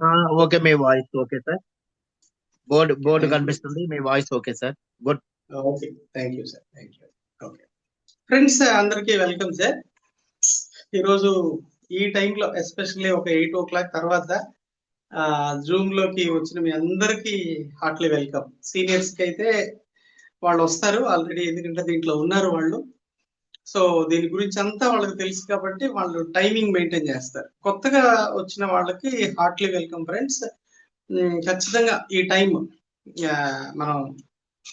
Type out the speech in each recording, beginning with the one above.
ఆ, ఓకే, మీ voice okay sir. Board board thank you. కనిపిస్తుంది, మీ voice okay sir. Good. Okay, thank you sir, thank you. Okay friends, అందరికీ welcome sir. ఈరోజు ఈ టైంలో ఎస్పెషల్లీ ఒక 8 o'clock తర్వాత జూమ్ లోకి వచ్చిన మీ అందరికీ హార్ట్లీ వెల్కమ్. సీనియర్స్ కి అయితే వాళ్ళు వస్తారు ఆల్రెడీ, ఎందుకంటే దీంట్లో ఉన్నారు వాళ్ళు. సో దీని గురించి అంతా వాళ్ళకి తెలుసు కాబట్టి వాళ్ళు టైమింగ్ మెయింటైన్ చేస్తారు. కొత్తగా వచ్చిన వాళ్ళకి హార్ట్లీ వెల్కమ్ ఫ్రెండ్స్. ఖచ్చితంగా ఈ టైం మనం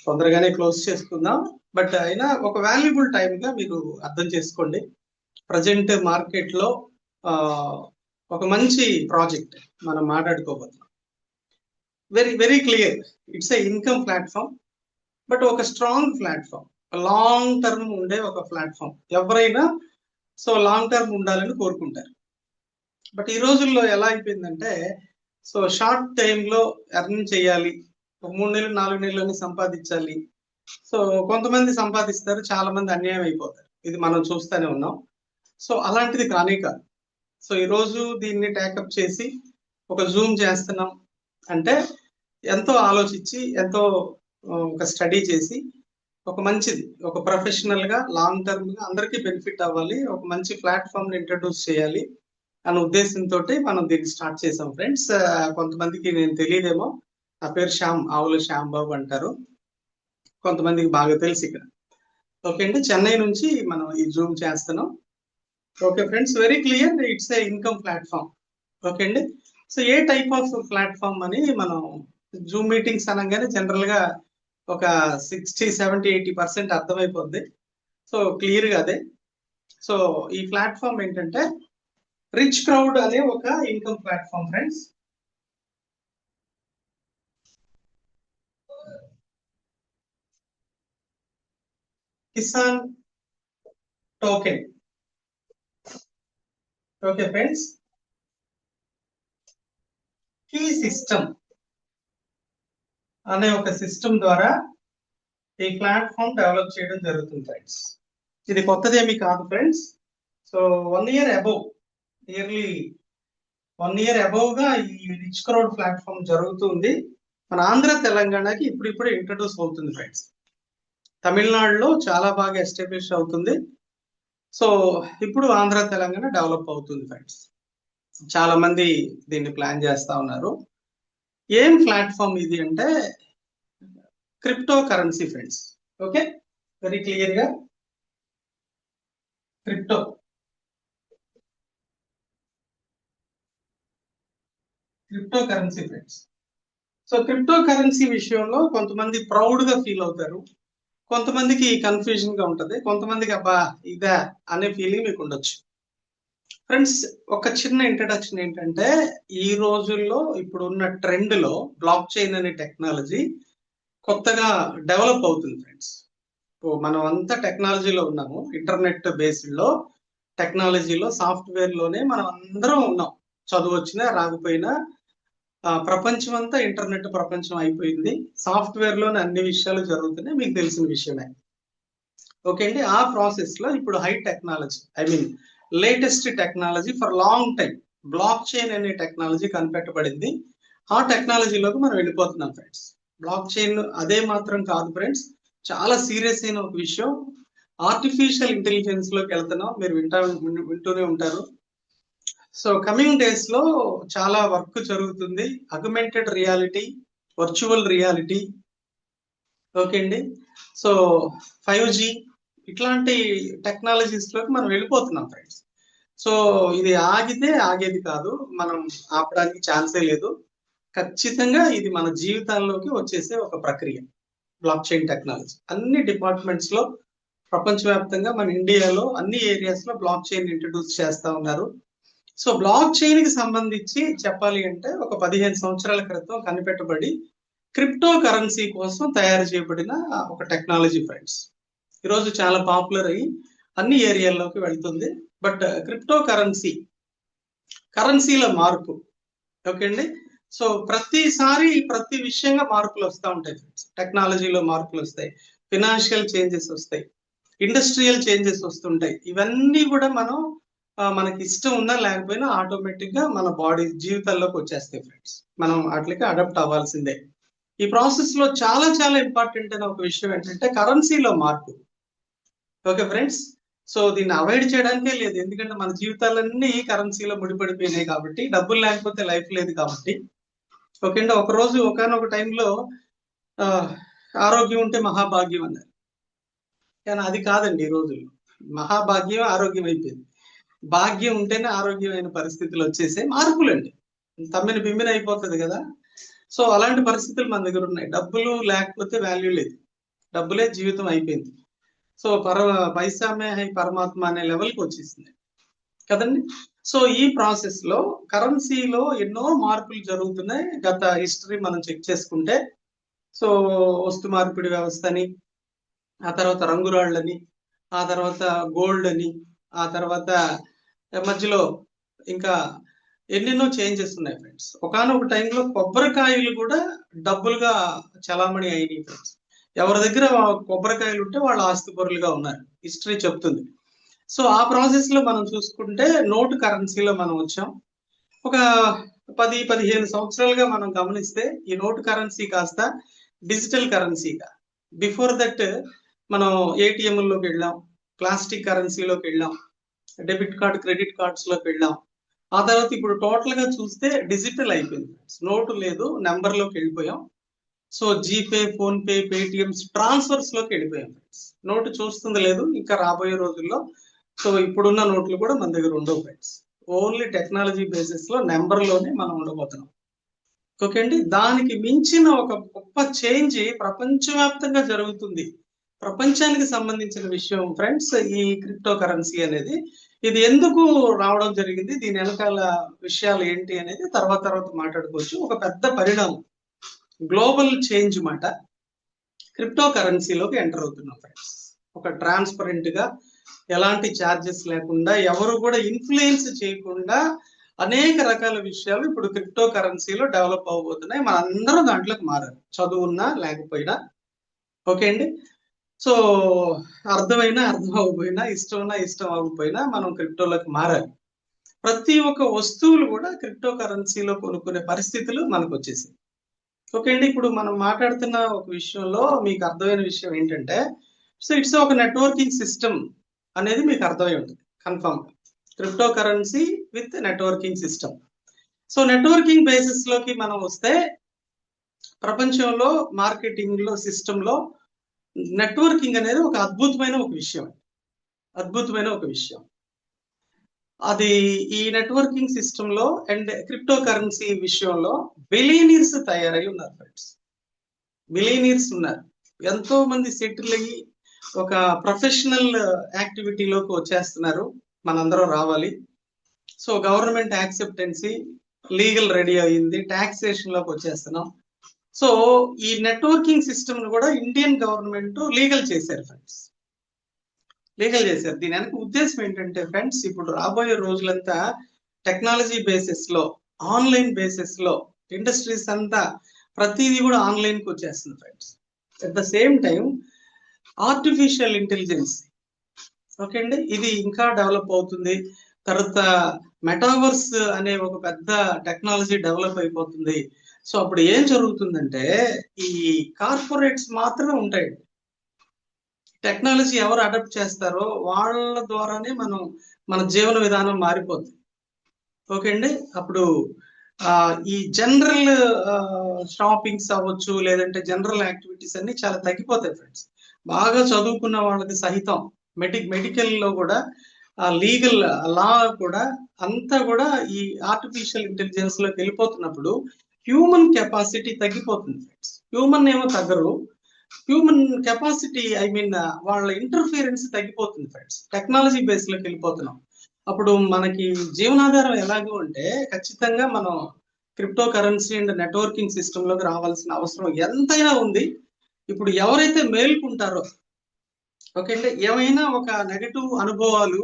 తొందరగానే క్లోజ్ చేసుకుందాం, బట్ అయినా ఒక వాల్యుబుల్ టైం గా మీరు అర్థం చేసుకోండి. ప్రజెంట్ మార్కెట్ లో ఒక మంచి ప్రాజెక్ట్ మనం మాట్లాడుకోబోతున్నాం. Very very clear, it's a income platform, but ఒక స్ట్రాంగ్ ప్లాట్ఫామ్, లాంగ్ టర్మ్ ఉండే ఒక ప్లాట్ఫామ్. ఎవరైనా సో లాంగ్ టర్మ్ ఉండాలని కోరుకుంటారు. బట్ ఈ రోజుల్లో ఎలా అయిపోయిందంటే, సో షార్ట్ టైంలో ఎర్న్ చేయాలి, ఒక 3 నెలలు 4 నెలలని సంపాదించాలి. సో కొంతమంది సంపాదిస్తారు, చాలా మంది అన్యాయం అయిపోతారు. ఇది మనం చూస్తూనే ఉన్నాం. సో అలాంటిది కానే కాదు. సో ఈరోజు దీన్ని టేకప్ చేసి ఒక జూమ్ చేస్తున్నాం అంటే ఎంతో ఆలోచించి, ఎంతో ఒక స్టడీ చేసి, ఒక మంచిది, ఒక ప్రొఫెషనల్ గా లాంగ్ టర్మ్ గా అందరికీ బెనిఫిట్ అవ్వాలి, ఒక మంచి ప్లాట్ఫామ్ ని ఇంట్రడ్యూస్ చేయాలి అనే ఉద్దేశంతో మనం దీన్ని స్టార్ట్ చేసాం ఫ్రెండ్స్. కొంతమందికి నేను తెలియదేమో, నా పేరు శ్యామ్, ఆవుల శ్యామ్ బాబు అంటారు, కొంతమందికి బాగా తెలుసు ఇక్కడ. ఓకే అండి, చెన్నై నుంచి మనం ఈ జూమ్ చేస్తున్నాం. Okay friends, very clear, it's a income platform. Okay అండి, so a type of platform అని మనం జూమ్ మీటింగ్స్ అనగానే జనరల్ గా ఒక 60, 70, 80% అర్థమైపోద్ది. సో క్లియర్ గా అదే. సో ఈ ప్లాట్ఫామ్ ఏంటంటే రిచ్ క్రౌడ్ అనే ఒక income platform friends. Kisan token. Okay friends, key system అనే ఒక సిస్టమ్ ద్వారా ఈ ప్లాట్ఫామ్ డెవలప్ చేయడం జరుగుతుంది ఫ్రెండ్స్. ఇది కొత్తదేమి కాదు friends. So 1 year above, nearly 1 year above గా ఈ రిచ్ క్రౌడ్ ప్లాట్ఫామ్ జరుగుతుంది. మన ఆంధ్ర తెలంగాణకి ఇప్పుడిప్పుడే ఇంట్రడ్యూస్ అవుతుంది ఫ్రెండ్స్. తమిళనాడులో చాలా బాగా ఎస్టాబ్లిష్ అవుతుంది. సో ఇప్పుడు ఆంధ్ర తెలంగాణ డెవలప్ అవుతుంది ఫ్రెండ్స్. చాలా మంది దీన్ని ప్లాన్ చేస్తా ఉన్నారు. ఏం ప్లాట్ఫామ్ ఇది అంటే crypto currency friends. Okay, very clear గా crypto currency friends. So crypto currency విషయంలో కొంతమంది ప్రౌడ్ గా ఫీల్ అవుతారు, కొంతమందికి కన్ఫ్యూజన్ గా ఉంటది, కొంతమందికి అబ్బా ఇదా అనే ఫీలింగ్ మీకు ఉండొచ్చు ఫ్రెండ్స్. ఒక చిన్న ఇంట్రడక్షన్ ఏంటంటే, ఈ రోజుల్లో ఇప్పుడున్న ట్రెండ్ లో బ్లాక్ చైన్ అనే టెక్నాలజీ కొత్తగా డెవలప్ అవుతుంది ఫ్రెండ్స్. మనం అంతా టెక్నాలజీలో ఉన్నాము, ఇంటర్నెట్ బేస్డ్ లో టెక్నాలజీలో సాఫ్ట్వేర్ లోనే మనం అందరం ఉన్నాం. చదువు వచ్చినా రాకపోయినా ప్రపంచం అంతా ఇంటర్నెట్ ప్రపంచం అయిపోయింది. సాఫ్ట్వేర్ లోనే అన్ని విషయాలు జరుగుతున్నాయి, మీకు తెలిసిన విషయమే. ఓకే అండి, ఆ ప్రాసెస్ లో ఇప్పుడు high technology, I mean latest technology for long time block chain అనే టెక్నాలజీ కనిపెట్టబడింది. ఆ టెక్నాలజీలోకి మనం వెళ్ళిపోతున్నాం ఫ్రెండ్స్. బ్లాక్ చైన్ అదే మాత్రం కాదు ఫ్రెండ్స్, చాలా సీరియస్ అయిన ఒక విషయం. ఆర్టిఫిషియల్ ఇంటెలిజెన్స్ లోకి వెళ్తున్నాం, మీరు వింటూనే ఉంటారు. సో కమింగ్ డేస్ లో చాలా వర్క్ జరుగుతుంది. Augmented reality, virtual reality, okay అండి, సో 5G ఇట్లాంటి టెక్నాలజీస్ లోకి మనం వెళ్ళిపోతున్నాం ఫ్రెండ్స్. సో ఇది ఆగితే ఆగేది కాదు, మనం ఆపడానికి ఛాన్సే లేదు. ఖచ్చితంగా ఇది మన జీవితాల్లోకి వచ్చేసే ఒక ప్రక్రియ. బ్లాక్ చైన్ టెక్నాలజీ అన్ని డిపార్ట్మెంట్స్ లో ప్రపంచవ్యాప్తంగా, మన ఇండియాలో అన్ని ఏరియాస్ లో బ్లాక్ చైన్ ఇంట్రడ్యూస్ చేస్తా ఉన్నారు. సో బ్లాక్ చైన్ కి సంబంధించి చెప్పాలి అంటే ఒక 15 సంవత్సరాల క్రితం కనిపెట్టబడి క్రిప్టో కరెన్సీ కోసం తయారు చేయబడిన ఒక టెక్నాలజీ ఫ్రెండ్స్. ఈరోజు చాలా పాపులర్ అయ్యి అన్ని ఏరియాల్లోకి వెళ్తుంది. బట్ క్రిప్టో కరెన్సీలో మార్పు, ఓకే అండి, సో ప్రతిసారి ప్రతి విషయంగా మార్పులు వస్తూ ఉంటాయి ఫ్రెండ్స్. టెక్నాలజీలో మార్పులు వస్తాయి, ఫినాన్షియల్ చేంజెస్ వస్తాయి, ఇండస్ట్రియల్ చేంజెస్ వస్తుంటాయి. ఇవన్నీ కూడా మనం మనకి ఇష్టం ఉన్నా లేకపోయినా ఆటోమేటిక్ గా మన బాడీ జీవితాల్లోకి వచ్చేస్తాయి ఫ్రెండ్స్. మనం వాటికి అడాప్ట్ అవ్వాల్సిందే. ఈ ప్రాసెస్ లో చాలా చాలా ఇంపార్టెంట్ అయిన ఒక విషయం ఏంటంటే కరెన్సీలో మార్పు. ఓకే ఫ్రెండ్స్, సో దీన్ని అవాయిడ్ చేయడానికే లేదు, ఎందుకంటే మన జీవితాలన్నీ కరెన్సీలో ముడిపడిపోయినాయి కాబట్టి, డబ్బులు లేకపోతే లైఫ్ లేదు కాబట్టి. ఓకే అండి, ఒకరోజు ఒకనొక టైంలో ఆరోగ్యం ఉంటే మహాభాగ్యం అన్నారు, కానీ అది కాదండి. ఈ రోజుల్లో మహాభాగ్యం ఆరోగ్యం అయిపోయింది. భాగ్యం ఉంటేనే ఆరోగ్యమైన పరిస్థితులు వచ్చేసే మార్పులండి, తమ్మిని బిమ్మిని అయిపోతుంది కదా. సో అలాంటి పరిస్థితులు మన దగ్గర ఉన్నాయి. డబ్బులు లేకపోతే వాల్యూ లేదు, డబ్బులే జీవితం అయిపోయింది. సో పైసా మే హై పరమాత్మ అనే లెవెల్కి వచ్చేసింది కదండి. సో ఈ ప్రాసెస్ లో కరెన్సీలో ఎన్నో మార్పులు జరుగుతున్నాయి. గత హిస్టరీ మనం చెక్ చేసుకుంటే, సో వస్తు మార్పిడి వ్యవస్థ అని, ఆ తర్వాత రంగురాళ్ళని, ఆ తర్వాత గోల్డ్ అని, ఆ తర్వాత మధ్యలో ఇంకా ఎన్నెన్నో చేంజెస్ ఉన్నాయి ఫ్రెండ్స్. ఒకనొక టైంలో కొబ్బరికాయలు కూడా డబ్బులుగా చలామణి అయినాయి ఫ్రెండ్స్. ఎవరి దగ్గర కొబ్బరికాయలు ఉంటే వాళ్ళు ఆస్తిపరులుగా ఉన్నారు, హిస్టరీ చెప్తుంది. సో ఆ ప్రాసెస్ లో మనం చూసుకుంటే నోటు కరెన్సీలో మనం వచ్చాం. ఒక 10-15 సంవత్సరాలుగా మనం గమనిస్తే ఈ నోటు కరెన్సీ కాస్త డిజిటల్ కరెన్సీగా, బిఫోర్ దట్ మనం ఏటీఎంలోకి వెళ్ళాం, ప్లాస్టిక్ కరెన్సీలోకి వెళ్ళాం, డెబిట్ కార్డ్ క్రెడిట్ కార్డ్స్ లోకి వెళ్ళాం. ఆ తర్వాత ఇప్పుడు టోటల్ గా చూస్తే డిజిటల్ అయిపోయింది, నోటు లేదు, నెంబర్ లోకి వెళ్ళిపోయాం. So GPay, PhonePe, Paytms, transfers లోకి వెళ్ళిపోయాం ఫ్రెండ్స్. నోటు చూస్తుంది లేదు ఇంకా రాబోయే రోజుల్లో. సో ఇప్పుడున్న నోట్లు కూడా మన దగ్గర ఉండవు ఫ్రెండ్స్, ఓన్లీ టెక్నాలజీ బేసిస్ లో నెంబర్ లోనే మనం ఉండబోతున్నాం. ఓకే అండి, దానికి మించిన ఒక గొప్ప చేంజ్ ప్రపంచవ్యాప్తంగా జరుగుతుంది. ప్రపంచానికి సంబంధించిన విషయం ఫ్రెండ్స్ ఈ క్రిప్టో కరెన్సీ అనేది. ఇది ఎందుకు రావడం జరిగింది, దీని వెనకాల విషయాలు ఏంటి అనేది తర్వాత మాట్లాడుకోవచ్చు. ఒక పెద్ద పరిణామం, గ్లోబల్ చేంజ్ మాట క్రిప్టో కరెన్సీలోకి ఎంటర్ అవుతున్నాం ఫ్రెండ్స్. ఒక ట్రాన్స్పరెంట్ గా, ఎలాంటి ఛార్జెస్ లేకుండా, ఎవరు కూడా ఇన్ఫ్లుయెన్స్ చేయకుండా అనేక రకాల విషయాలు ఇప్పుడు క్రిప్టో కరెన్సీలో డెవలప్ అవబోతున్నాయి. మనందరం దాంట్లోకి మారారు, చదువున్నా లేకపోయినా. ఓకే అండి, సో అర్థమైనా అర్థం అవ్వకపోయినా, ఇష్టం ఉన్నా ఇష్టం అవ్వకపోయినా మనం క్రిప్టోలోకి మారాలి. ప్రతి ఒక్క వస్తువులు కూడా క్రిప్టో కరెన్సీలో కొనుక్కునే పరిస్థితులు మనకు వచ్చేసాయి. ఓకే అండి, ఇప్పుడు మనం మాట్లాడుతున్న ఒక విషయంలో మీకు అర్థమైన విషయం ఏంటంటే, సో ఇట్స్ ఒక నెట్వర్కింగ్ సిస్టమ్ అనేది మీకు అర్థమై ఉంటుంది confirm. Crypto currency with networking system. So networking basis లోకి మనం వస్తే, ప్రపంచంలో మార్కెటింగ్ లో సిస్టమ్ లో నెట్వర్కింగ్ అనేది ఒక అద్భుతమైన ఒక విషయం, అద్భుతమైన ఒక విషయం. అది ఈ నెట్వర్కింగ్ సిస్టమ్ లో అండ్ క్రిప్టో కరెన్సీ విషయంలో బిలియనీర్స్ తయారై ఉన్నారు ఫ్రెండ్స్. బిలియనీర్స్ ఉన్నారు, ఎంతో మంది సెటిల్ అయ్యి ఒక ప్రొఫెషనల్ యాక్టివిటీలోకి వచ్చేస్తున్నారు. మనందరం రావాలి. So government acceptancy, legal ready అయ్యింది, టాక్సేషన్ లోకి వచ్చేస్తున్నాం. సో ఈ నెట్వర్కింగ్ సిస్టమ్ ను కూడా ఇండియన్ గవర్నమెంట్ లీగల్ చేశారు ఫ్రెండ్స్, లీగల్ చేశారు. దీని వెనక ఉద్దేశం ఏంటంటే ఫ్రెండ్స్, ఇప్పుడు రాబోయే రోజులంతా టెక్నాలజీ బేసిస్ లో, ఆన్లైన్ బేసిస్ లో ఇండస్ట్రీస్ అంతా ప్రతిదీ కూడా ఆన్లైన్ కి వచ్చేస్తుంది friends. At the same time artificial intelligence, okay అండి, ఇది ఇంకా డెవలప్ అవుతుంది. తర్వాత మెటావర్స్ అనే ఒక పెద్ద టెక్నాలజీ డెవలప్ అయిపోతుంది. సో అప్పుడు ఏం జరుగుతుందంటే, ఈ కార్పొరేట్స్ మాత్రమే ఉంటాయి. టెక్నాలజీ ఎవరు అడాప్ట్ చేస్తారో వాళ్ళ ద్వారానే మన జీవన విధానం మారిపోతుంది. ఓకే అండి, అప్పుడు ఈ జనరల్ షాపింగ్స్ అవ్వచ్చు, లేదంటే జనరల్ యాక్టివిటీస్ అన్ని చాలా తగ్గిపోతాయి ఫ్రెండ్స్. బాగా చదువుకున్న వాళ్ళకి సహితం మెడికల్ లో కూడా, లీగల్ లా కూడా అంతా కూడా ఈ ఆర్టిఫిషియల్ ఇంటెలిజెన్స్ లోకి వెళ్ళిపోతున్నప్పుడు హ్యూమన్ కెపాసిటీ తగ్గిపోతుంది ఫ్రెండ్స్. హ్యూమన్ ఏమో తగ్గరు, హ్యూమన్ కెపాసిటీ, ఐ మీన్ వాళ్ళ ఇంటర్ఫియరెన్స్ తగ్గిపోతుంది ఫ్రెండ్స్. టెక్నాలజీ బేస్ లోకి వెళ్ళిపోతున్నాం. అప్పుడు మనకి జీవనాధారం ఎలాగో అంటే, ఖచ్చితంగా మనం crypto currency and networking system లోకి రావాల్సిన అవసరం ఎంతైనా ఉంది. ఇప్పుడు ఎవరైతే మేల్కుంటారో, ఓకే అంటే, ఏమైనా ఒక నెగటివ్ అనుభవాలు,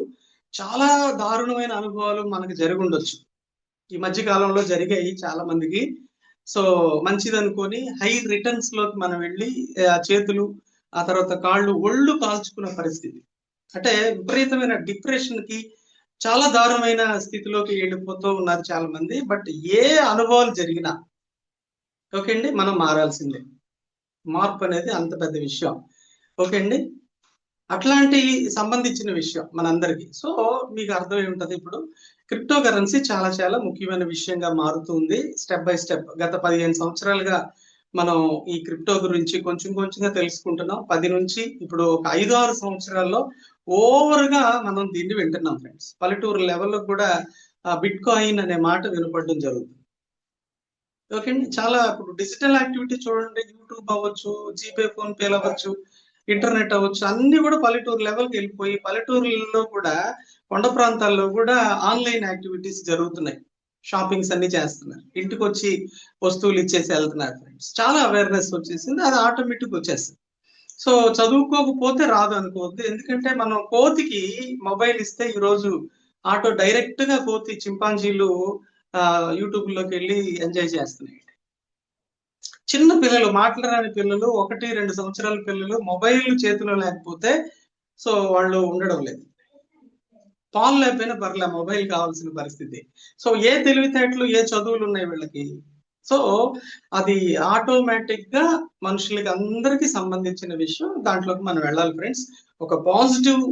చాలా దారుణమైన అనుభవాలు మనకు జరిగి ఉండొచ్చు, ఈ మధ్య కాలంలో జరిగాయి చాలా మందికి. సో మంచిది అనుకొని హై రిటర్న్స్ లోకి మనం వెళ్ళి చేతులు, ఆ తర్వాత కాళ్ళు, ఒళ్ళు కాల్చుకున్న పరిస్థితి, అంటే విపరీతమైన డిప్రెషన్ కి, చాలా దారుణమైన స్థితిలోకి వెళ్ళిపోతూ ఉన్నారు చాలా మంది. బట్ ఏ అనుభవాలు జరిగినా ఓకే అండి, మనం మారాల్సిందే. మార్పు అనేది అంత పెద్ద విషయం. ఓకే అండి, అట్లాంటి సంబంధించిన విషయం మనందరికీ. సో మీకు అర్థమై ఉంటది, ఇప్పుడు క్రిప్టో కరెన్సీ చాలా చాలా ముఖ్యమైన విషయంగా మారుతుంది స్టెప్ బై స్టెప్. గత 15 సంవత్సరాలుగా మనం ఈ క్రిప్టో గురించి కొంచెం కొంచెంగా తెలుసుకుంటున్నాం. 10 నుంచి ఇప్పుడు ఒక 5-6 సంవత్సరాల్లో ఓవర్ గా మనం దీన్ని వింటున్నాం ఫ్రెండ్స్. పల్లెటూరు లెవెల్లో కూడా బిట్ కాయిన్ అనే మాట వినపడడం జరుగుతుంది. ఓకే అండి, చాలా ఇప్పుడు డిజిటల్ యాక్టివిటీ చూడండి, యూట్యూబ్ అవ్వచ్చు, జీపే, ఫోన్ పేలు అవ్వచ్చు, ఇంటర్నెట్ అవ్వచ్చు, అన్ని కూడా పల్లెటూరు లెవెల్కి వెళ్ళిపోయి పల్లెటూరులో కూడా కొండ ప్రాంతాల్లో కూడా ఆన్లైన్ యాక్టివిటీస్ జరుగుతున్నాయి. షాపింగ్స్ అన్ని చేస్తున్నారు, ఇంటికి వచ్చి వస్తువులు ఇచ్చేసి వెళ్తున్నారు ఫ్రెండ్స్. చాలా అవేర్నెస్ వచ్చేసింది, అది ఆటోమేటిక్ వచ్చేస్తుంది. సో చదువుకోకపోతే రాదు అనుకోవద్దు, ఎందుకంటే మనం కోతికి మొబైల్ ఇస్తే ఈరోజు ఆటో డైరెక్ట్ గా కోతి చింపాంజీలు యూట్యూబ్ లోకి వెళ్ళి ఎంజాయ్ చేస్తున్నాయి. చిన్న పిల్లలు, మాట్లాడని పిల్లలు, 1-2 సంవత్సరాల పిల్లలు మొబైల్ చేతిలో లేకపోతే సో వాళ్ళు ఉండడం లేదు. పాలు లేకపోయినా పర్లే, మొబైల్ కావాల్సిన పరిస్థితి. సో ఏ తెలివితేటలు, ఏ చదువులు ఉన్నాయి వీళ్ళకి. సో అది ఆటోమేటిక్ గా మనుషులకి అందరికీ సంబంధించిన విషయం. దాంట్లోకి మనం వెళ్ళాలి ఫ్రెండ్స్. ఒక పాజిటివ్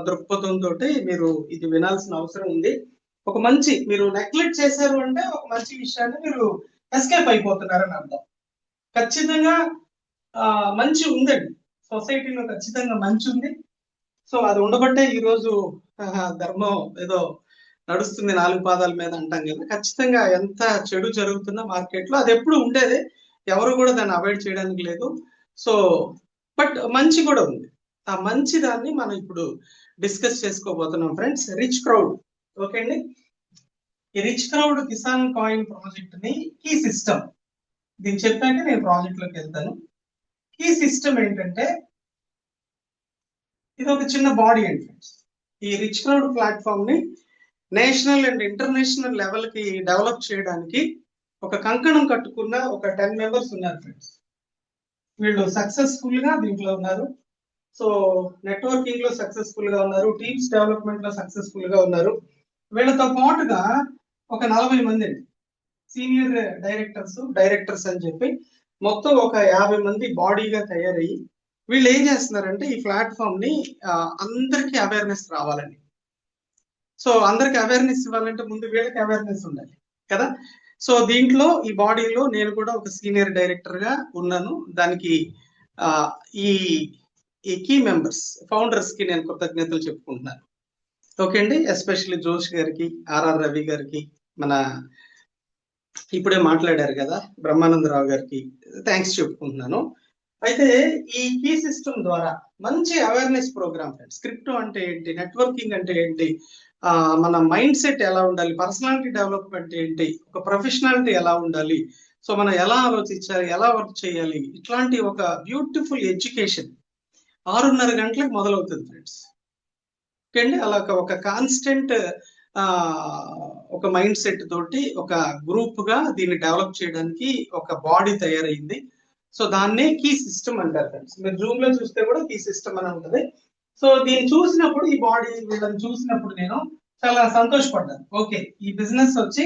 దృక్పథంతో మీరు ఇది వినాల్సిన అవసరం ఉంది. ఒక మంచి, మీరు నెగ్లెక్ట్ చేశారు అంటే ఒక మంచి విషయాన్ని మీరు ఎస్కేప్ అయిపోతున్నారని అర్థం. ఖచ్చితంగా మంచి ఉందండి, సొసైటీలో ఖచ్చితంగా మంచి ఉంది. సో అది ఉండబట్టే ఈరోజు ధర్మం ఏదో నడుస్తుంది 4 పాదాల మీద అంటాం కదా. ఖచ్చితంగా ఎంత చెడు జరుగుతున్నా మార్కెట్ లో అది ఎప్పుడు ఉండేది, ఎవరు కూడా దాన్ని అవాయిడ్ చేయడానికి లేదు. సో బట్ మంచి కూడా ఉంది. ఆ మంచి దాన్ని మనం ఇప్పుడు డిస్కస్ చేసుకోబోతున్నాం ఫ్రెండ్స్. Rich crowd. ఓకే అండి, ఈ rich crowd Kisan coin project ని కీ సిస్టమ్, దీన్ని చెప్పాక నేను ప్రాజెక్ట్ లోకి వెళ్తాను. కీ సిస్టమ్ ఏంటంటే ఇది ఒక చిన్న బాడీ అండి ఫ్రెండ్స్. ఈ రిచ్ క్రౌడ్ ప్లాట్ఫామ్ ని నేషనల్ అండ్ ఇంటర్నేషనల్ లెవెల్ కి డెవలప్ చేయడానికి ఒక కంకణం కట్టుకున్న ఒక 10 మెంబర్స్ ఉన్నారు ఫ్రెండ్స్. వీళ్ళు సక్సెస్ఫుల్ గా దీంట్లో ఉన్నారు. సో నెట్వర్కింగ్ లో సక్సెస్ఫుల్ గా ఉన్నారు, టీమ్స్ డెవలప్మెంట్ లో సక్సెస్ఫుల్ గా ఉన్నారు. వీళ్ళతో పాటుగా ఒక 40 మంది అండి సీనియర్ డైరెక్టర్స్ అని చెప్పి మొత్తం ఒక 50 మంది బాడీగా తయారయ్యి వీళ్ళు ఏం చేస్తున్నారంటే ఈ ప్లాట్ఫామ్ ని అందరికీ అవేర్నెస్ రావాలని. సో అందరికి అవేర్నెస్ ఇవ్వాలంటే ముందు వీళ్ళకి అవేర్నెస్ ఉండాలి కదా. సో దీంట్లో ఈ బాడీలో నేను కూడా ఒక సీనియర్ డైరెక్టర్ గా ఉన్నాను. దానికి ఈ కీ మెంబర్స్, ఫౌండర్స్ కి నేను కృతజ్ఞతలు చెప్పుకుంటున్నాను. ఓకే అండి, ఎస్పెషల్లీ జోష్ గారికి, ఆర్ఆర్ రవి గారికి, మన ఇప్పుడే మాట్లాడారు కదా బ్రహ్మానందరావు గారికి థ్యాంక్స్ చెప్పుకుంటున్నాను. అయితే ఈ కీ సిస్టమ్ ద్వారా మంచి అవేర్నెస్ ప్రోగ్రామ్ ఫ్రెండ్స్. క్రిప్టో అంటే ఏంటి, నెట్వర్కింగ్ అంటే ఏంటి, మన మైండ్ సెట్ ఎలా ఉండాలి, పర్సనాలిటీ డెవలప్మెంట్ ఏంటి, ఒక ప్రొఫెషనాలిటీ ఎలా ఉండాలి, సో మనం ఎలా ఆలోచించాలి, ఎలా వర్క్ చేయాలి, ఇట్లాంటి ఒక బ్యూటిఫుల్ ఎడ్యుకేషన్ 6:30 గంటలకు మొదలవుతుంది ఫ్రెండ్స్. ఓకే అండి, అలా ఒక కాన్స్టెంట్ ఒక మైండ్ సెట్ తోటి ఒక గ్రూప్ గా దీన్ని డెవలప్ చేయడానికి ఒక బాడీ తయారైంది. సో దాన్నే కీ సిస్టమ్ అంటారు ఫ్రెండ్స్. మీరు జూమ్ లో చూస్తే కూడా కీ సిస్టమ్ అని ఉంటుంది. సో దీన్ని చూసినప్పుడు, ఈ బాడీ వీళ్ళని చూసినప్పుడు నేను చాలా సంతోషపడ్డాను. ఓకే, ఈ బిజినెస్ వచ్చి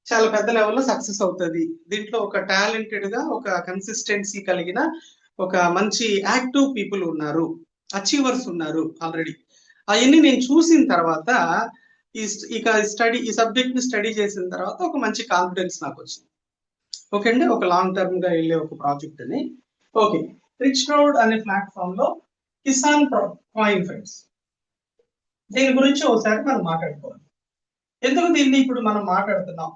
చాలా పెద్ద లెవెల్లో సక్సెస్ అవుతుంది. దీంట్లో ఒక టాలెంటెడ్ గా, ఒక కన్సిస్టెన్సీ కలిగిన ఒక మంచి యాక్టివ్ పీపుల్ ఉన్నారు, అచీవర్స్ ఉన్నారు ఆల్రెడీ. అవన్నీ నేను చూసిన తర్వాత ఈ సబ్జెక్ట్ ని స్టడీ చేసిన తర్వాత ఒక మంచి కాన్ఫిడెన్స్ నాకు వచ్చింది. ఓకే అండి, ఒక లాంగ్ టర్మ్ గా వెళ్ళే ఒక ప్రాజెక్ట్ అని. ఓకే, రిచ్ క్రౌడ్ అనే ప్లాట్ఫామ్ లో కిసాన్ కాయిన్ ఫ్రెండ్స్, దీని గురించి ఒకసారి మనం మాట్లాడుకోవాలి. ఎందుకు దీన్ని ఇప్పుడు మనం మాట్లాడుతున్నాం,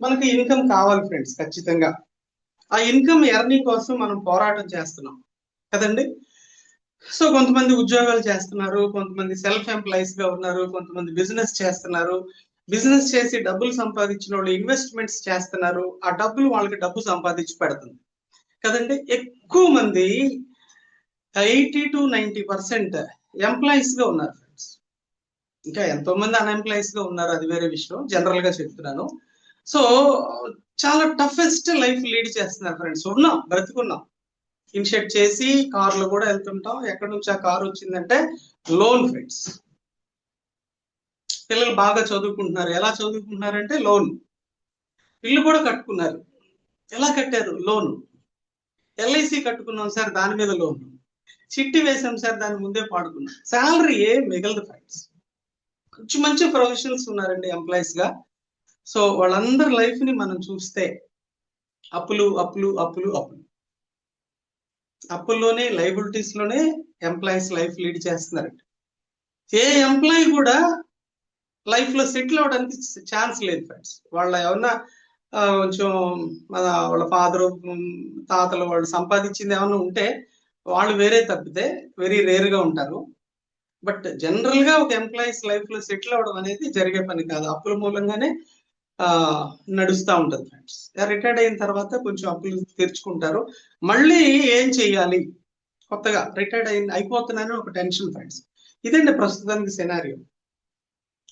మనకి ఇన్కమ్ కావాలి ఫ్రెండ్స్ ఖచ్చితంగా. ఆ ఇన్కమ్ ఎర్నింగ్ కోసం మనం పోరాటం చేస్తున్నాం కదండి. సో కొంతమంది ఉద్యోగాలు చేస్తున్నారు, కొంతమంది సెల్ఫ్ ఎంప్లాయీస్ గా ఉన్నారు, కొంతమంది బిజినెస్ చేస్తున్నారు. బిజినెస్ చేసి డబ్బులు సంపాదించిన వాళ్ళు ఇన్వెస్ట్మెంట్స్ చేస్తున్నారు. ఆ డబ్బులు వాళ్ళకి డబ్బు సంపాదించి పెడుతుంది కదండి. ఎక్కువ మంది 80-90% ఎంప్లాయీస్ గా ఉన్నారు ఫ్రెండ్స్. ఇంకా ఎంతో మంది అన్ఎంప్లాయీస్ గా ఉన్నారు, అది వేరే విషయం, జనరల్ గా చెప్తున్నాను. సో చాలా టఫెస్ట్ లైఫ్ లీడ్ చేస్తున్నారు ఫ్రెండ్స్. ఉన్నాం, బ్రతుకున్నాం, ఇన్షెట్ చేసి కార్లో కూడా వెళ్తుంటాం. ఎక్కడి నుంచి ఆ కారు వచ్చిందంటే లోన్ ఫ్రెండ్స్. పిల్లలు బాగా చదువుకుంటున్నారు. ఎలా చదువుకుంటున్నారంటే లోన్. ఇల్లు కూడా కట్టుకున్నారు. ఎలా కట్టారు? లోను. ఎల్ఐసి కట్టుకున్నాం సార్, దాని మీద లోన్. చిట్టి వేసాం సార్, దాని ముందే పాడుకున్నాం. శాలరీ ఏం మిగలదు ఫ్రెండ్స్. మంచి మంచి ప్రొఫెషనల్స్ ఉన్నారండి ఎంప్లాయీస్ గా. సో వాళ్ళందరి లైఫ్ ని మనం చూస్తే అప్పులు అప్పులు అప్పులు అప్పులు, అప్పుల్లోనే లైబిలిటీస్ లోనే ఎంప్లాయీస్ లైఫ్ లీడ్ చేస్తున్నారండి. ఏ ఎంప్లాయీ కూడా లైఫ్ లో సెటిల్ అవడానికి ఛాన్స్ లేదు ఫ్రెండ్స్. వాళ్ళ ఏమన్నా కొంచెం వాళ్ళ ఫాదరు తాతలు వాళ్ళు సంపాదించింది ఏమన్నా ఉంటే వాళ్ళు వేరే తప్పితే వెరీ రేర్ గా ఉంటారు. బట్ జనరల్ గా ఒక ఎంప్లాయీస్ లైఫ్ లో సెటిల్ అవడం అనేది జరిగే పని కాదు. అప్పుల మూలంగానే నడుస్తూ ఉంటుంది ఫ్రెండ్స్. రిటైర్డ్ అయిన తర్వాత కొంచెం అప్పులు తీర్చుకుంటారు. మళ్ళీ ఏం చెయ్యాలి, కొత్తగా రిటైర్డ్ అయిపోతున్నానని ఒక టెన్షన్ ఫ్రెండ్స్. ఇదండి ప్రస్తుతానికి సినారియో.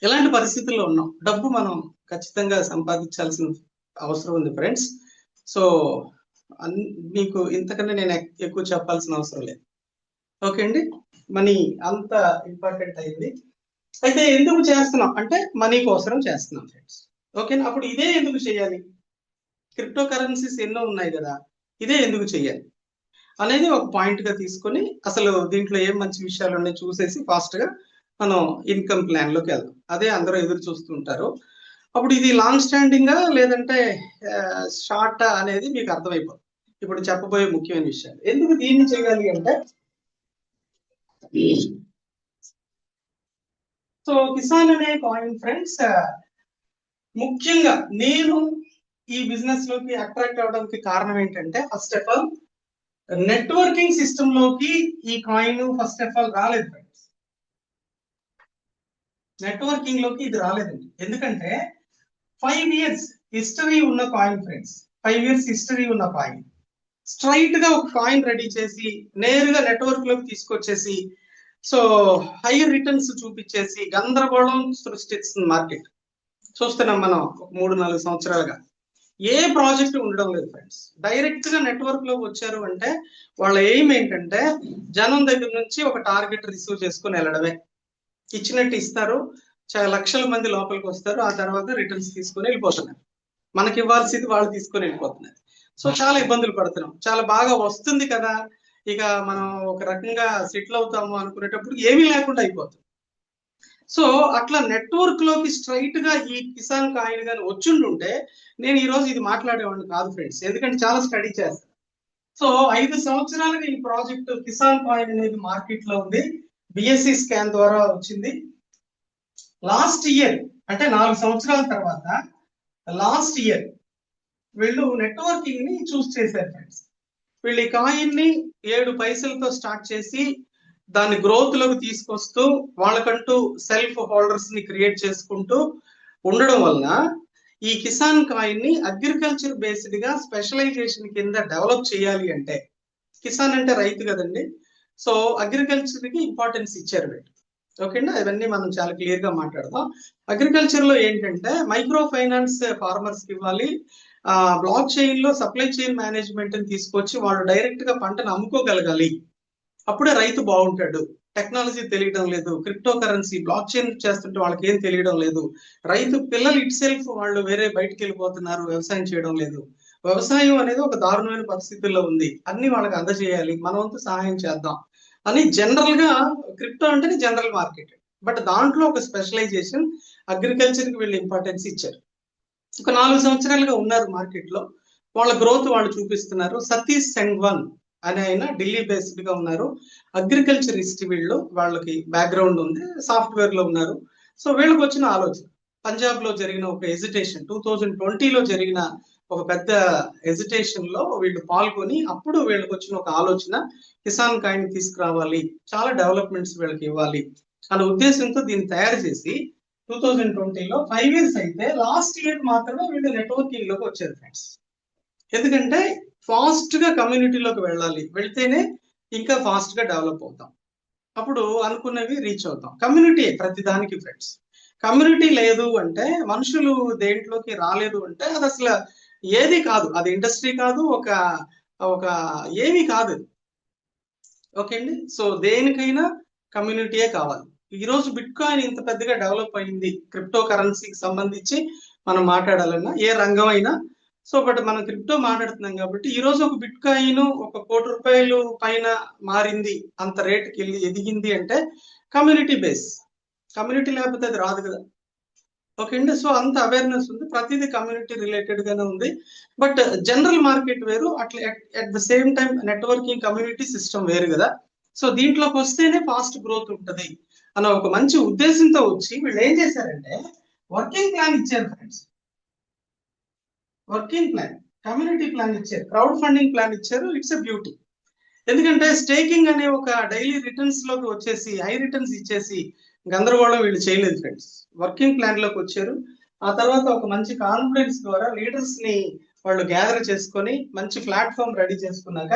ఇలాంటి పరిస్థితుల్లో ఉన్నాం. డబ్బు మనం ఖచ్చితంగా సంపాదించాల్సిన అవసరం ఉంది ఫ్రెండ్స్. సో మీకు ఇంతకన్నా నేను ఎక్కువ చెప్పాల్సిన అవసరం లేదు. ఓకే అండి, మనీ అంత ఇంపార్టెంట్ అయింది. అయితే ఎందుకు చేస్తున్నాం అంటే మనీ కోసం చేస్తున్నాం ఫ్రెండ్స్. ఓకేనా? అప్పుడు ఇదే ఎందుకు చేయాలి? క్రిప్టో కరెన్సీస్ ఎన్నో ఉన్నాయి కదా, ఇదే ఎందుకు చేయాలి అనేది ఒక పాయింట్ గా తీసుకొని అసలు దీంట్లో ఏం మంచి విషయాలు ఉన్నాయి చూసేసి ఫాస్ట్ గా మనం ఇన్కమ్ ప్లాన్ లోకి వెళ్దాం. అదే అందరూ ఎదురు చూస్తుంటారు. అప్పుడు ఇది లాంగ్ స్టాండింగా లేదంటే షార్టా అనేది మీకు అర్థమైపోతుంది. ఇప్పుడు చెప్పబోయే ముఖ్యమైన విషయాలు. ఎందుకు దీన్ని చేయాలి అంటే, సో కిసాన్ అనే కాయిన్ ఫ్రెండ్స్ ముఖ్యంగా నేను ఈ బిజినెస్ లోకి అట్రాక్ట్ అవడానికి కారణం ఏంటంటే, first of all networking system లోకి ఈ కాయిన్ ఫస్ట్ ఆఫ్ ఆల్ రాలేదు ఫ్రెండ్స్. నెట్వర్కింగ్ లోకి ఇది రాలేదండి. ఎందుకంటే 5 years హిస్టరీ ఉన్న కాయిన్ ఫ్రెండ్స్. 5 years హిస్టరీ ఉన్న కాయిన్ స్ట్రైట్ గా ఒక కాయిన్ రెడీ చేసి నేరుగా నెట్వర్క్ లోకి తీసుకొచ్చేసి సో హైయర్ రిటర్న్స్ చూపించేసి గందరగోళం సృష్టిస్తుంది మార్కెట్. చూస్తున్నాం మనం 3-4 సంవత్సరాలుగా. ఏ ప్రాజెక్ట్ ఉండడం లేదు ఫ్రెండ్స్. డైరెక్ట్ గా నెట్వర్క్ లోకి వచ్చారు అంటే వాళ్ళ ఎయిమ్ ఏంటంటే జనం దగ్గర నుంచి ఒక టార్గెట్ రిసీవ్ చేసుకుని వెళ్ళడమే. ఇచ్చినట్టు ఇస్తారు, చాలా లక్షల మంది లోపలికి వస్తారు, ఆ తర్వాత రిటర్న్స్ తీసుకుని వెళ్ళిపోతున్నారు. మనకి ఇవ్వాల్సింది వాళ్ళు తీసుకొని వెళ్ళిపోతున్నారు. సో చాలా ఇబ్బందులు పడుతున్నాం. చాలా బాగా వస్తుంది కదా, ఇక మనం ఒక రకంగా సెటిల్ అవుతాము అనుకునేటప్పుడు ఏమీ లేకుండా అయిపోతుంది. సో అట్లా నెట్వర్క్ లోకి స్ట్రైట్ గా ఈ కిసాన్ కాయిన్ గాని వచ్చుంటుంటే నేను ఈ రోజు ఇది మాట్లాడేవాడిని కాదు ఫ్రెండ్స్. ఎందుకంటే చాలా స్టడీ చేస్తాను. సో 5 సంవత్సరాలుగా ఈ ప్రాజెక్ట్ కిసాన్ కాయిన్ అనేది మార్కెట్ లో ఉంది. బిఎస్సి స్కాన్ ద్వారా వచ్చింది. లాస్ట్ ఇయర్ అంటే 4 సంవత్సరాల తర్వాత లాస్ట్ ఇయర్ వీళ్ళు నెట్వర్కింగ్ ని చూస్ చేశారు ఫ్రెండ్స్. వీళ్ళు ఈ కాయిన్ ని 7 పైసలతో స్టార్ట్ చేసి దాన్ని గ్రోత్ లోకి తీసుకొస్తూ వాళ్ళకంటూ సెల్ఫ్ హోల్డర్స్ ని క్రియేట్ చేసుకుంటూ ఉండడం వలన ఈ కిసాన్ కాయిన్ ని అగ్రికల్చర్ బేస్డ్ గా స్పెషలైజేషన్ కింద డెవలప్ చేయాలి అంటే, కిసాన్ అంటే రైతు కదండి, సో అగ్రికల్చర్ కి ఇంపార్టెన్స్ ఇచ్చారు వీళ్ళు. ఓకేనా? అవన్నీ మనం చాలా క్లియర్ గా మాట్లాడదాం. అగ్రికల్చర్ లో ఏంటంటే మైక్రో ఫైనాన్స్ ఫార్మర్స్ కి ఇవ్వాలి. బ్లాక్ చైన్ లో సప్లై చైన్ మేనేజ్మెంట్ ని తీసుకొచ్చి వాళ్ళు డైరెక్ట్ గా పంటను అమ్ముకోగలగాలి. అప్పుడే రైతు బాగుంటాడు. టెక్నాలజీ తెలియడం లేదు, క్రిప్టో కరెన్సీ బ్లాక్ చైన్ చేస్తుంటే వాళ్ళకి ఏం తెలియడం లేదు. రైతు పిల్లలు ఇట్ సెల్ఫ్ వాళ్ళు వేరే బయటకు వెళ్ళిపోతున్నారు, వ్యవసాయం చేయడం లేదు. వ్యవసాయం అనేది ఒక దారుణమైన పరిస్థితుల్లో ఉంది. అన్ని వాళ్ళకి అందజేయాలి, మన వంతు సహాయం చేద్దాం అని జనరల్ గా క్రిప్టో అంటే జనరల్ మార్కెట్. బట్ దాంట్లో ఒక స్పెషలైజేషన్ అగ్రికల్చర్ కి వీళ్ళు ఇంపార్టెన్స్ ఇచ్చారు. ఒక 4 సంవత్సరాలుగా ఉన్నారు మార్కెట్ లో. వాళ్ళ గ్రోత్ వాళ్ళు చూపిస్తున్నారు. సతీష్ సెంగ్వాన్ అని ఆయన ఢిల్లీ బేస్డ్ గా ఉన్నారు. అగ్రికల్చరిస్ట్ వీళ్ళు, వాళ్ళకి బ్యాక్గ్రౌండ్ ఉంది, సాఫ్ట్వేర్ లో ఉన్నారు. సో వీళ్ళకి వచ్చిన ఆలోచన, పంజాబ్ లో జరిగిన ఒక ఎజిటేషన్ 2020లో జరిగిన ఒక పెద్ద ఎజిటేషన్ లో వీళ్ళు పాల్గొని అప్పుడు వీళ్ళకి వచ్చిన ఒక ఆలోచన, కిసాన్ కాయిన్ తీసుకురావాలి, చాలా డెవలప్మెంట్స్ వీళ్ళకి ఇవ్వాలి అనే ఉద్దేశంతో దీన్ని తయారు చేసి 2020లో 5 years అయితే లాస్ట్ ఇయర్ మాత్రమే వీళ్ళు నెట్వర్కింగ్ లోకి వచ్చారు ఫ్రెండ్స్. ఎందుకంటే ఫాస్ట్ గా కమ్యూనిటీలోకి వెళ్ళాలి, వెళ్తేనే ఇంకా ఫాస్ట్ గా డెవలప్ అవుతాం, అప్పుడు అనుకున్నవి రీచ్ అవుతాం. కమ్యూనిటీ ప్రతి దానికి ఫ్రెండ్స్. కమ్యూనిటీ లేదు అంటే, మనుషులు దేంట్లోకి రాలేదు అంటే అది అసలు ఏది కాదు, అది ఇండస్ట్రీ కాదు, ఒక ఏమీ కాదు. ఓకే అండి, సో దేనికైనా కమ్యూనిటీయే కావాలి. ఈ రోజు బిట్ కాయిన్ ఇంత పెద్దగా డెవలప్ అయింది క్రిప్టో కరెన్సీకి సంబంధించి మనం మాట్లాడాలన్నా ఏ రంగం అయినా. సో బట్ మనం క్రిప్టో మాట్లాడుతున్నాం కాబట్టి ఈ రోజు ఒక బిట్ కాయిన్ ₹1,00,00,000 పైన మారింది, అంత రేటుకి వెళ్ళి ఎదిగింది అంటే కమ్యూనిటీ బేస్. కమ్యూనిటీ లేకపోతే అది రాదు కదా. ఓకే అండి. సో అంత అవేర్నెస్ ఉంది, ప్రతిదీ కమ్యూనిటీ రిలేటెడ్ గానే ఉంది. బట్ జనరల్ మార్కెట్ వేరు, అట్లా at the same time networking community system వేరు కదా. సో దీంట్లోకి వస్తేనే ఫాస్ట్ గ్రోత్ ఉంటుంది అన్న ఒక మంచి ఉద్దేశంతో వచ్చి వీళ్ళు ఏం చేశారంటే వర్కింగ్ ప్లాన్ ఇచ్చారు friends. Working plan, community plan ఇచ్చారు, క్రౌడ్ ఫండింగ్ ప్లాన్ ఇచ్చారు. It's a beauty. ఎందుకంటే స్టేకింగ్ అనే ఒక డైలీ రిటర్న్స్ లోకి వచ్చేసి హై రిటర్న్స్ ఇచ్చేసి గందరగోళం వీళ్ళు చేయలేదు ఫ్రెండ్స్. వర్కింగ్ ప్లాన్ లోకి వచ్చారు. ఆ తర్వాత ఒక మంచి కాన్ఫిడెన్స్ ద్వారా లీడర్స్ ని వాళ్ళు గ్యాదర్ చేసుకొని మంచి ప్లాట్ఫామ్ రెడీ చేసుకున్నాక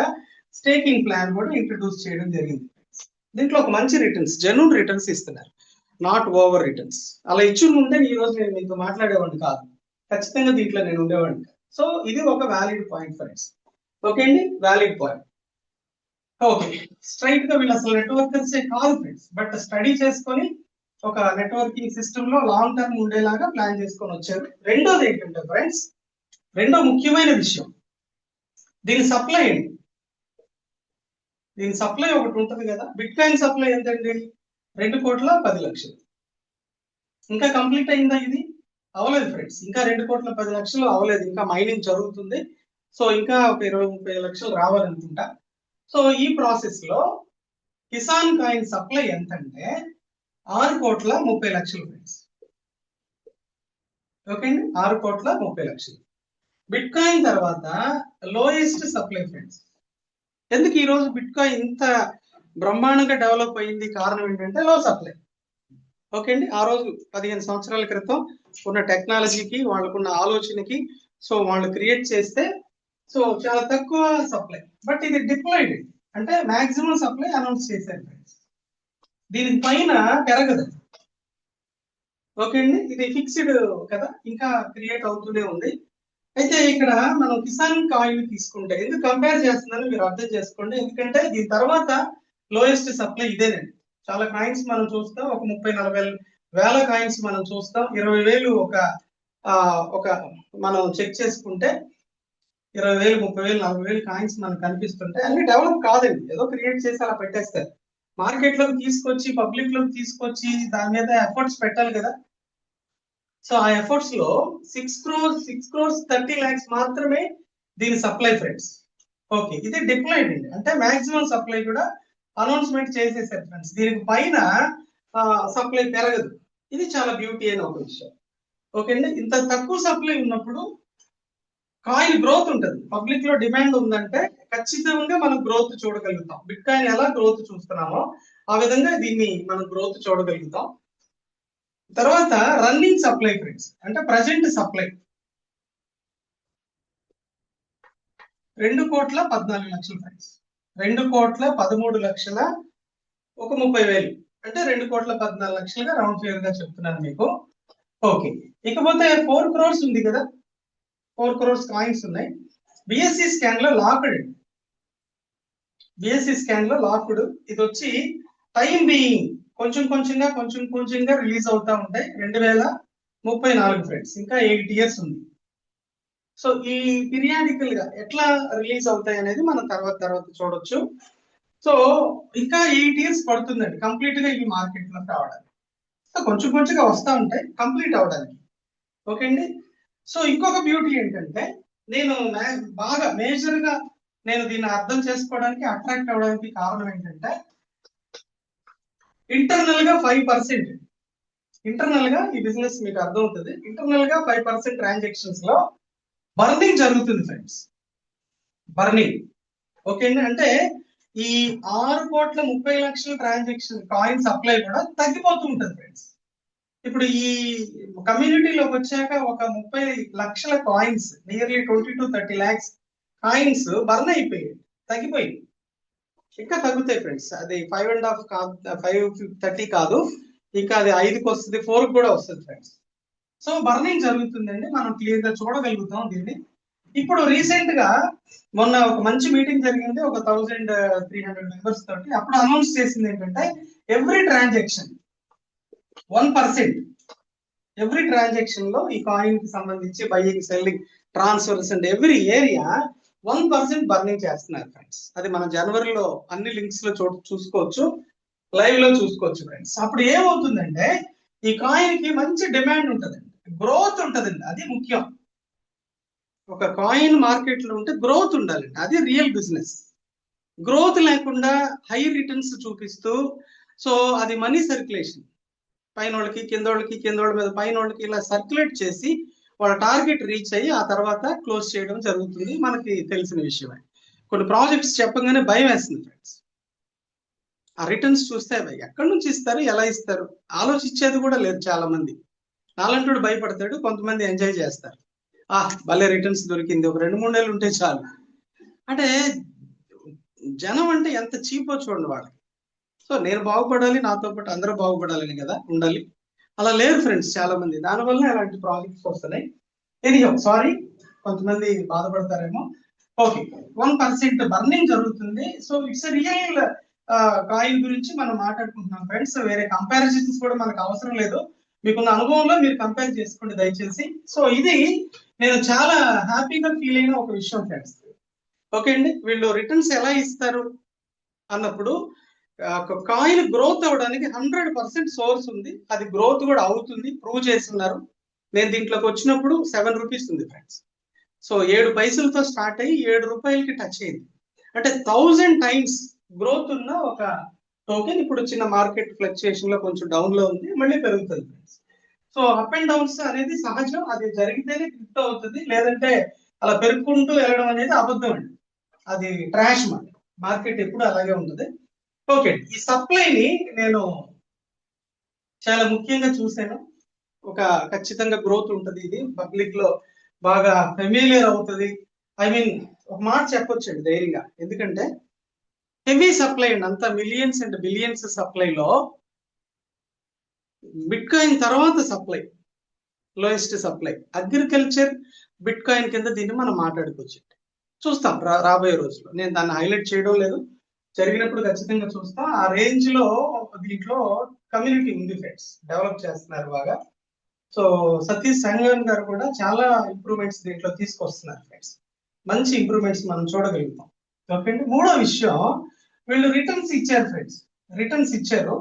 స్టేకింగ్ ప్లాన్ కూడా ఇంట్రడ్యూస్ చేయడం జరిగింది. దీంట్లో ఒక మంచి రిటర్న్స్, జెన్యూన్ రిటర్న్స్ ఇస్తున్నారు, నాట్ ఓవర్ రిటర్న్స్. అలా ఇచ్చి ఉంటే ఈ రోజు నేను మీతో మాట్లాడేవాడిని కాదు, ఖచ్చితంగా దీంట్లో నేను ఉండేవాడిని. సో ఇది ఒక వ్యాలిడ్ పాయింట్ ఫ్రెండ్స్. ఓకే అండి, వ్యాలిడ్ పాయింట్. ఓకే, స్ట్రైట్ గా వీళ్ళు అసలు నెట్వర్కర్సే కాదు ఫ్రెండ్స్, బట్ స్టడీ చేసుకొని ఒక నెట్వర్కింగ్ సిస్టమ్ లో లాంగ్ టర్మ్ ఉండేలాగా ప్లాన్ చేసుకొని వచ్చారు. రెండోది ఏంటంటే ఫ్రెండ్స్, రెండో ముఖ్యమైన విషయం, దీని సప్లై ఏంటి. దీని సప్లై ఒకటి ఉంటుంది కదా. బిట్ కాయిన్ సప్లై ఎంతండి? 2,10,00,000. ఇంకా కంప్లీట్ అయిందా? ఇది అవ్వలేదు ఫ్రెండ్స్, ఇంకా 2,10,00,000 అవ్వలేదు, ఇంకా మైనింగ్ జరుగుతుంది. సో ఇంకా ఒక 20-30 లక్షలు రావాలనుకుంటా. సో ఈ ప్రాసెస్ లో కిసాన్ కాయిన్ సప్లై ఎంతంటే 6,30,00,000 ఫ్రెండ్స్. ఓకే అండి, 6,30,00,000. బిట్ కాయిన్ తర్వాత లోయెస్ట్ సప్లై ఫ్రెండ్స్. ఎందుకు ఈ రోజు బిట్ కాయిన్ ఇంత బ్రహ్మాండంగా డెవలప్ అయింది? కారణం ఏంటంటే లో సప్లై. ఓకే అండి, ఆ రోజు 15 సంవత్సరాల క్రితం ఉన్న టెక్నాలజీకి, వాళ్ళకున్న ఆలోచనకి, సో వాళ్ళు క్రియేట్ చేస్తే సో చాలా తక్కువ సప్లై, బట్ ఇది డిప్లాయిడ్ అంటే మాక్సిమం సప్లై అనౌన్స్ చేశారు ఫ్రెండ్స్. దీని పైన పెరగదు. ఓకే అండి, ఇది ఫిక్స్డ్ కదా, ఇంకా క్రియేట్ అవుతూనే ఉంది. అయితే ఇక్కడ మనం కిసాన్ కాయిన్ తీసుకుంటే ఎందుకు కంపేర్ చేస్తున్నారో మీరు అర్థం చేసుకోండి. ఎందుకంటే దీని తర్వాత లోయెస్ట్ సప్లై ఇదేనండి. చాలా కాయిన్స్ మనం చూస్తాం, ఒక 30-40 వేల కాయిన్స్ మనం చూస్తాం. 20,000 ఒక మనం చెక్ చేసుకుంటే 20,000, 30,000, 40,000 కాయిన్స్ మనకు కనిపిస్తుంటే అన్ని డెవలప్ కాదండి, ఏదో క్రియేట్ చేసి అలా పెట్టేస్తారు. మార్కెట్ లోకి తీసుకొచ్చి, పబ్లిక్ లోకి తీసుకొచ్చి దాని మీద ఎఫర్ట్స్ పెట్టాలి కదా. సో ఆ ఎఫర్ట్స్ లో 6 crores 30 lakhs మాత్రమే దీని సప్లై ఫ్రెండ్స్. ఓకే, ఇది డిప్లాయిడ్ అండి, అంటే మాక్సిమం సప్లై కూడా అనౌన్స్మెంట్ చేసేసారు ఫ్రెండ్స్. దీనికి పైన సప్లై పెరగదు. ఇది చాలా బ్యూటీ అయిన ఒక విషయం. ఓకే అండి, ఇంత తక్కువ సప్లై ఉన్నప్పుడు కాయిన్ గ్రోత్ ఉంటుంది. పబ్లిక్ లో డిమాండ్ ఉందంటే ఖచ్చితంగా మనం గ్రోత్ చూడగలుగుతాం. బిట్ కాయిన్ ఎలా గ్రోత్ చూస్తున్నామో ఆ విధంగా దీన్ని మనం గ్రోత్ చూడగలుగుతాం. తర్వాత రన్నింగ్ సప్లై ఫ్రెండ్స్, అంటే ప్రజెంట్ సప్లై 2,14,00,000 ఫ్రెండ్స్. 2,13,00,000 ఒక 30,000 అంటే 2,14,00,000 రౌండ్ ఫిగర్ గా చెప్తున్నాను మీకు. ఓకే, ఇకపోతే 4 crores ఉంది కదా, 4 crores కాయిన్స్ ఉన్నాయి. బిఎస్సి స్కాన్ లో లాక్డ్, బిఎస్సి స్కాన్ లో లాక్డ్. ఇది వచ్చి టైం బీయింగ్ కొంచెం కొంచెంగా రిలీజ్ అవుతా ఉంటాయి. 2034 ఫ్రెండ్స్, ఇంకా 8 years ఉంది. సో ఈ పీరియాడికల్ గా ఎట్లా రిలీజ్ అవుతాయి అనేది మనం తర్వాత చూడొచ్చు. సో ఇంకా 8 years పడుతుందండి కంప్లీట్ గా ఈ మార్కెట్ లోకి రావడానికి. సో కొంచెంగా వస్తూ ఉంటాయి కంప్లీట్ అవడానికి. ఓకే అండి, సో ఇంకొక బ్యూటీ ఏంటంటే నేను బాగా మేజర్ గా నేను దీన్ని అర్థం చేసుకోవడానికి, అట్రాక్ట్ అవ్వడానికి కారణం ఏంటంటే ఇంటర్నల్ గా 5%, ఇంటర్నల్ గా ఈ బిజినెస్ మీకు అర్థం అవుతుంది. ఇంటర్నల్ గా 5% ట్రాన్సాక్షన్స్ లో బర్నింగ్ జరుగుతుంది ఫ్రెండ్స్, బర్నింగ్. ఓకే అండి, అంటే ఈ 6,30,00,000 ట్రాన్సాక్షన్ కాయిన్ సప్లై కూడా తగ్గిపోతూ ఉంటుంది ఫ్రెండ్స్. ఇప్పుడు ఈ కమ్యూనిటీలోకి వచ్చాక ఒక 30 లక్షల coins, nearly 20-30 lakhs coins burn అయిపోయాయి, తగ్గిపోయింది. ఇంకా తగ్గుతాయి ఫ్రెండ్స్. అది 5.5 కాదు, 530 కాదు, ఇంకా అది 5కి వస్తుంది, 4కి కూడా వస్తుంది ఫ్రెండ్స్. సో బర్నింగ్ జరుగుతుందండి, మనం క్లియర్ గా చూడగలుగుతాం దీన్ని. ఇప్పుడు రీసెంట్ గా మొన్న ఒక మంచి మీటింగ్ జరిగింది, ఒక 1,300 మెంబర్స్ తోటి. అప్పుడు అనౌన్స్ చేసింది ఏంటంటే ఎవ్రీ ట్రాన్సాక్షన్ 1% ఎవ్రీ ట్రాన్సాక్షన్ లో ఈ కాయిన్ కి సంబంధించి buying, selling, transfers and every area 1% burning చేస్తున్నారు ఫ్రెండ్స్. అది మనం జనవరిలో అన్ని లింక్స్ లో చూసుకోవచ్చు, లైవ్ లో చూసుకోవచ్చు ఫ్రెండ్స్. అప్పుడు ఏమవుతుందంటే ఈ కాయిన్ కి మంచి డిమాండ్ ఉంటుందండి, గ్రోత్ ఉంటుందండి. అది ముఖ్యం. ఒక కాయిన్ మార్కెట్ లో ఉంటే గ్రోత్ ఉండాలండి, అది రియల్ బిజినెస్. గ్రోత్ లేకుండా హై రిటర్న్స్ చూపిస్తూ, సో అది మనీ సర్క్యులేషన్, పైన వాళ్ళకి కింద వాళ్ళకి, కింద వాళ్ళ మీద పైన వాళ్ళకి, ఇలా సర్క్యులేట్ చేసి వాళ్ళ టార్గెట్ రీచ్ అయ్యి ఆ తర్వాత క్లోజ్ చేయడం జరుగుతుంది. మనకి తెలిసిన విషయమే. కొన్ని ప్రాజెక్ట్స్ చెప్పగానే భయం వేస్తుంది ఫ్రెండ్స్. ఆ రిటర్న్స్ చూస్తే ఎక్కడి నుంచి ఇస్తారు, ఎలా ఇస్తారు, ఆలోచించేది కూడా లేదు చాలా మంది. నాలంటోడు భయపడతాడు, కొంతమంది ఎంజాయ్ చేస్తారు. భలే రిటర్న్స్ దొరికింది, ఒక 2-3 నెలలు ఉంటే చాలు. అంటే జనం అంటే ఎంత చీపో చూడండి వాళ్ళకి. సో నేను బాగుపడాలి, నాతో పాటు అందరూ బాగుపడాలని కదా ఉండాలి. అలా లేరు ఫ్రెండ్స్ చాలా మంది. దానివల్ల అలాంటి ప్రాజెక్ట్స్ వస్తున్నాయి. ఎనీహౌ సారీ, కొంతమంది బాధపడతారేమో. ఓకే, 1% బర్నింగ్ జరుగుతుంది. సో ఇట్స్ రియల్ కాయిన్ గురించి మనం మాట్లాడుకుంటున్నాం ఫ్రెండ్స్. వేరే కంపారిజన్స్ కూడా మనకు అవసరం లేదు. మీకున్న అనుభవంలో మీరు కంపేర్ చేసుకోండి దయచేసి. సో ఇది నేను చాలా హ్యాపీగా ఫీల్ అయిన ఒక విషయం ఫ్రెండ్స్. ఓకే అండి, వీళ్ళు రిటర్న్స్ ఎలా ఇస్తారు అన్నప్పుడు కాయిన్ గ్రోత్ అవడానికి 100% సోర్స్ ఉంది. అది గ్రోత్ కూడా అవుతుంది, ప్రూవ్ చేస్తున్నారు. నేను దీంట్లోకి వచ్చినప్పుడు 7 రూపీస్ ఉంది ఫ్రెండ్స్. సో 7 పైసలతో స్టార్ట్ అయ్యి 7 రూపాయలకి టచ్ అయింది. అంటే 1000 టైమ్స్ గ్రోత్ ఉన్న ఒక టోకెన్. ఇప్పుడు చిన్న మార్కెట్ ఫ్లక్చుయేషన్ లో కొంచెం డౌన్ లో ఉంది, మళ్ళీ పెరుగుతుంది friends. So up and downs అనేది సహజం, అది జరిగితేనే క్రిప్టో అవుతుంది. లేదంటే అలా పెరుగుకుంటూ వెళ్ళడం అనేది అబద్ధం అండి, అది ట్రాష్ మార్కెట్ ఎప్పుడు అలాగే ఉంటుంది. ఓకే, ఈ సప్లైని నేను చాలా ముఖ్యంగా చూశాను. ఒక ఖచ్చితంగా గ్రోత్ ఉంటుంది, ఇది పబ్లిక్ లో బాగా ఫెమిలియర్ అవుతుంది. ఐ మీన్ ఒక మాట చెప్పొచ్చండి ధైర్యంగా, ఎందుకంటే హెవీ సప్లై అండి, అంత మిలియన్స్ అండ్ బిలియన్స్ సప్లైలో బిట్ కాయిన్ తర్వాత supply lowest supply. Agriculture bitcoin కింద దీన్ని మనం మాట్లాడుకోవచ్చు. చూస్తాం రాబోయే రోజుల్లో. నేను దాన్ని హైలైట్ చేయడం లేదు, జరిగినప్పుడు ఖచ్చితంగా చూస్తాం. ఆ రేంజ్ లో దీంట్లో కమ్యూనిటీ ఉంది ఫ్రెండ్స్, డెవలప్ చేస్తున్నారు బాగా. సో సతీష్ సంగన్ గారు కూడా చాలా ఇంప్రూవ్మెంట్స్ దీంట్లో తీసుకొస్తున్నారు ఫ్రెండ్స్. మంచి ఇంప్రూవ్మెంట్స్ మనం చూడగలుగుతాం. ఓకే అండి, మూడో విషయం, వీళ్ళు రిటర్న్స్ ఇచ్చారు ఫ్రెండ్స్, రిటర్న్స్ ఇచ్చారు.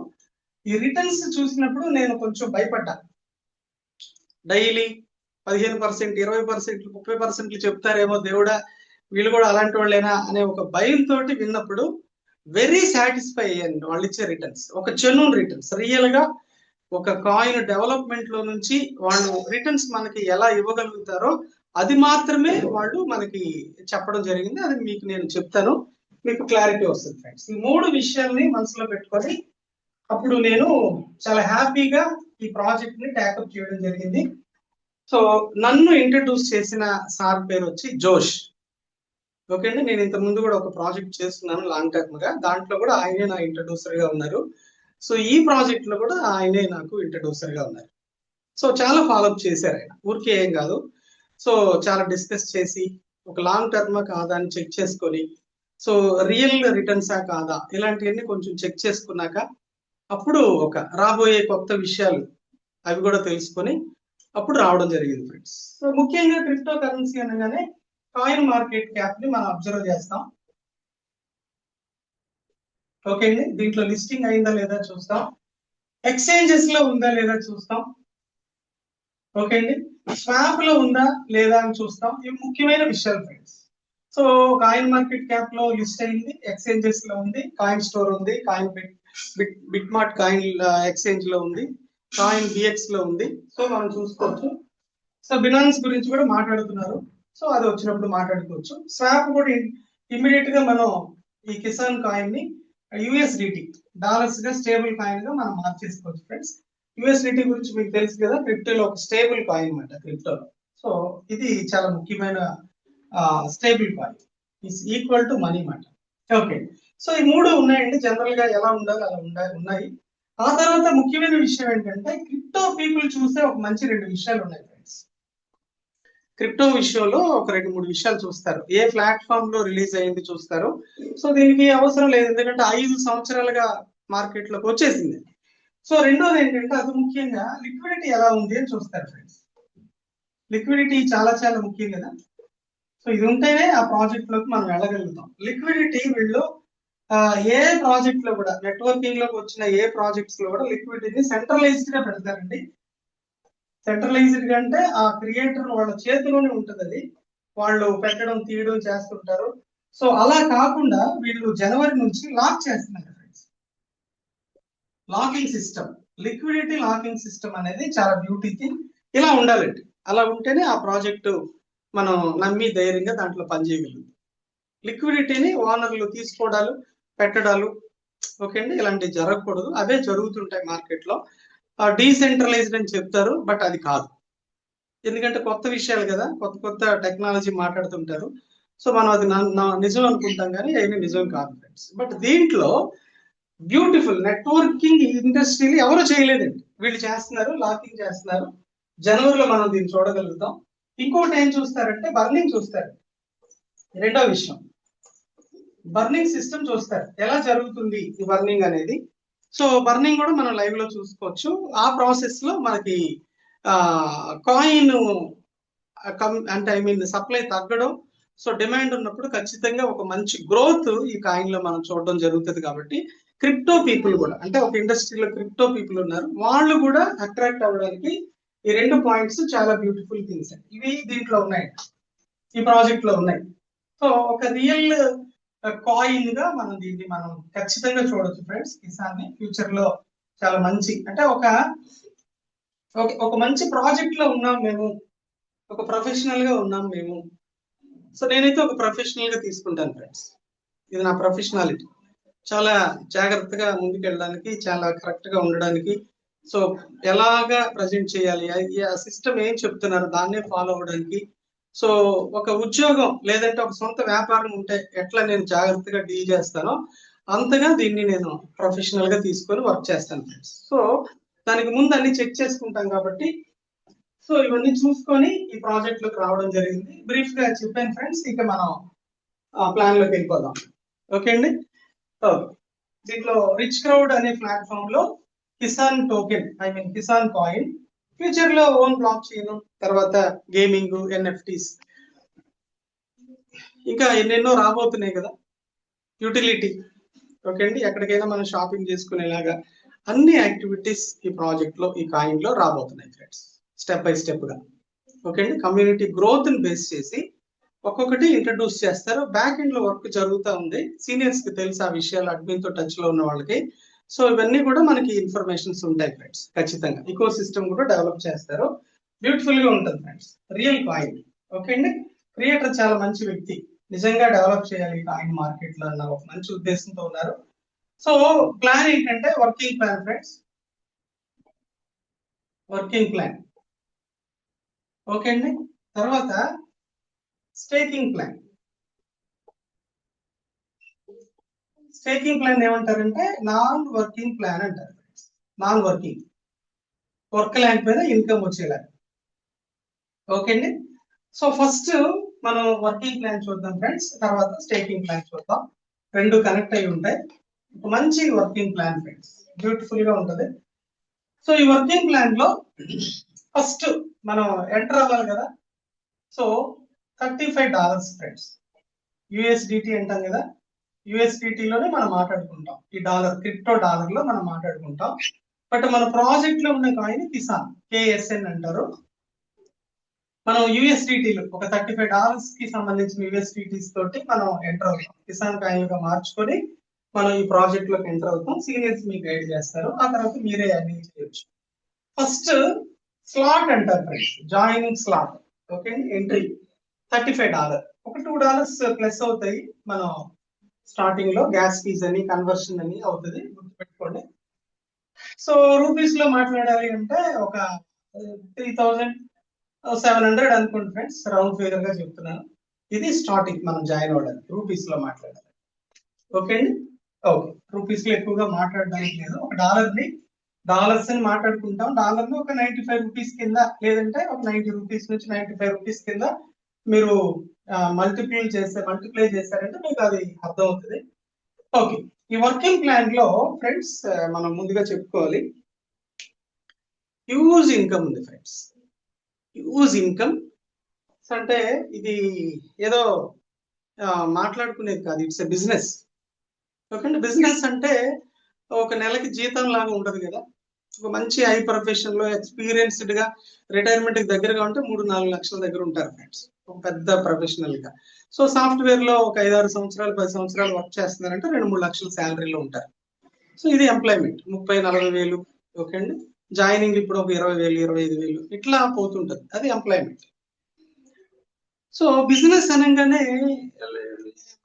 ఈ రిటర్న్స్ చూసినప్పుడు నేను కొంచెం భయపడ్డా. డైలీ 15%, 20%, 30% చెప్తారేమో, దేవుడా వీళ్ళు కూడా అలాంటి వాళ్ళేనా అనే ఒక భయంతో విన్నప్పుడు వెరీ సాటిస్ఫై అయ్యాను వాళ్ళు ఇచ్చే రిటర్న్స్. ఒక జెన్యూన్ రిటర్న్స్, రియల్ గా ఒక కాయిన్ డెవలప్మెంట్ లో నుంచి వాళ్ళు రిటర్న్స్ మనకి ఎలా ఇవ్వగలుగుతారో అది మాత్రమే వాళ్ళు మనకి చెప్పడం జరిగింది. అది మీకు నేను చెప్తాను, మీకు క్లారిటీ వస్తుంది ఫ్రెండ్స్. ఈ 3 విషయాల్ని మనసులో పెట్టుకొని అప్పుడు నేను చాలా హ్యాపీగా ఈ ప్రాజెక్ట్ ని ట్యాకప్ చేయడం జరిగింది. సో నన్ను ఇంట్రడ్యూస్ చేసిన సార్ పేరు వచ్చి జోష్. ఓకే అండి, నేను ఇంత ముందు కూడా ఒక ప్రాజెక్ట్ చేస్తున్నాను లాంగ్ టర్మ్ గా, దాంట్లో కూడా ఆయనే నా ఇంట్రడ్యూసర్ గా ఉన్నారు. సో ఈ ప్రాజెక్ట్ లో కూడా ఆయనే నాకు ఇంట్రడ్యూసర్ గా ఉన్నారు. సో చాలా ఫాలోఅప్ చేశారు ఆయన, ఊరికే ఏం కాదు. సో చాలా డిస్కస్ చేసి ఒక లాంగ్ టర్మ్ కాదా అని చెక్ చేసుకొని, సో రియల్ రిటర్న్సా కాదా ఇలాంటివన్నీ కొంచెం చెక్ చేసుకున్నాక అప్పుడు ఒక రాబోయే కొత్త విషయాలు అవి కూడా తెలుసుకొని అప్పుడు రావడం జరిగింది ఫ్రెండ్స్. సో ముఖ్యంగా క్రిప్టో కరెన్సీ అనగానే కాయిన్ మార్కెట్ క్యాప్ ని మనం అబ్జర్వ్ చేస్తాం. ఓకే అండి, దీంట్లో లిస్టింగ్ అయిందా లేదా చూస్తాం, ఎక్స్చేంజెస్ లో ఉందా లేదా చూస్తాం. ఓకే అండి, స్వాప్ లో ఉందా లేదా అని చూస్తాం. ఇవి ముఖ్యమైన విషయాలు friends. So coin market cap లో లిస్ట్ అయింది, ఎక్స్చేంజెస్ లో ఉంది, కాయిన్ స్టోర్ ఉంది, coin bit mart coin exchange లో ఉంది, కాయిన్ బిఎక్స్ లో ఉంది. సో మనం చూసుకోవచ్చు. సో బినాన్స్ గురించి కూడా మాట్లాడుతున్నారు, సో అది వచ్చినప్పుడు మాట్లాడుకోవచ్చు. స్వాప్ కూడా ఇమ్మీడియట్ గా మనం ఈ కిసాన్ కాయిన్ ని యుఎస్డిటి డాలర్స్ గా స్టేబుల్ కాయిన్ గా మనం మార్చేసుకోవచ్చు ఫ్రెండ్స్. యుఎస్డిటి గురించి మీకు తెలుసు కదా, క్రిప్టోలో ఒక స్టేబుల్ కాయిన్ అన్నమాట క్రిప్టోలో. సో ఇది చాలా ముఖ్యమైన stable coin, is equal to money అన్నమాట. ఓకే, సో ఈ 3 ఉన్నాయండి, జనరల్ గా ఎలా ఉండాలి అలా ఉన్నాయి. ఆ తర్వాత ముఖ్యమైన విషయం ఏంటంటే క్రిప్టో పీపుల్ చూసే ఒక మంచి 2 విషయాలు ఉన్నాయి ఫ్రెండ్స్. క్రిప్టో విషయంలో ఒక 2-3 విషయాలు చూస్తారు. ఏ ప్లాట్ఫామ్ లో రిలీజ్ అయింది చూస్తారు. సో దీనికి అవసరం లేదు, ఎందుకంటే 5 సంవత్సరాలుగా మార్కెట్ లోకి వచ్చేసింది. సో రెండోది ఏంటంటే అతి ముఖ్యంగా లిక్విడిటీ ఎలా ఉంది అని చూస్తారు ఫ్రెండ్స్. లిక్విడిటీ చాలా చాలా ముఖ్యం కదా. సో ఇది ఉంటేనే ఆ ప్రాజెక్ట్ లోకి మనం వెళ్ళగలుగుతాం. లిక్విడిటీ వీళ్ళు ఏ ప్రాజెక్ట్ లో కూడా, నెట్వర్కింగ్ లోకి వచ్చిన ఏ ప్రాజెక్ట్స్ లో కూడా లిక్విడిటీని సెంట్రలైజ్డ్ గా పెడతారండి. సెంట్రలైజ్డ్ గా అంటే ఆ క్రియేటర్ వాళ్ళ చేతిలోనే ఉంటుంది, అది వాళ్ళు పెట్టడం తీయడం చేస్తుంటారు. సో అలా కాకుండా వీళ్ళు జనవరి నుంచి లాక్ చేస్తున్నారు friends. Locking system, liquidity locking system అనేది చాలా బ్యూటీ థింగ్. ఇలా ఉండాలండి. అలా ఉంటేనే ఆ ప్రాజెక్టు మనం నమ్మి ధైర్యంగా దాంట్లో పనిచేయగలుగుతాం. లిక్విడిటీని ఓనర్లు తీసుకోవడాలు పెట్టడాలు ఓకే అండి, ఇలాంటివి జరగకూడదు. అవే జరుగుతుంటాయి మార్కెట్ లో. డీసెంట్రలైజ్డ్ అని చెప్తారు, బట్ అది కాదు. ఎందుకంటే కొత్త విషయాలు కదా, కొత్త కొత్త టెక్నాలజీ మాట్లాడుతుంటారు. సో మనం అది నిజం అనుకుంటాం, కానీ అవి నిజం కాదు ఫ్రెండ్స్. బట్ దీంట్లో బ్యూటిఫుల్ నెట్వర్కింగ్ ఇండస్ట్రీని ఎవరు చేయలేదండి, వీళ్ళు చేస్తున్నారు, లాకింగ్ చేస్తున్నారు. జనవరిలో మనం దీన్ని చూడగలుగుతాం. ఇంకోటి ఏం చూస్తారంటే బర్నింగ్ చూస్తారు. రెండో విషయం బర్నింగ్ సిస్టమ్ చూస్తారు, ఎలా జరుగుతుంది ఈ బర్నింగ్ అనేది. సో బర్నింగ్ కూడా మనం లైవ్ లో చూసుకోవచ్చు. ఆ ప్రాసెస్ లో మనకి కాయిన్ అంటే ఐ మీన్ సప్లై తగ్గడం, సో డిమాండ్ ఉన్నప్పుడు ఖచ్చితంగా ఒక మంచి గ్రోత్ ఈ కాయిన్ లో మనం చూడడం జరుగుతుంది. కాబట్టి క్రిప్టో పీపుల్ కూడా, అంటే ఒక ఇండస్ట్రీలో క్రిప్టో పీపుల్ ఉన్నారు, వాళ్ళు కూడా అట్రాక్ట్ అవ్వడానికి ఈ రెండు పాయింట్స్ చాలా బ్యూటిఫుల్ థింగ్స్. ఇవి దీంట్లో ఉన్నాయి, ఈ ప్రాజెక్ట్ లో ఉన్నాయి. సో ఒక రియల్ కాయిన్ గా మనం దీన్ని మనం ఖచ్చితంగా చూడొచ్చు ఫ్రెండ్స్. కిసాన్ని ఫ్యూచర్ లో చాలా మంచి, అంటే ఒక మంచి ప్రాజెక్ట్ లో ఉన్నాం మేము, ఒక ప్రొఫెషనల్ గా ఉన్నాం మేము. సో నేనైతే ఒక ప్రొఫెషనల్ గా తీసుకుంటాను ఫ్రెండ్స్. ఇది నా ప్రొఫెషనాలిటీ. చాలా జాగ్రత్తగా ముందుకు వెళ్ళడానికి, చాలా కరెక్ట్ గా ఉండడానికి. సో ఎలాగా ప్రజెంట్ చేయాలి, ఆ సిస్టమ్ ఏం చెప్తున్నారు దాన్నే ఫాలో అవ్వడానికి. సో ఒక ఉద్యోగం లేదంటే ఒక సొంత వ్యాపారం ఉంటే ఎట్లా నేను జాగ్రత్తగా డీల్ చేస్తానో అంతగా దీన్ని నేను ప్రొఫెషనల్ గా తీసుకొని వర్క్ చేస్తాను ఫ్రెండ్స్. సో దానికి ముందు అన్ని చెక్ చేసుకుంటాం కాబట్టి, సో ఇవన్నీ చూసుకొని ఈ ప్రాజెక్ట్ లోకి రావడం జరిగింది. బ్రీఫ్ గా చెప్పాను ఫ్రెండ్స్. ఇక మనం ప్లాన్ లోకి వెళ్ళిపోదాం. ఓకే అండి. దీంట్లో రిచ్ క్రౌడ్ అనే ప్లాట్ఫామ్ లో Kisan token, I mean Kisan coin, future లో ఓన్ బ్లాక్ చైన్, తర్వాత గేమింగ్, ఎన్ఎఫ్టీస్, ఇంకా ఎన్నెన్నో రాబోతున్నాయి కదా, యూటిలిటీ. ఓకే అండి, ఎక్కడికైనా మనం షాపింగ్ చేసుకునేలాగా అన్ని యాక్టివిటీస్ ఈ ప్రాజెక్ట్ లో, ఈ కాయిన్ లో రాబోతున్నాయి ఫ్రెండ్స్, స్టెప్ బై స్టెప్ గా. ఓకే అండి, కమ్యూనిటీ గ్రోత్ ని బేస్ చేసి ఒక్కొక్కటి ఇంట్రడ్యూస్ చేస్తారు. బ్యాక్ ఎండ్ లో వర్క్ జరుగుతూ ఉంది. సీనియర్స్ కి తెలుసు ఆ విషయాలు, అడ్మిన్ తో టచ్ లో ఉన్న వాళ్ళకి. సో ఇవన్నీ కూడా మనకి ఇన్ఫర్మేషన్స్ ఉంటాయి ఫ్రెండ్స్. ఖచ్చితంగా ఈకో సిస్టమ్ కూడా డెవలప్ చేస్తారు. బ్యూటిఫుల్ గా ఉంటుంది ఫ్రెండ్స్. Real coin. ఓకే అండి, క్రియేటర్ చాలా మంచి వ్యక్తి, నిజంగా డెవలప్ చేయాలి కాయిన్ మార్కెట్ లో అన్న ఒక మంచి ఉద్దేశంతో ఉన్నారు. సో ప్లాన్ ఏంటంటే working plan friends, working plan. Okay అండి, తర్వాత స్టేకింగ్ ప్లాన్. స్టేకింగ్ ప్లాన్ ఏమంటారంటే నాన్ వర్కింగ్ ప్లాన్ అంటారు. నాన్ వర్కింగ్, వర్క్ లేకపోయినా ఇన్కమ్ వచ్చేలా. ఓకే అండి. సో ఫస్ట్ మనం వర్కింగ్ ప్లాన్ చూద్దాం ఫ్రెండ్స్, తర్వాత స్టేకింగ్ ప్లాన్ చూద్దాం. రెండు కనెక్ట్ అయి ఉంటాయి. ఒక మంచి వర్కింగ్ ప్లాన్ ఫ్రెండ్స్, బ్యూటిఫుల్ గా ఉంటుంది. సో ఈ వర్కింగ్ ప్లాన్ లో ఫస్ట్ మనం ఎంటర్ అవ్వాలి కదా. సో $35 ఫ్రెండ్స్, యుఎస్డిటి అంటాం కదా, యుఎస్డిటిలోనే మనం మాట్లాడుకుంటాం. ఈ డాలర్, క్రిప్టో డాలర్ లో మనం మాట్లాడుకుంటాం. బట్ మన ప్రాజెక్ట్ లో ఉన్న కాయిన్ కిసాన్, KSN అంటారు. మనం యుఎస్డిటీలు ఒక $35 కి సంబంధించిన యుఎస్డిటీస్ తోటి మనం ఎంటర్ అవుతాం. కిసాన్ కాయిన్ గా మార్చుకొని మనం ఈ ప్రాజెక్ట్ లోకి ఎంటర్ అవుతాం. సీనియర్స్ మీకు గైడ్ చేస్తారు, ఆ తర్వాత మీరే అన్ని చేయొచ్చు. ఫస్ట్ స్లాట్ అంటారు friends, joining slot. Okay, entry $35, ఒక $2 ప్లస్ అవుతాయి. మనం స్టార్టింగ్ లో గ్యాస్ ఫీజ్ అని, కన్వర్షన్ అని అవుతుంది, గుర్తుపెట్టుకోండి. సో రూపీస్ లో మాట్లాడాలి అంటే ఒక 3700 అనుకోండి ఫ్రెండ్స్, రౌండ్ ఫిగర్ గా చెప్తున్నాను. ఇది స్టార్టింగ్ మనం జాయిన్ అవ్వడానికి, రూపీస్ లో మాట్లాడాలి. ఓకే అండి. ఓకే, రూపీస్ లో ఎక్కువగా మాట్లాడడానికి లేదు. ఒక డాలర్స్ అని మాట్లాడుకుంటాం. డాలర్ ని ఒక 95 రూపీస్ కింద, లేదంటే ఒక 90 రూపీస్ నుంచి 95 రూపీస్ కింద మీరు మల్టిప్లై చేశారంటే మీకు అది అర్థం అవుతుంది. ఓకే, ఈ వర్కింగ్ ప్లాన్ లో ఫ్రెండ్స్ మనం ముందుగా చెప్పుకోవాలి, హ్యూజ్ ఇన్కమ్ ఉంది ఫ్రెండ్స్, హ్యూజ్ ఇన్కమ్. అంటే ఇది ఏదో మాట్లాడుకునేది కాదు, it's a business. Okay, business అంటే ఒక నెలకి జీతం లాగా ఉండదు కదా. ఒక మంచి హై ప్రొఫెషన్ లో ఎక్స్పీరియన్స్డ్ గా రిటైర్మెంట్ కి దగ్గరగా ఉంటే 3-4 లక్షల దగ్గర ఉంటారు ఫ్రెండ్స్, ఒక పెద్ద ప్రొఫెషనల్ గా. సో సాఫ్ట్వేర్ లో ఒక 5-6 సంవత్సరాలు 10 సంవత్సరాలు వర్క్ చేస్తున్నారంటే 2-3 లక్షల శాలరీలో ఉంటారు. సో ఇది ఎంప్లాయ్మెంట్, 30-40 వేలు. ఓకే అండి, జాయినింగ్ ఇప్పుడు ఒక 20,000 25,000 ఇట్లా పోతుంటది, అది ఎంప్లాయ్మెంట్. సో బిజినెస్ అనగానే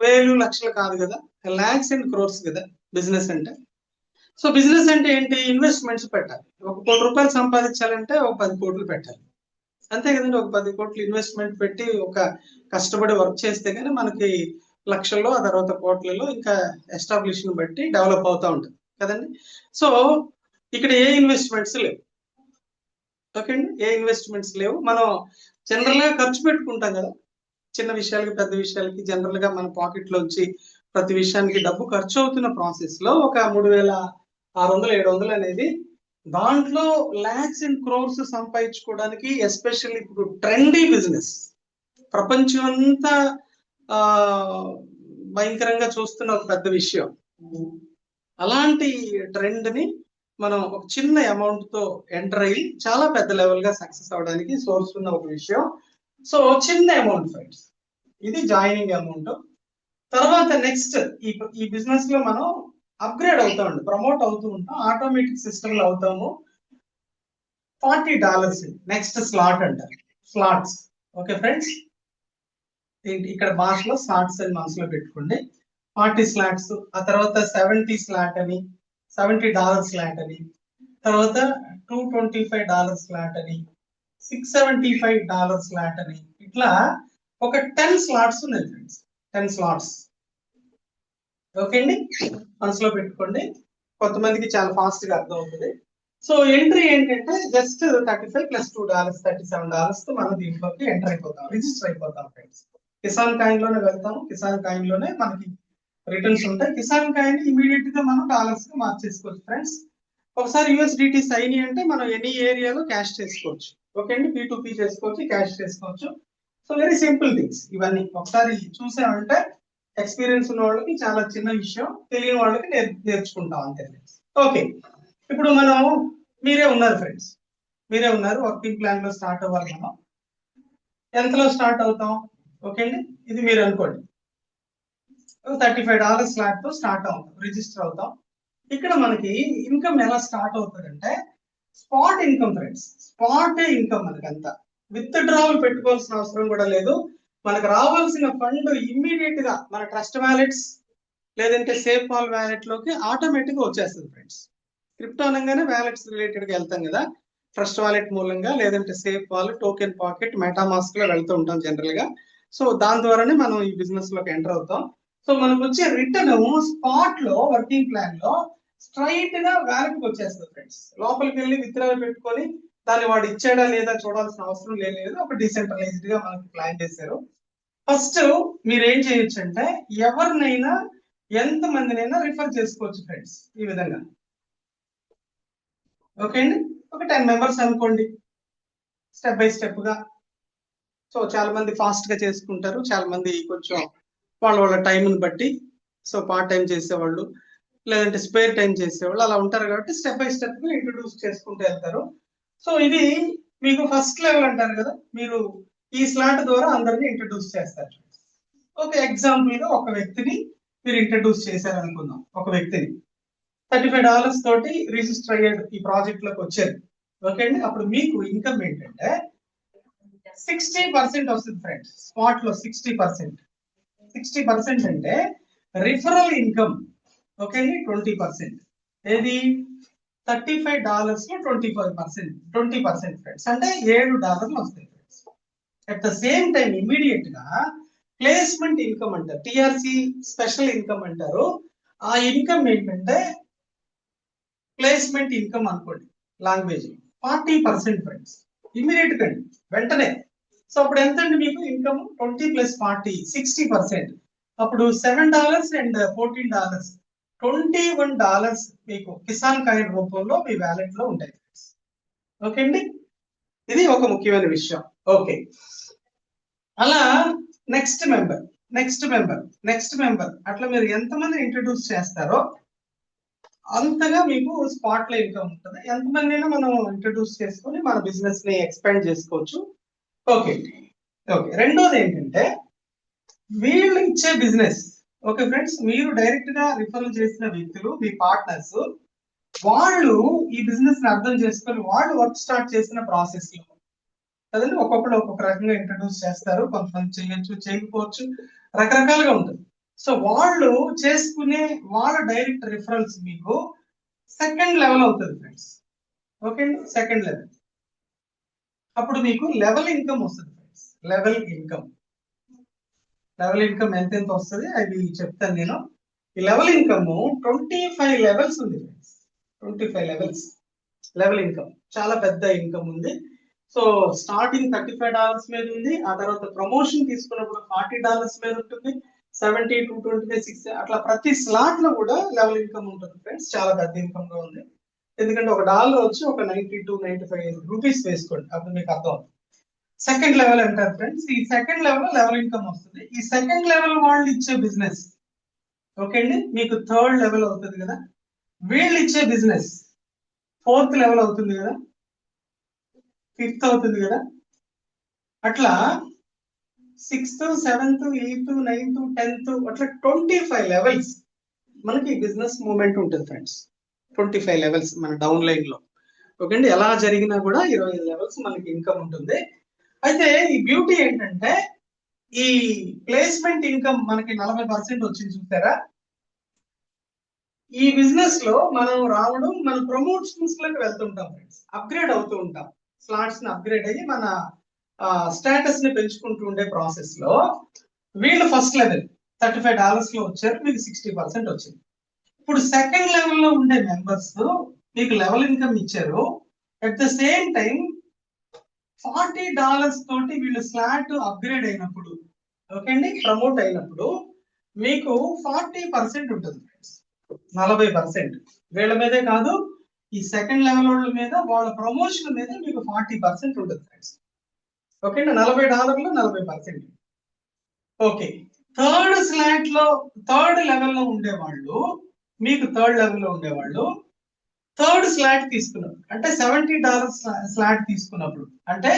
వేలు లక్షలు కాదు కదా, లాక్స్ అండ్ క్రోర్స్ కదా బిజినెస్ అంటే. సో బిజినెస్ అంటే ఏంటి? ఇన్వెస్ట్మెంట్స్ పెట్టాలి. 1 కోటి రూపాయలు సంపాదించాలంటే ఒక 10 కోట్లు పెట్టాలి, అంతే కదండి. ఒక 10 కోట్లు ఇన్వెస్ట్మెంట్ పెట్టి ఒక కష్టపడి వర్క్ చేస్తే కానీ మనకి లక్షల్లో, ఆ తర్వాత కోట్లలో ఇంకా ఎస్టాబ్లిష్ని బట్టి డెవలప్ అవుతూ ఉంటుంది కదండి. సో ఇక్కడ ఏ ఇన్వెస్ట్మెంట్స్ లేవు. ఓకే అండి, ఏ ఇన్వెస్ట్మెంట్స్ లేవు. మనం జనరల్ గా ఖర్చు పెట్టుకుంటాం కదా, చిన్న విషయాలకి పెద్ద విషయాలకి జనరల్ గా మన పాకెట్ లోంచి ప్రతి విషయానికి డబ్బు ఖర్చు అవుతున్న ప్రాసెస్ లో ఒక 3,600-700 అనేది దాంట్లో లాక్స్ అండ్ క్రోర్స్ సంపాదించుకోవడానికి, ఎస్పెషల్లీ ఇప్పుడు ట్రెండీ బిజినెస్ ప్రపంచం అంతా భయంకరంగా చూస్తున్న ఒక పెద్ద విషయం. అలాంటి ట్రెండ్ ని మనం ఒక చిన్న అమౌంట్ తో ఎంటర్ అయ్యి చాలా పెద్ద లెవెల్ గా సక్సెస్ అవడానికి సోర్స్ ఉన్న ఒక విషయం. సో చిన్న అమౌంట్ ఫ్రెండ్స్, ఇది జాయినింగ్ అమౌంట్. తర్వాత నెక్స్ట్ ఈ బిజినెస్ లో మనం అప్గ్రేడ్ అవుతామండి, ప్రమోట్ అవుతూ ఉంటాం, ఆటోమేటిక్ సిస్టమ్ లో అవుతాము. $40 నెక్స్ట్ స్లాట్ అంటారు, స్లాట్స్. ఓకే ఫ్రెండ్స్, ఇక్కడ భాషలో స్లాట్స్ అని మనసులో పెట్టుకోండి. 40 స్లాట్స్, ఆ తర్వాత 70 స్లాట్ అని, $70 స్లాట్ అని, తర్వాత $225 స్లాట్ అని, $675 స్లాట్ అని, ఇట్లా ఒక 10 స్లాట్స్ ఉన్నాయి ఫ్రెండ్స్, 10 స్లాట్స్. ఓకే అండి, మనసులో పెట్టుకోండి, కొంతమందికి చాలా ఫాస్ట్ గా అర్థం అవుతుంది. సో ఎంట్రీ ఏంటంటే జస్ట్ 35 + $2 $37 తో మనం దీంట్లోకి ఎంటర్ అయిపోతాం, రిజిస్టర్ అయిపోతాం ఫ్రెండ్స్. కిసాన్ కాయిన్ లోనే వెళ్తాము, కిసాన్ కాయిన్ లోనే మనకి రిటర్న్స్ ఉంటాయి. కిసాన్ కాయిన్ ఇమీడియట్ గా మనం డాలర్స్ గా మార్చేసుకోవచ్చు ఫ్రెండ్స్. ఒకసారి USDTs అయినాయి అంటే మనం ఎనీ ఏరియాలో క్యాష్ చేసుకోవచ్చు. ఓకే అండి, P2P చేసుకోవచ్చు, క్యాష్ చేసుకోవచ్చు. సో వెరీ సింపుల్ థింగ్స్ ఇవన్నీ. ఒకసారి చూసామంటే ఎక్స్పీరియన్స్ ఉన్న వాళ్ళకి చాలా చిన్న విషయం, తెలియని వాళ్ళకి నేర్చుకుంటాం అంతే. ఓకే, ఇప్పుడు మనం మీరే ఉన్నారు ఫ్రెండ్స్, మీరే ఉన్నారు, వర్కింగ్ ప్లాన్ లో స్టార్ట్ అవ్వాలి. మనం ఎంతలో స్టార్ట్ అవుతాం? ఓకే అండి, ఇది మీరు అనుకోండి, $35 స్లాట్ తో స్టార్ట్ అవుతాం, రిజిస్టర్ అవుతాం. ఇక్కడ మనకి ఇన్కమ్ ఎలా స్టార్ట్ అవుతుందంటే spot income friends, spot income. మనకంతా విత్ డ్రావల్ పెట్టుకోవాల్సిన అవసరం కూడా లేదు. మనకు రావాల్సిన ఫండ్ ఇమ్మీడియట్ గా మన ట్రస్ట్ వ్యాలెట్స్ లేదంటే సేఫ్ వాల్ వ్యాలెట్ లోకి ఆటోమేటిక్ గా వచ్చేస్తుంది ఫ్రెండ్స్. క్రిప్టో అనగానే వ్యాలెట్స్ రిలేటెడ్ గా వెళ్తాం కదా, ట్రస్ట్ వాలెట్ మూలంగా లేదంటే safe wall, token pocket, MetaMask లో వెళ్తూ ఉంటాం జనరల్ గా. సో దాని ద్వారానే మనం ఈ బిజినెస్ లోకి ఎంటర్ అవుతాం. సో మనకు వచ్చే రిటర్న్ స్పాట్ లో వర్కింగ్ ప్లాన్ లో స్ట్రైట్ గా వ్యాలెట్ కి వచ్చేస్తుంది ఫ్రెండ్స్. లోపలికి వెళ్ళి విత్డ్రాల్ పెట్టుకొని దాన్ని వాడు ఇచ్చాడా లేదా చూడాల్సిన అవసరం లేదు. ఒక డిసెంట్రలైజ్డ్ గా మనకి ప్లాన్ చేశారు. ఫస్ట్ మీరు ఏం చేయొచ్చు అంటే ఎవరినైనా ఎంత మందినైనా రిఫర్ చేసుకోవచ్చు ఫ్రెండ్స్ ఈ విధంగా. ఓకే అండి, ఒక 10 మెంబర్స్ అనుకోండి, స్టెప్ బై స్టెప్ గా. సో చాలా మంది ఫాస్ట్ గా చేసుకుంటారు, చాలా మంది కొంచెం వాళ్ళ టైంని బట్టి, సో పార్ట్ టైం చేసేవాళ్ళు లేదంటే స్పేర్ టైం చేసేవాళ్ళు అలా ఉంటారు కాబట్టి స్టెప్ బై స్టెప్ గా ఇంట్రొడ్యూస్ చేసుకుంటూ వెళ్తారు. సో ఇది మీకు ఫస్ట్ లెవెల్ అంటారు కదా, మీరు ఈ స్లాట్ ద్వారా అందరినీ ఇంట్రొడ్యూస్ చేస్తారు. ఒక ఎగ్జాంపుల్ గా ఒక వ్యక్తిని మీరు ఇంట్రొడ్యూస్ చేశారు అనుకుందాం, ఒక వ్యక్తిని $35 తోటి రిజిస్టర్ అయ్యాడు, ఈ ప్రాజెక్ట్ లోకి వచ్చారు. ఓకే అండి, అప్పుడు మీకు ఇన్కమ్ ఏంటంటే 60% వస్తుంది ఫ్రెండ్స్, స్పాట్ లో 60%. 60% అంటే రిఫరల్ ఇన్కమ్. ఓకే అండి, 20%. ఏది $35 లో 20% ఫ్రెండ్స్, అంటే $7 వస్తాయి friends. At the same time immediate గా ప్లేస్మెంట్ ఇన్కమ్ అంటారు, TRC స్పెషల్ ఇన్కమ్ అంటారు. ఆ ఇన్కమ్ ఏంటంటే ప్లేస్మెంట్ ఇన్కమ్ అనుకోండి, లాంగ్వేజ్ 40% ఫ్రెండ్స్, ఇమీడియట్ గా వెంటనే. సో అప్పుడు ఎంత అండి మీకు ఇన్కమ్? 20 + 40 60%. అప్పుడు $7 and $14 $21 మీకు కిసాన్ కాయిన్ రూపంలో మీ వ్యాలెట్ లో ఉంటాయి. ఓకే అండి, ఇది ఒక ముఖ్యమైన విషయం. ఓకే, అలా నెక్స్ట్ మెంబర్ అట్లా మీరు ఎంతమంది ఇంట్రడ్యూస్ చేస్తారో అంతగా మీకు స్పాట్ లో ఇన్కమ్ ఉంటుంది. ఎంతమంది అయినా మనం ఇంట్రడ్యూస్ చేసుకొని మన బిజినెస్ ని ఎక్స్పాండ్ చేసుకోవచ్చు. ఓకే ఓకే, రెండోది ఏంటంటే వీళ్ళు ఇచ్చే బిజినెస్. ఓకే ఫ్రెండ్స్, మీరు డైరెక్ట్ గా రిఫర్ చేసిన వ్యక్తులు మీ పార్ట్నర్స్, వాళ్ళు ఈ బిజినెస్ ని అర్థం చేసుకొని వాళ్ళు వర్క్ స్టార్ట్ చేసిన ప్రాసెస్ లో కదండి, ఒక్కొక్కరు ఒక్కొక్క రకంగా ఇంట్రడ్యూస్ చేస్తారు. కొంతమంది చేయొచ్చు, చేయకపోవచ్చు, రకరకాలుగా ఉంటుంది. సో వాళ్ళు చేసుకునే వాళ్ళ డైరెక్ట్ రిఫరల్స్ మీకు సెకండ్ లెవెల్ అవుతుంది ఫ్రెండ్స్. ఓకే అండి, సెకండ్ లెవెల్. అప్పుడు మీకు లెవెల్ ఇన్కమ్ వస్తుంది ఫ్రెండ్స్. లెవెల్ ఇన్కమ్ ఎంత వస్తుంది అది చెప్తాను నేను. ఈ లెవెల్ ఇన్కమ్ 25 లెవెల్స్ ఉంది ఫ్రెండ్స్. 25 లెవెల్స్ లెవెల్ ఇన్కమ్, చాలా పెద్ద ఇన్కమ్ ఉంది. సో స్టార్టింగ్ $35 మీద ఉంది, ఆ తర్వాత ప్రమోషన్ తీసుకున్నప్పుడు $40 మీద ఉంటుంది, 70, 225, 6 అట్లా ప్రతి స్లాట్ లో కూడా లెవెల్ ఇన్కమ్ ఉంటుంది ఫ్రెండ్స్. చాలా పెద్ద ఇన్కమ్ గా ఉంది. ఎందుకంటే $1 వచ్చి ఒక 92-95 రూపీస్ వేసుకోండి, అప్పుడు మీకు అర్థం అవుతుంది. సెకండ్ లెవెల్ అంటారు ఫ్రెండ్స్. ఈ సెకండ్ లెవెల్ లెవెల్ ఇన్కమ్ వస్తుంది. ఈ సెకండ్ లెవెల్ వాళ్ళు ఇచ్చే బిజినెస్, ఓకే అండి, మీకు థర్డ్ లెవెల్ అవుతుంది కదా. వీళ్ళు ఇచ్చే బిజినెస్ ఫోర్త్ లెవెల్ అవుతుంది కదా, ఫిఫ్త్ అవుతుంది కదా. అట్లా 6th, 7th, 8th, 9th, 10th అట్లా 25 లెవెల్స్ మనకి బిజినెస్ మూమెంట్ ఉంటుంది ఫ్రెండ్స్. 25 లెవెల్స్ మన డౌన్ లైన్ లో. ఓకే అండి, ఎలా జరిగినా కూడా 25 లెవెల్స్ మనకి ఇన్కమ్ ఉంటుంది. అయితే ఈ బ్యూటీ ఏంటంటే ఈ ప్లేస్మెంట్ ఇన్కమ్ మనకి 40% వచ్చింది చూసారా. ఈ బిజినెస్ లో మనం రావడం, మన ప్రమోషన్స్ లోకి వెళ్తుంటాం ఫ్రెండ్స్, అప్గ్రేడ్ అవుతూ ఉంటాం, స్లాట్స్ ని అప్గ్రేడ్ అయ్యి మన స్టేటస్ ని పెంచుకుంటూ ఉండే ప్రాసెస్ లో వీళ్ళు ఫస్ట్ లెవెల్ $35 లో వచ్చారు, మీకు 60% వచ్చింది. ఇప్పుడు సెకండ్ లెవెల్ లో ఉండే మెంబర్స్ మీకు లెవెల్ ఇన్కమ్ ఇచ్చారు. అట్ ద సేమ్ టైం $40 తోటి వీళ్ళు స్లాట్ అప్గ్రేడ్ అయినప్పుడు, ఓకే అండి, ప్రమోట్ అయినప్పుడు మీకు 40% ఉంటుంది ఫ్రెండ్స్. 40% వీళ్ళ మీదే కాదు, ఈ సెకండ్ లెవెల్ వాళ్ళ మీద, వాళ్ళ ప్రమోషన్ మీద మీకు 40% ఉంటుంది ఫ్రెండ్స్. ఓకే అండి, $40 40%. ఓకే, థర్డ్ స్లాట్ లో థర్డ్ లెవెల్లో ఉండేవాళ్ళు, మీకు థర్డ్ లెవెల్లో ఉండేవాళ్ళు థర్డ్ స్లాట్ తీసుకున్నారు అంటే $70 స్లాట్ తీసుకున్నప్పుడు, అంటే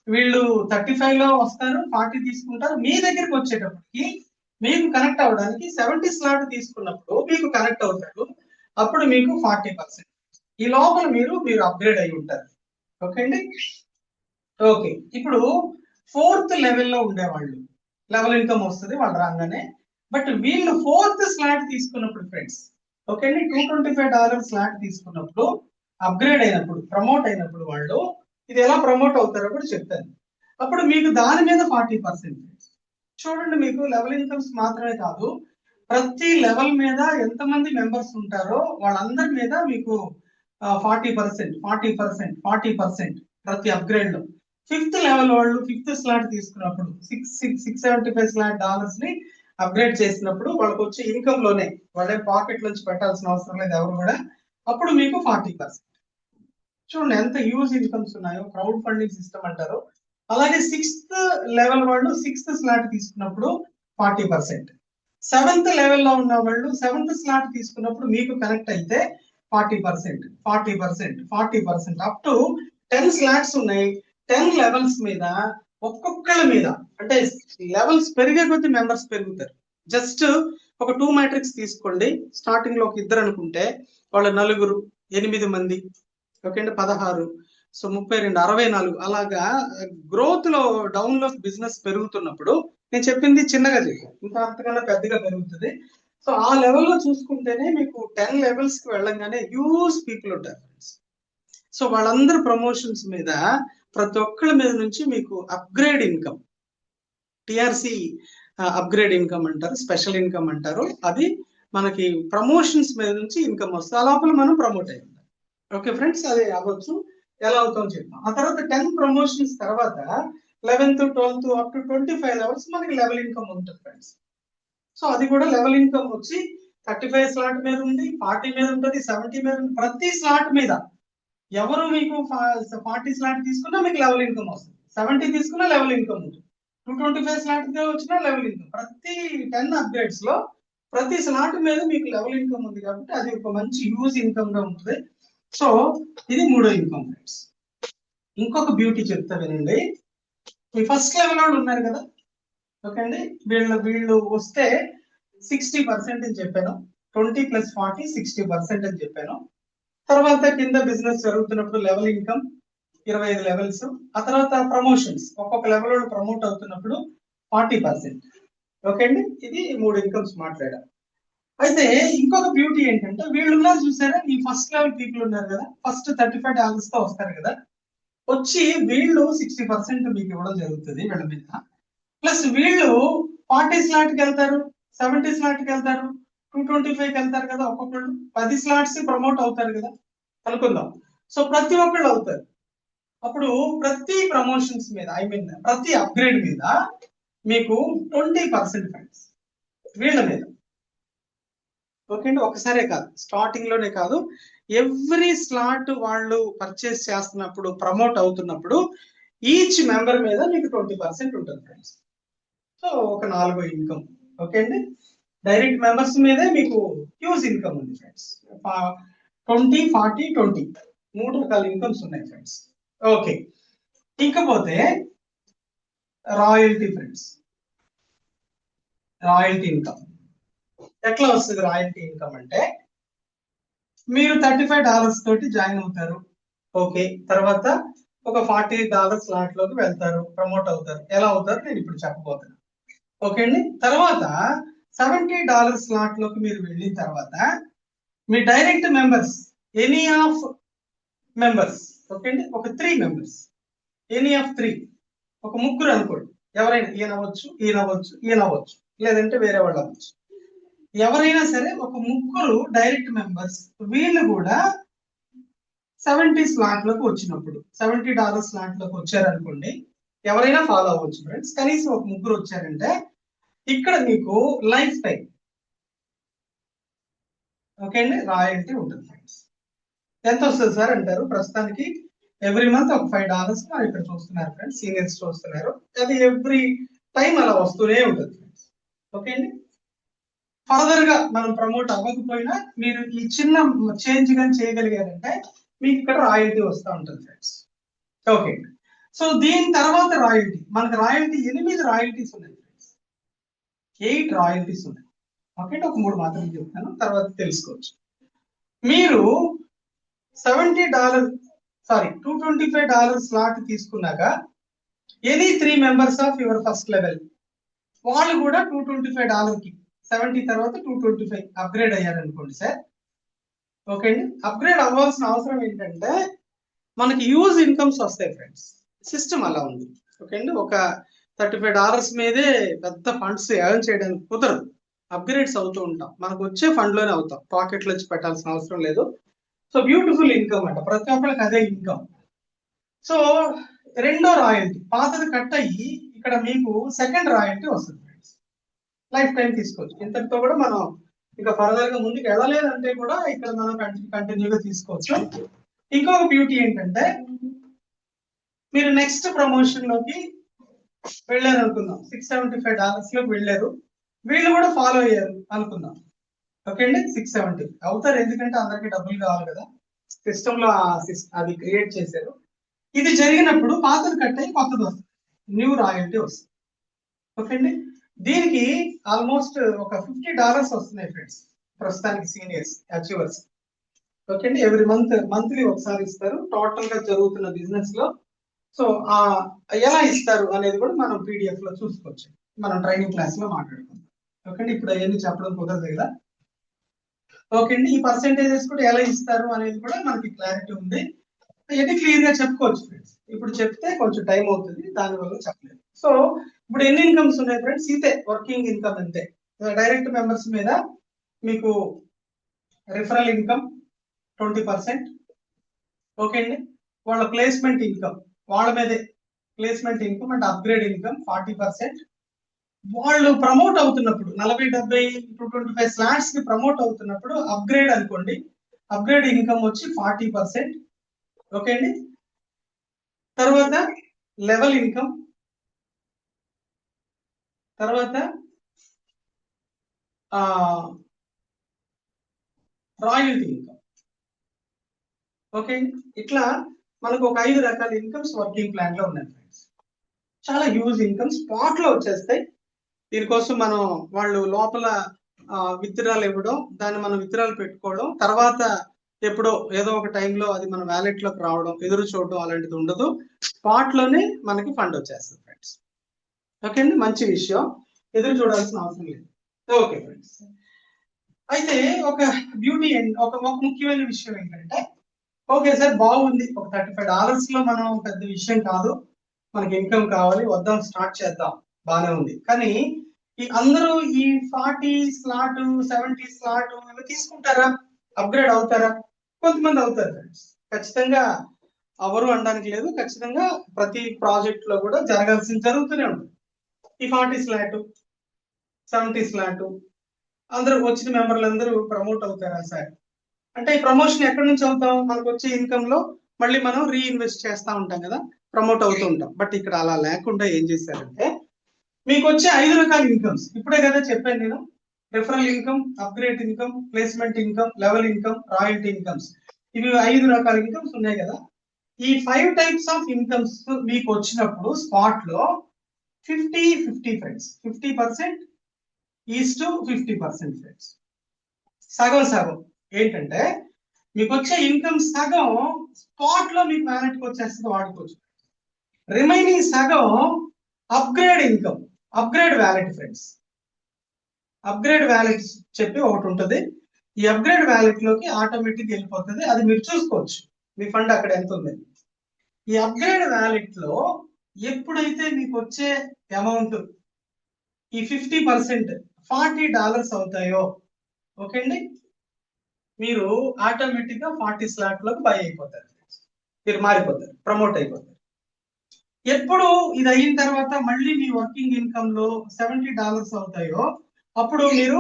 వీళ్ళు 35 లో వస్తారు, 40 తీసుకుంటారు. మీ దగ్గరికి వచ్చేటప్పటికి మీకు కనెక్ట్ అవ్వడానికి 70 స్లాట్ తీసుకున్నప్పుడు మీకు కనెక్ట్ అవుతారు. అప్పుడు మీకు 40%. ఈ లోపల మీరు అప్గ్రేడ్ అయి ఉంటారు. ఓకే అండి, ఓకే. ఇప్పుడు ఫోర్త్ లెవెల్లో ఉండేవాళ్ళు లెవెల్ ఇన్కమ్ వస్తుంది వాళ్ళు రాగానే. బట్ వీళ్ళు ఫోర్త్ స్లాట్ తీసుకున్నప్పుడు ఫ్రెండ్స్, ఓకే అండి, $225 స్లాట్ తీసుకున్నప్పుడు, అప్గ్రేడ్ అయినప్పుడు, ప్రమోట్ అయినప్పుడు వాళ్ళు ఇది ఎలా ప్రమోట్ అవుతారో కూడా చెప్తాను. అప్పుడు మీకు దాని మీద 40%. చూడండి, మీకు లెవెల్ ఇన్కమ్స్ మాత్రమే కాదు, ప్రతి లెవెల్ మీద ఎంతమంది మెంబర్స్ ఉంటారో వాళ్ళందరి మీద మీకు 40% ప్రతి అప్గ్రేడ్ లో. ఫిఫ్త్ లెవెల్ వాళ్ళు ఫిఫ్త్ స్లాట్ తీసుకున్నప్పుడు $675 ని అప్గ్రేడ్ చేసినప్పుడు వాళ్ళకి వచ్చే ఇన్కమ్ లోనే, వాళ్ళే పాకెట్ నుంచి పెట్టాల్సిన అవసరం లేదు ఎవరు కూడా. అప్పుడు మీకు 40%. చూడండి ఎంత హ్యూజ్ ఇన్కమ్స్ ఉన్నాయో. క్రౌడ్ ఫండింగ్ సిస్టమ్ అంటారు. అలాగే 6th లెవెల్ వాళ్ళు 6th స్లాట్ తీసుకున్నప్పుడు 40%. 7th లెవెల్లో ఉన్న వాళ్ళు 7th స్లాట్ తీసుకున్నప్పుడు మీకు కనెక్ట్ అయితే 40%. అప్ టు 10 స్లాట్స్ ఉన్నాయి. 10 లెవెల్స్ మీద ఒక్కొక్కళ్ళ మీద, అంటే లెవెల్స్ పెరిగే కొద్ది మెంబర్స్ పెరుగుతారు. జస్ట్ ఒక 2 మ్యాట్రిక్స్ తీసుకోండి. స్టార్టింగ్ లో ఒక ఇద్దరు అనుకుంటే వాళ్ళ 4, 8 మంది, ఓకే అండి, 16, సో 32, 64 అలాగా గ్రోత్ లో డౌన్ లో బిజినెస్ పెరుగుతున్నప్పుడు, నేను చెప్పింది చిన్నగా చెప్పాను, ఇంకా అంతకన్నా పెద్దగా పెరుగుతుంది. సో ఆ లెవెల్లో చూసుకుంటేనే మీకు 10 లెవెల్స్ కి వెళ్ళంగానే హ్యూజ్ పీపుల్ ఉంటారు. సో వాళ్ళందరూ ప్రమోషన్స్ మీద, ప్రతి ఒక్కళ్ళ మీద నుంచి మీకు upgrade income, TRC upgrade income అంటారు, స్పెషల్ ఇన్కమ్ అంటారు. అది మనకి ప్రమోషన్స్ మీద నుంచి ఇన్కమ్ వస్తుంది. ఆ లోపల మనం ప్రమోట్ అయ్యి ఉంటాం. ఓకే ఫ్రెండ్స్, అది అవ్వచ్చు. ఎలా అవుతామో చెప్తాం. ఆ తర్వాత 10 ప్రమోషన్స్ తర్వాత 11th, 12th up to 25 levels మనకి లెవెల్ ఇన్కమ్ ఉంటుంది ఫ్రెండ్స్. సో అది కూడా లెవెల్ ఇన్కమ్ వచ్చి 35 స్లాట్ మీద ఉంది, 40 మీద ఉంటుంది, 70 మీద ఉంది. ప్రతి స్లాట్ మీద ఎవరు మీకు 40 స్లాట్ తీసుకున్నా మీకు లెవెల్ ఇన్కమ్ వస్తుంది, 70 తీసుకున్నా లెవెల్ ఇన్కమ్ ఉంటుంది, 225 స్లాట్ వచ్చినా లెవెల్ ఇన్కమ్. ప్రతి 10 అప్గ్రేడ్స్ లో ప్రతి స్లాట్ మీద మీకు లెవెల్ ఇన్కమ్ ఉంది కాబట్టి అది ఒక మంచి యూజ్ ఇన్కమ్ గా ఉంటుంది. సో ఇది మూడో ఇన్కమ్ ఫ్రెండ్స్. ఇంకొక బ్యూటీ చెప్తా వినండి. మీ ఫస్ట్ లెవెల్ వాళ్ళు ఉన్నారు కదా, ఓకే అండి, వీళ్ళు వస్తే 60% అని చెప్పాను, 20 + 40 60% అని చెప్పాను. తర్వాత కింద బిజినెస్ జరుగుతున్నప్పుడు లెవెల్ ఇన్కమ్ 25 లెవెల్స్, ఆ తర్వాత ప్రమోషన్స్ ఒక్కొక్క లెవెల్ లో ప్రమోట్ అవుతున్నప్పుడు 40%. ఓకే అండి, ఇది 3 ఇన్కమ్స్ మాట్లాడారు. అయితే ఇంకొక బ్యూటీ ఏంటంటే వీళ్ళు ఉన్నారు చూసారా, ఈ ఫస్ట్ లెవెల్ పీపుల్ ఉన్నారు కదా, ఫస్ట్ $35 తో వస్తారు కదా, వచ్చి వీళ్ళు 60% మీకు ఇవ్వడం జరుగుతుంది వీళ్ళ మీద. ప్లస్ వీళ్ళు 40 స్లాట్ కి వెళ్తారు, 70 స్లాట్ కి వెళ్తారు, 225 కి వెళ్తారు కదా, ఒక్కొక్కళ్ళు 10 స్లాట్స్ ప్రమోట్ అవుతారు కదా అనుకుందాం. సో ప్రతి ఒక్కళ్ళు అవుతారు. అప్పుడు ప్రతి ప్రమోషన్స్ మీద, ఐ మీన్ ప్రతి అప్గ్రేడ్ మీద మీకు 20% ఫ్రెండ్స్ వీళ్ళ మీద. ఓకే అండి, ఒకసారే కాదు, స్టార్టింగ్ లోనే కాదు, ఎవ్రీ స్లాట్ వాళ్ళు పర్చేస్ చేస్తున్నప్పుడు, ప్రమోట్ అవుతున్నప్పుడు ఈచ్ మెంబర్ మీద మీకు 20% ఉంటుంది ఫ్రెండ్స్. సో ఒక 4 ఇన్కమ్. ఓకే అండి, డైరెక్ట్ మెంబర్స్ మీదే మీకు హ్యూజ్ ఇన్కమ్ ఉంది ఫ్రెండ్స్. 20, 40, 20 3 రకాల ఇన్కమ్స్ ఉన్నాయి ఫ్రెండ్స్. ఓకే, ఇంకపోతే రాయల్టీ ఫ్రెండ్స్. రాయల్టీ ఇన్కమ్ ఎట్లా వస్తుంది? రాయల్టీ ఇన్కమ్ అంటే మీరు $35 తోటి జాయిన్ అవుతారు. ఓకే, తర్వాత ఒక $40 స్లాట్ లోకి వెళ్తారు, ప్రమోట్ అవుతారు. ఎలా అవుతారు నేను ఇప్పుడు చెప్పబోతున్నాను. ఓకే అండి, తర్వాత $70 స్లాట్ లోకి మీరు వెళ్ళిన తర్వాత మీ direct members, any of members, okay అండి, ఒక 3 మెంబర్స్, ఎనీ ఆఫ్ 3, ఒక ముగ్గురు అనుకోండి, ఎవరైనా, ఈయన అవ్వచ్చు, ఈయన అవ్వచ్చు, ఈయన అవ్వచ్చు, లేదంటే వేరే వాళ్ళు అవ్వచ్చు, ఎవరైనా సరే ఒక ముగ్గురు డైరెక్ట్ మెంబర్స్ వీళ్ళు కూడా 70 స్లాట్ లోకి వచ్చినప్పుడు, $70 స్లాట్ లోకి వచ్చారనుకోండి, ఎవరైనా ఫాలో అవ్వచ్చు ఫ్రెండ్స్. కనీసం ఒక ముగ్గురు వచ్చారంటే ఇక్కడ మీకు లైఫ్ టైం, ఓకే అండి, రాయల్టీ ఉంటుంది ఫ్రెండ్స్. ఎంత వస్తుంది సార్ అంటారు. ప్రస్తుతానికి ఎవ్రీ మంత్ ఒక $5 మనం ఇక్కడ చూస్తున్నారు ఫ్రెండ్స్, సీనియర్స్ చూస్తున్నారు. అది ఎవ్రీ టైం అలా వస్తూనే ఉంటుంది ఫ్రెండ్స్. ఓకే అండి, ఫర్దర్ గా మనం ప్రమోట్ అవ్వకపోయినా మీరు ఈ చిన్న చేంజ్ కానీ చేయగలిగారంటే మీకు ఇక్కడ రాయల్టీ వస్తూ ఉంటుంది ఫ్రెండ్స్. ఓకే, సో దీని తర్వాత రాయల్టీ, మనకు రాయల్టీ 8 రాయల్టీస్ ఉన్నాయి ఫ్రెండ్స్, 8 రాయల్టీస్ ఉన్నాయి. ఓకే, ఒక 3 మాత్రం చెప్తాను, తర్వాత తెలుసుకోవచ్చు. మీరు $225 స్లాట్ తీసుకున్నాక any 3 members of your first level వాళ్ళు కూడా $225 కి 70 తర్వాత 225 అప్గ్రేడ్ అయ్యారనుకోండి సార్. ఓకే అండి, అప్గ్రేడ్ అవ్వాల్సిన అవసరం ఏంటంటే మనకి యూజ్ ఇన్కమ్స్ వస్తాయి ఫ్రెండ్స్. సిస్టమ్ అలా ఉంది. ఓకే అండి, ఒక $35 మీదే పెద్ద ఫండ్స్ ఎర్న్ చేయడానికి కుదరదు. అప్గ్రేడ్స్ అవుతూ ఉంటాం, మనకు వచ్చే ఫండ్ లోనే అవుతాం, పాకెట్లో వచ్చి పెట్టాల్సిన అవసరం లేదు. సో బ్యూటిఫుల్ ఇన్కమ్ అంట, ప్రతి ఒక్కరికి అదే ఇన్కమ్. సో రెండో రాయల్టీ పాతది కట్ అయ్యి ఇక్కడ మీకు సెకండ్ రాయల్టీ వస్తుంది ఫ్రెండ్స్. లైఫ్ టైం తీసుకోవచ్చు. ఇంతటితో కూడా మనం ఇంకా ఫర్దర్ గా ముందుకు వెళ్ళలేదంటే కూడా ఇక్కడ మనం కంటిన్యూగా తీసుకోవచ్చు. ఇంకొక బ్యూటీ ఏంటంటే మీరు నెక్స్ట్ ప్రమోషన్ లోకి వెళ్ళారు అనుకుందాం, $675 లోకి వెళ్ళారు, వీళ్ళు కూడా ఫాలో అయ్యారు అనుకుందాం. ఓకే అండి, 670 అవుతారు, ఎందుకంటే అందరికి డబ్బులు కావాలి కదా, సిస్టమ్ లో అది క్రియేట్ చేశారు. ఇది జరిగినప్పుడు పాతది కట్ అయ్యి కొత్తది వస్తుంది, న్యూ రాయల్టీ వస్తుంది. ఓకే అండి, దీనికి ఆల్మోస్ట్ ఒక $50 వస్తున్నాయి ఫ్రెండ్స్ ప్రస్తుతానికి సీనియర్స్ అచీవర్స్. ఓకే అండి, ఎవ్రీ మంత్లీ ఒకసారి ఇస్తారు టోటల్ గా జరుగుతున్న బిజినెస్ లో. సో ఎలా ఇస్తారు అనేది కూడా మనం పీడిఎఫ్ లో చూసుకోవచ్చు, మనం ట్రైనింగ్ క్లాస్ లో మాట్లాడుకుందాం. ఓకే అండి, ఇప్పుడు అవన్నీ చెప్పడం కుదరదు కదా. ఓకే అండి, ఈ పర్సెంటేజెస్ కూడా ఎలా ఇస్తారు అనేది కూడా మనకి క్లారిటీ ఉంది, ఇది క్లియర్ గా చెప్పుకోవచ్చు ఫ్రెండ్స్. ఇప్పుడు చెప్తే కొంచెం టైం అవుతుంది, దానివల్ల చెప్పలేదు. సో ఇప్పుడు ఎన్ని ఇన్కమ్స్ ఉన్నాయి ఫ్రెండ్స్? ఇదే వర్కింగ్ ఇన్కమ్ అంతే. డైరెక్ట్ మెంబర్స్ మీద మీకు రిఫరల్ ఇన్కమ్ 20%. ఓకే అండి, వాళ్ళ ప్లేస్మెంట్ ఇన్కమ్, వాళ్ళ మీదే placement income and upgrade income 40%. వాళ్ళు ప్రమోట్ అవుతున్నప్పుడు 40, 70, 225 స్లాట్స్ కి ప్రమోట్ అవుతున్నప్పుడు అప్గ్రేడ్ అనుకోండి, అప్గ్రేడ్ ఇన్కమ్ వచ్చి 40%. ఓకే అండి. తర్వాత లెవెల్ ఇన్కమ్, తర్వాత రాయల్టీ ఇన్కమ్. ఓకే అండి. ఇట్లా మనకు ఒక 5 రకాల ఇన్కమ్స్ వర్కింగ్ ప్లాన్ లో ఉన్నాయి ఫ్రెండ్స్. చాలా హ్యూజ్ ఇన్కమ్ స్పాట్ లో వచ్చేస్తాయి. దీనికోసం మనం వాళ్ళు లోపల విత్డ్రాల్ ఇవ్వడం, దాన్ని మనం విత్డ్రాల్ పెట్టుకోవడం, తర్వాత ఎప్పుడో ఏదో ఒక టైంలో అది మన వ్యాలెట్ లోకి రావడం, ఎదురు చూడడం అలాంటిది ఉండదు. స్పాట్ లోనే మనకి ఫండ్ వచ్చేస్తుంది ఫ్రెండ్స్. ఓకే అండి, మంచి విషయం, ఎదురు చూడాల్సిన అవసరం లేదు. ఓకే ఫ్రెండ్స్, అయితే ఒక బ్యూటీ ఒక ముఖ్యమైన విషయం ఏంటంటే, ఓకే సార్ బాగుంది, ఒక $35 లో మనం పెద్ద విషయం కాదు, మనకి ఇన్కమ్ కావాలి, వద్దాం స్టార్ట్ చేద్దాం, బాగానే ఉంది. కానీ ఈ అందరూ ఈ 40 స్లాట్ 70 స్లాట్ ఇవి తీసుకుంటారా? అప్గ్రేడ్ అవుతారా? కొంతమంది అవుతారు ఫ్రెండ్స్, ఖచ్చితంగా అవరు అనడానికి లేదు. ఖచ్చితంగా ప్రతి ప్రాజెక్ట్ లో కూడా జరుగుతూనే ఉంటుంది. ఈ 40 స్లాట్ 70 స్లాట్ అందరూ వచ్చిన మెంబర్లు అందరూ ప్రమోట్ అవుతారా సార్ అంటే, ఈ ప్రమోషన్ ఎక్కడి నుంచి అవుతాం? మనకు వచ్చే ఇన్కమ్ లో మళ్ళీ మనం రీఇన్వెస్ట్ చేస్తా ఉంటాం కదా, ప్రమోట్ అవుతూ ఉంటాం. బట్ ఇక్కడ అలా లేకుండా ఏం చేశారంటే, మీకు వచ్చే 5 రకాల ఇన్కమ్స్ ఇప్పుడే కదా చెప్పాను నేను. Referral income, upgrade income, placement income, level income, royalty incomes, ఇవి 5 రకాల ఇన్కమ్స్ ఉన్నాయి కదా. ఈ 5 టైప్స్ ఆఫ్ ఇన్కమ్స్ మీకు వచ్చినప్పుడు స్పాట్ లో 50-50 ఫ్రెండ్స్, 50% ఈస్ టు 50% ఫ్రెండ్స్, సగం సగం. ఏంటంటే మీకు వచ్చే ఇన్కమ్ సగం స్పాట్ లో మీకు వ్యాలెట్కి వచ్చేస్తుంది, వాడుకోవచ్చు. రిమైనింగ్ సగం upgrade income, upgrade wallet friends. Upgrade wallet చెప్పి ఒకటి ఉంటుంది. ఈ అప్గ్రేడ్ వ్యాలెట్ లోకి ఆటోమేటిక్ వెళ్ళిపోతుంది, అది మీరు చూసుకోవచ్చు మీ ఫండ్ అక్కడ ఎంత ఉంది. ఈ అప్గ్రేడ్ వ్యాలెట్ లో ఎప్పుడైతే మీకు వచ్చే అమౌంట్ ఈ 50% $40 అవుతాయో, ఓకే అండి, మీరు ఆటోమేటిక్ గా 40 స్లాట్ లోకి బై అయిపోతారు, మీరు మారిపోతారు, ప్రమోట్ అయిపోతారు. ఎప్పుడు ఇది అయిన తర్వాత మళ్ళీ మీ వర్కింగ్ ఇన్కమ్ లో $70 అవుతాయో, అప్పుడు మీరు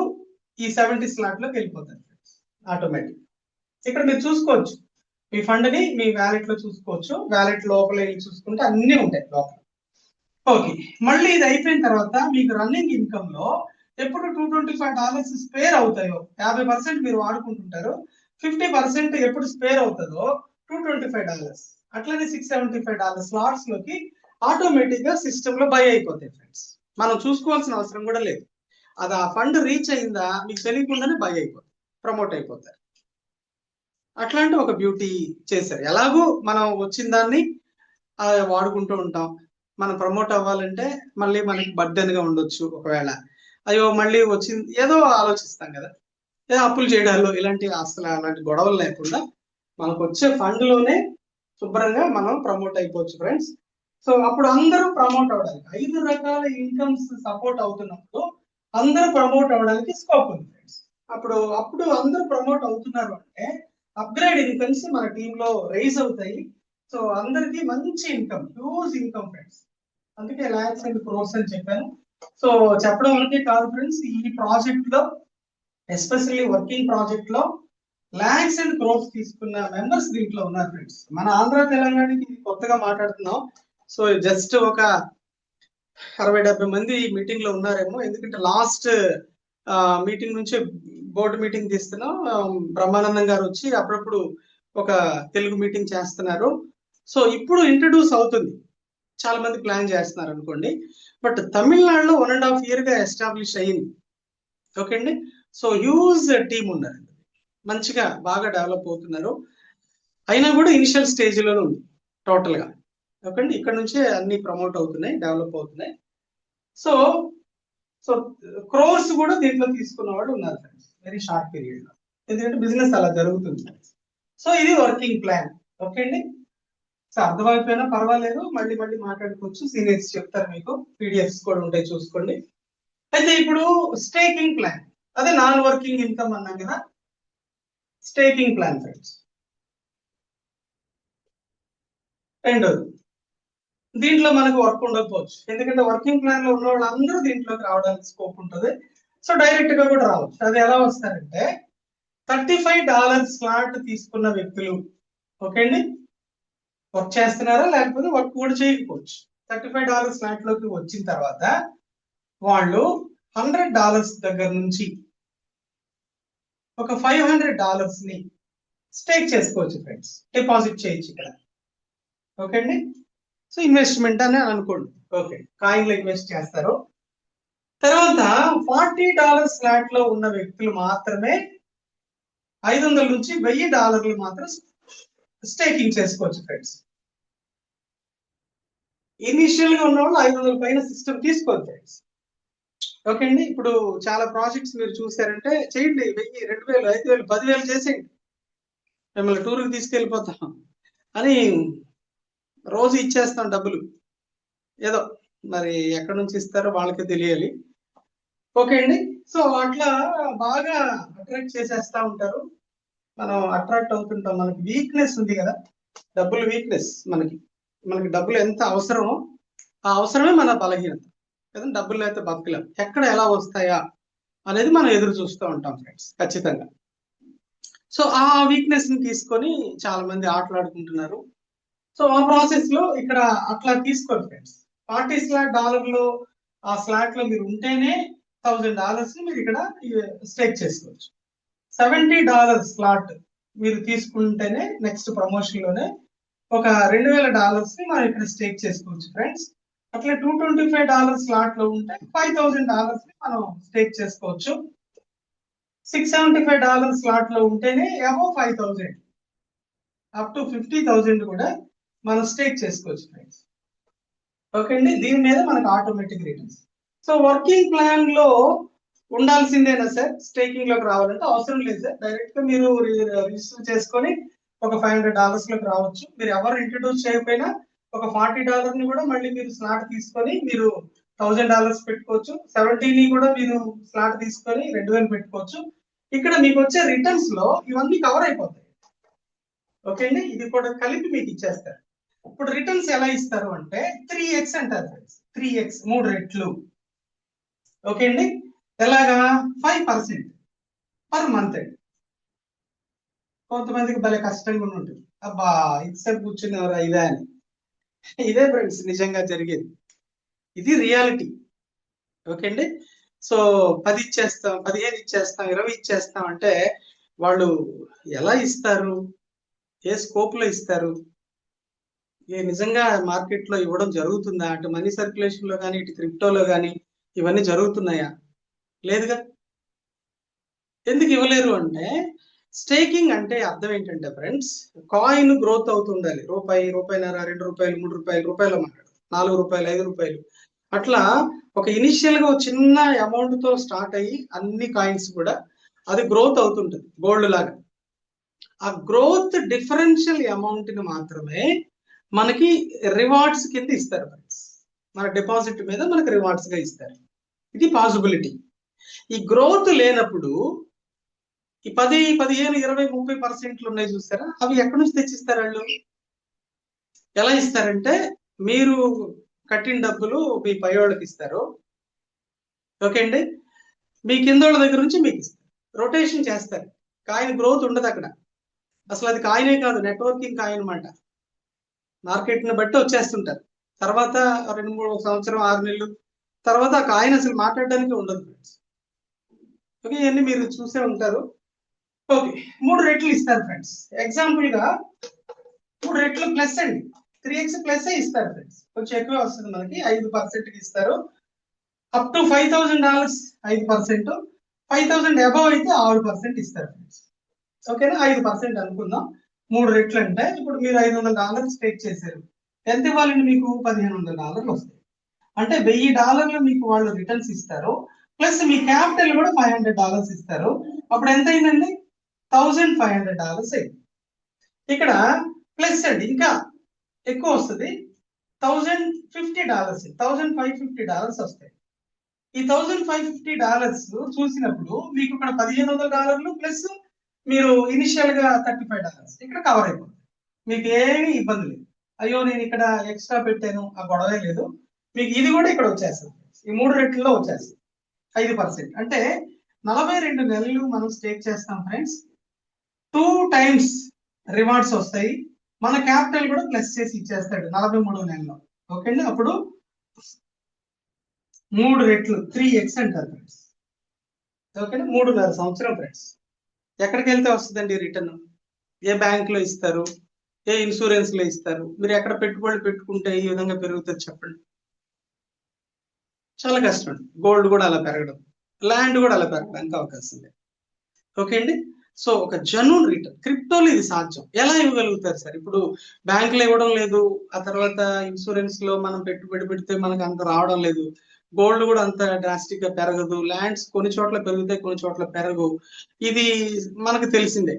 ఈ 70 స్లాట్ లోకి వెళ్ళిపోతారు ఆటోమేటిక్. ఇక్కడ మీరు చూసుకోవచ్చు, మీ ఫండ్ ని మీ వ్యాలెట్ లో చూసుకోవచ్చు. వ్యాలెట్ లోపల వెళ్ళి చూసుకుంటే అన్ని ఉంటాయి లోపల. ఓకే, మళ్ళీ ఇది అయిపోయిన తర్వాత మీకు రన్నింగ్ ఇన్కమ్ లో ఎప్పుడు $225 స్పేర్ అవుతాయో, 50% మీరు వాడుకుంటుంటారు, 50% ఎప్పుడు స్పేర్ అవుతుందో $225, అట్లనే $675 స్లాట్స్ లోకి ఆటోమేటిక్ గా సిస్టమ్ లో బై అయిపోతాయి ఫ్రెండ్స్. మనం చూసుకోవాల్సిన అవసరం కూడా లేదు, అది ఆ ఫండ్ రీచ్ అయిందా మీకు తెలియకుండానే బై అయిపోతుంది, ప్రమోట్ అయిపోతారు. అట్లాంటి ఒక బ్యూటీ చేశారు. ఎలాగో మనం వచ్చిన దాన్ని వాడుకుంటూ ఉంటాం, మనం ప్రమోట్ అవ్వాలంటే మళ్ళీ మనకి బర్డెన్ గా ఉండొచ్చు. ఒకవేళ అయ్యో మళ్ళీ వచ్చింది ఏదో ఆలోచిస్తాం కదా, ఏదో అప్పులు చేయడాల్లో ఇలాంటి అసలు అలాంటి గొడవలు లేకుండా మనకు వచ్చే ఫండ్ లోనే శుభ్రంగా మనం ప్రమోట్ అయిపోవచ్చు ఫ్రెండ్స్. సో అప్పుడు అందరూ ప్రమోట్ అవడానికి 5 రకాల ఇన్కమ్స్ సపోర్ట్ అవుతున్నప్పుడు అందరూ ప్రమోట్ అవడానికి స్కోప్ ఉంది ఫ్రెండ్స్. అప్పుడు అందరూ ప్రమోట్ అవుతున్నారు అంటే అప్గ్రేడ్ ఇన్కమ్స్ మన టీంలో రైజ్ అవుతాయి. సో అందరికి మంచి ఇన్కమ్, హ్యూజ్ ఇన్కమ్ ఫ్రెండ్స్. అందుకే లాక్స్ అండ్ క్రోర్స్ అని చెప్పాను. సో చెప్పడం వరకే కాదు ఫ్రెండ్స్, ఈ ప్రాజెక్ట్ లో ఎస్పెషల్లీ వర్కింగ్ ప్రాజెక్ట్ లో లాక్స్ అండ్ క్రోర్స్ తీసుకున్న మెంబర్స్ దీంట్లో ఉన్నారు ఫ్రెండ్స్. మన ఆంధ్ర తెలంగాణకి కొత్తగా మాట్లాడుతున్నాం. సో జస్ట్ ఒక 60-70 మంది మీటింగ్ లో ఉన్నారేమో, ఎందుకంటే లాస్ట్ మీటింగ్ నుంచి బోర్డు మీటింగ్ తీస్తున్నాం. బ్రహ్మానందం గారు వచ్చి అప్పుడప్పుడు ఒక తెలుగు మీటింగ్ చేస్తున్నారు. సో ఇప్పుడు ఇంట్రడ్యూస్ అవుతుంది, చాలా మంది ప్లాన్ చేస్తున్నారు అనుకోండి. బట్ తమిళనాడులో 1.5 year గా ఎస్టాబ్లిష్ అయ్యింది. ఓకే అండి, సో హ్యూజ్ టీమ్ ఉన్నారు, మంచిగా బాగా డెవలప్ అవుతున్నారు. అయినా కూడా ఇనిషియల్ స్టేజ్ లోనే ఉంది టోటల్ గా. ఓకే అండి, ఇక్కడ నుంచే అన్ని ప్రమోట్ అవుతున్నాయి, డెవలప్ అవుతున్నాయి. సో సో క్రోర్స్ కూడా దీంట్లో తీసుకున్న వాళ్ళు ఉన్నారు ఫ్రెండ్స్, వెరీ షార్ట్ పీరియడ్ లో, ఎందుకంటే బిజినెస్ అలా జరుగుతుంది. సో ఇది వర్కింగ్ ప్లాన్. ఓకే అండి, సో అర్థమైపోయినా పర్వాలేదు, మళ్ళీ మాట్లాడుకోవచ్చు, సీనియర్స్ చెప్తారు మీకు, పీడిఎఫ్స్ కూడా ఉంటాయి చూసుకోండి. అయితే ఇప్పుడు స్టేకింగ్ ప్లాన్, అదే నాన్ వర్కింగ్ ఇన్కమ్ అన్నాం కదా, స్టేకింగ్ ప్లాన్ ఫ్రెండ్స్. రెండోది, దీంట్లో మనకు వర్క్ ఉండకపోవచ్చు, ఎందుకంటే వర్కింగ్ ప్లాన్ లో ఉన్న వాళ్ళందరూ దీంట్లోకి రావడానికి స్కోప్ ఉంటుంది. సో డైరెక్ట్ గా కూడా రావచ్చు. అది ఎలా వస్తారంటే, $35 స్లాట్ తీసుకున్న వ్యక్తులు, ఓకే అండి, వర్క్ చేస్తున్నారా లేకపోతే వర్క్ కూడా చేయకపోవచ్చు. $35 స్లాట్ లోకి వచ్చిన తర్వాత వాళ్ళు $100 దగ్గర నుంచి ఒక $500 ని స్టేక్ చేసుకోవచ్చు ఫ్రెండ్స్, డిపాజిట్ చేయొచ్చు ఇక్కడ. ఓకే అండి, సో ఇన్వెస్ట్మెంట్ అని అనుకోండి. ఓకే, కాయిన్ లో ఇన్వెస్ట్ చేస్తారు. తర్వాత $40 స్లాట్ లో ఉన్న వ్యక్తులు మాత్రమే 500 నుంచి $1000 మాత్రం స్టేకింగ్ చేసుకోవచ్చు ఫ్రెండ్స్. ఇనిషియల్ గా ఉన్న వాళ్ళు 500 పైన సిస్టమ్ తీసుకోవచ్చు ఫ్రెండ్స్. ఓకే అండి, ఇప్పుడు చాలా ప్రాజెక్ట్స్ మీరు చూసారంటే చేయండి, 1000, 2000, 5000, 10,000 చేసేయండి, మిమ్మల్ని టూర్కి తీసుకెళ్ళిపోతాం అని రోజు ఇచ్చేస్తాం డబ్బులు. ఏదో మరి ఎక్కడి నుంచి ఇస్తారో వాళ్ళకే తెలియాలి. ఓకే అండి, సో అట్లా బాగా అట్రాక్ట్ చేసేస్తా ఉంటారు. మనం అట్రాక్ట్ అవుతుంటాం. మనకి వీక్నెస్ ఉంది కదా, డబ్బులు వీక్నెస్. మనకి డబ్బులు ఎంత అవసరమో ఆ అవసరమే మన బలహీనత కదా. డబ్బులు లేకపోతే బతకలేం. ఎక్కడ ఎలా వస్తాయా అనేది మనం ఎదురు చూస్తూ ఉంటాం ఫ్రెండ్స్, ఖచ్చితంగా. సో ఆ వీక్నెస్ ని తీసుకొని చాలా మంది ఆటలాడుకుంటున్నారు. సో ఆ ప్రాసెస్ లో ఇక్కడ అట్లా తీసుకోండి ఫ్రెండ్స్. $40 స్లాట్ లో ఆ స్లాట్ లో మీరు ఉంటేనే $1000 ని మీరు ఇక్కడ స్టేక్ చేసుకోవచ్చు. $70 స్లాట్ మీరు తీసుకుంటేనే నెక్స్ట్ ప్రమోషన్ లోనే ఒక $2000 ని మనం ఇక్కడ స్టేక్ చేసుకోవచ్చు ఫ్రెండ్స్. అట్లా $225 స్లాట్ లో ఉంటే $5000 ని మనం స్టేక్ చేసుకోవచ్చు. $675 స్లాట్ లో ఉంటేనే అబౌవ్ 5000 అప్ టు 50,000 కూడా మనం స్టేక్ చేసుకోవచ్చు ఫ్రెండ్స్. ఓకే అండి, దీని మీద మనకు automatic returns. So working plan లో ఉండాల్సిందేనా సార్ స్టేకింగ్ లోకి రావాలంటే? అవసరం లేదు సార్, డైరెక్ట్ గా మీరు రిజిస్టర్ చేసుకొని ఒక $500 లోకి రావచ్చు. మీరు ఎవరు ఇంట్రడ్యూస్ చేయకపోయినా ఒక $40 ని కూడా మళ్ళీ మీరు స్లాట్ తీసుకొని మీరు $1000 పెట్టుకోవచ్చు. 70 ని కూడా మీరు స్లాట్ తీసుకొని 2000 పెట్టుకోవచ్చు. ఇక్కడ మీకు వచ్చే రిటర్న్స్ లో ఇవన్నీ కవర్ అయిపోతాయి. ఓకే అండి, ఇది కూడా కలిపి మీకు ఇచ్చేస్తారు. ఇప్పుడు రిటర్న్స్ ఎలా ఇస్తారు అంటే 3x అంటారు ఫ్రెండ్స్. 3x 3 రెట్లు. ఓకే అండి, ఎలాగా? 5% పర్ మంత్ అండి. కొంతమందికి భలే కష్టంగా ఉంటుంది, అబ్బా ఇంతసేపు కూర్చునేవారా ఇదే అని. ఇదే ఫ్రెండ్స్ నిజంగా జరిగేది, ఇది రియాలిటీ. ఓకే అండి, సో 10 ఇచ్చేస్తాం, 15 ఇచ్చేస్తాం, 20 ఇచ్చేస్తాం అంటే వాళ్ళు ఎలా ఇస్తారు, ఏ స్కోప్ లో ఇస్తారు, నిజంగా మార్కెట్ లో ఇవ్వడం జరుగుతుందా? అటు మనీ సర్క్యులేషన్ లో కానీ ఇటు క్రిప్టోలో కానీ ఇవన్నీ జరుగుతున్నాయా? లేదుగా. ఎందుకు ఇవ్వలేరు అంటే స్టేకింగ్ అంటే అర్థం ఏంటంటే ఫ్రెండ్స్, కాయిన్ గ్రోత్ అవుతుండాలి. రూపాయి, రూపాయిన్నర, ₹2, ₹3, రూపాయలు, ₹4, ₹5 అట్లా ఒక ఇనిషియల్ గా ఒక చిన్న అమౌంట్ తో స్టార్ట్ అయ్యి అన్ని కాయిన్స్ కూడా అది గ్రోత్ అవుతుంటది గోల్డ్ లాగా. ఆ గ్రోత్ డిఫరెన్షియల్ అమౌంట్ ని మాత్రమే మనకి రివార్డ్స్ కింద ఇస్తారు ఫ్రెండ్స్. మన డిపాజిట్ మీద మనకి రివార్డ్స్ గా ఇస్తారు. ఇది పాసిబిలిటీ. ఈ గ్రోత్ లేనప్పుడు ఈ 10, 15, 20, 30% ఉన్నాయి చూస్తారా, అవి ఎక్కడి నుంచి తెచ్చిస్తారు వాళ్ళు? ఎలా ఇస్తారంటే మీరు కట్టిన డబ్బులు మీ పై వాళ్ళకి ఇస్తారు. ఓకే అండి, మీ కింద వాళ్ళ దగ్గర నుంచి మీకు ఇస్తారు. రొటేషన్ చేస్తారు. కాయిన్ గ్రోత్ ఉండదు అక్కడ. అసలు అది కాయినే కాదు, నెట్వర్కింగ్ కాయిన్ అనమాట. మార్కెట్ ని బట్టి వచ్చేస్తుంటారు. తర్వాత 2-3 సంవత్సరం, 6 నెలలు తర్వాత ఆ కాయిన్ అసలు మాట్లాడడానికి ఉండదు ఫ్రెండ్స్. ఓకే, ఇవన్నీ మీరు చూసే ఉంటారు. ఓకే, 3 రెట్లు ఇస్తారు ఫ్రెండ్స్. ఎగ్జాంపుల్ గా 3 రెట్లు ప్లస్ అండి, 3x ప్లస్ ఇస్తారు ఫ్రెండ్స్. కొంచెం ఎక్కువ వస్తుంది మనకి, 5% ఇస్తారు. అప్ టు $5,000 5%, 5,000 అబౌవ్ అయితే 6% ఇస్తారు ఫ్రెండ్స్. ఓకేనా, 5% అనుకుందాం. 3 రెట్లు అంటే ఇప్పుడు మీరు $500 స్టేక్ చేశారు, ఎంత ఇవ్వాలండి మీకు? $1,500 వస్తాయి. అంటే $1,000 మీకు వాళ్ళు రిటర్న్స్ ఇస్తారు, ప్లస్ మీ క్యాపిటల్ కూడా $500 ఇస్తారు. అప్పుడు ఎంత అయిందండి? $1,500 అయింది. ఇక్కడ ప్లస్ అండి ఇంకా ఎక్కువ వస్తుంది, $1,050, $1,550 వస్తాయి. ఈ $1,550 చూసినప్పుడు మీకు ఇక్కడ $1,500 ప్లస్ మీరు ఇనిషియల్ గా $35 ఇక్కడ కవర్ అయిపోతుంది. మీకు ఏమీ ఇబ్బంది లేదు. అయ్యో నేను ఇక్కడ ఎక్స్ట్రా పెట్టాను, ఆ గొడవే లేదు. మీకు ఇది కూడా ఇక్కడ వచ్చేస్తుంది. ఈ 3 రెట్లలో వచ్చేస్తుంది 5%. అంటే 42 నెలలు మనం స్టేక్ చేస్తాం ఫ్రెండ్స్. 2 టైమ్స్ రివార్డ్స్ వస్తాయి. మన క్యాపిటల్ కూడా ప్లస్ చేసి ఇచ్చేస్తాడు 43 నెలల్లో. ఓకే అండి, అప్పుడు 3 రెట్లు 3x అంటారు ఫ్రెండ్స్. ఓకేనా, 3.5 సంవత్సరం ఫ్రెండ్స్. ఎక్కడికి వెళ్తే వస్తుందండి రిటర్న్? ఏ బ్యాంక్ లో ఇస్తారు, ఏ ఇన్సూరెన్స్ లో ఇస్తారు? మీరు ఎక్కడ పెట్టుబడులు పెట్టుకుంటే ఈ విధంగా పెరుగుతుంది చెప్పండి? చాలా కష్టం. గోల్డ్ కూడా అలా పెరగడం, ల్యాండ్ కూడా అలా పెరగడానికి అవకాశం లేదు. ఓకే అండి, సో ఒక జెన్యూన్ రిటర్న్ క్రిప్టోలో ఇది సాధ్యం. ఎలా ఇవ్వగలుగుతారు సార్? ఇప్పుడు బ్యాంకులో ఇవ్వడం లేదు, ఆ తర్వాత ఇన్సూరెన్స్ లో మనం పెట్టుబడి పెడితే మనకు అంత రావడం లేదు, గోల్డ్ కూడా అంత డ్రాస్టిక్ గా పెరగదు, ల్యాండ్స్ కొన్ని చోట్ల పెరుగుతాయి కొన్ని చోట్ల పెరగవు, ఇది మనకు తెలిసిందే.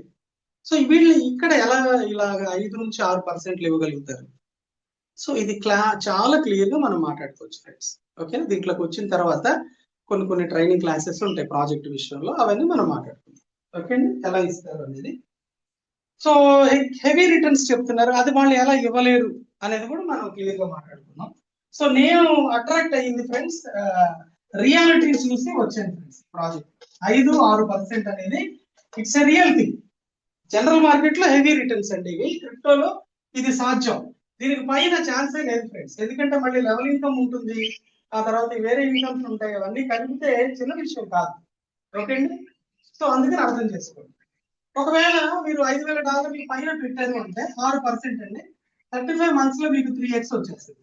సో వీళ్ళు ఇక్కడ ఎలా ఇలాగ 5 నుంచి 6% ఇవ్వగలుగుతారు? సో ఇది చాలా క్లియర్ గా మనం మాట్లాడుకోవచ్చు ఫ్రెండ్స్. ఓకే, దీంట్లోకి వచ్చిన తర్వాత కొన్ని ట్రైనింగ్ క్లాసెస్ ఉంటాయి ప్రాజెక్ట్ విషయంలో, అవన్నీ మనం మాట్లాడుకుందాం. ఓకే అండి, ఎలా ఇస్తారు అనేది. సో హెవీ రిటర్న్స్ చెప్తున్నారు, అది వాళ్ళు ఎలా ఇవ్వలేరు అనేది కూడా మనం క్లియర్ గా మాట్లాడుకున్నాం. సో నేను అట్రాక్ట్ అయ్యింది ఫ్రెండ్స్, రియాలిటీ చూసి వచ్చాను ఫ్రెండ్స్. ప్రాజెక్ట్ 5-6% అనేది it's a real thing. General market లో హెవీ రిటర్న్స్ అండి ఇవి, క్రిప్టోలో ఇది సాధ్యం. దీనికి పైన ఛాన్సే లేదు ఫ్రెండ్స్, ఎందుకంటే మళ్ళీ లెవెల్ ఇన్కమ్ ఉంటుంది, ఆ తర్వాత వేరే ఇన్కమ్స్ ఉంటాయి, అవన్నీ కలిపితే చిన్న విషయం కాదు. ఓకే అండి, సో అందుకని అర్థం చేసుకోండి. ఒకవేళ మీరు $5,000 పైన పెట్టారు అంటే 6% అండి, 35 months లో మీకు 3x వచ్చేస్తుంది.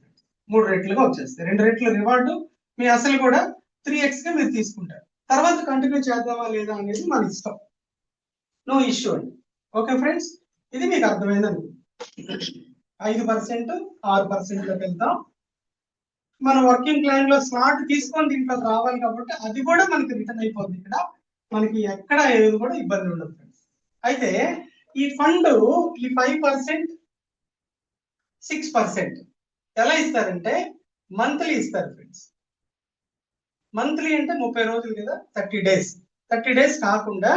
3 రెట్లుగా వచ్చేస్తాయి. 2 రెట్లు రివార్డు, మీ అసలు కూడా 3x గా మీరు తీసుకుంటారు. తర్వాత కంటిన్యూ చేద్దామా లేదా అనేది మన ఇష్టం, నో ఇష్యూ అండి. ఓకే ఫ్రెండ్స్, ఇది మీకు అర్థమైందండి. 5%, 6% లోకి వెళ్తాం. మన వర్కింగ్ ప్లాన్ లో స్లాట్ తీసుకొని దీంట్లో రావాలి కాబట్టి అది కూడా మనకి రిటర్న్ అయిపోతుంది. ఇక్కడ మనకి ఎక్కడ ఏది కూడా ఇబ్బంది ఉండదు ఫ్రెండ్స్. అయితే ఈ ఫండ్ ఈ 5%, 6% ఎలా ఇస్తారంటే మంత్లీ ఇస్తారు ఫ్రెండ్స్. మంత్లీ అంటే 30 రోజులు కదా, 30 days. 30 days కాకుండా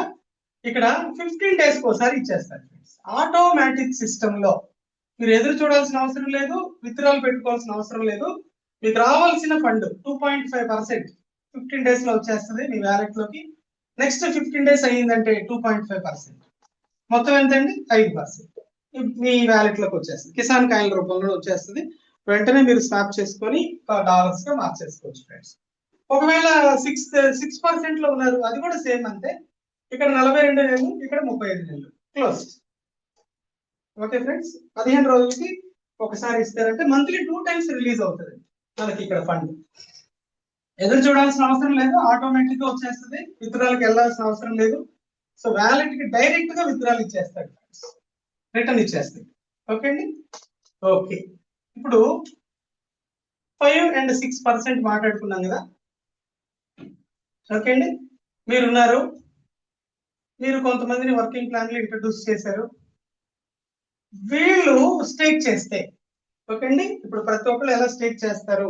ఇక్కడ 15 days ఒకసారి ఇచ్చేస్తారు ఫ్రెండ్స్. ఆటోమేటిక్ సిస్టమ్ లో మీరు ఎదురు చూడాల్సిన అవసరం లేదు, విత్డ్రాల్ పెట్టుకోవాల్సిన అవసరం లేదు. మీకు రావాల్సిన ఫండ్ 2.5% 15 days లో వచ్చేస్తుంది మీ వ్యాలెట్ లోకి. నెక్స్ట్ 15 days అయ్యిందంటే 2.5%, మొత్తం ఎంతండి? 5% మీ వ్యాలెట్ లోకి వచ్చేస్తుంది. కిసాన్ కాయిన్ రూపంలో వచ్చేస్తుంది. వెంటనే మీరు స్వాప్ చేసుకొని డాలర్స్ గా మార్చేసుకోవచ్చు ఫ్రెండ్స్. ఒకవేళ 6% లో ఉన్నారు, అది కూడా సేమ్ అంతే. ఇక్కడ 42 నెలలు, ఇక్కడ 35 నెలలు క్లోజ్. ఓకే ఫ్రెండ్స్, 15 రోజులకి ఒకసారి ఇస్తారంటే మంత్లీ 2 times రిలీజ్ అవుతుంది మనకి ఇక్కడ ఫండ్. ఎదురు చూడాల్సిన అవసరం లేదు, ఆటోమేటిక్ గా వచ్చేస్తుంది, విత్డ్రాల్కి వెళ్ళాల్సిన అవసరం లేదు. సో వ్యాలెట్ కి డైరెక్ట్ గా విత్డ్రాల్ ఇచ్చేస్తాడు, రిటర్న్ ఇచ్చేస్తాడు. ఓకే అండి, ఓకే. ఇప్పుడు 5 and 6% మాట్లాడుకున్నాం కదా. ఓకే అండి, మీరున్నారు, మీరు కొంతమందిని వర్కింగ్ ప్లాన్ లో ఇంట్రడ్యూస్ చేశారు, వీళ్ళు స్టేక్ చేస్తే. ఓకే అండి, ఇప్పుడు ప్రతి ఒక్కరు ఎలా స్టేక్ చేస్తారు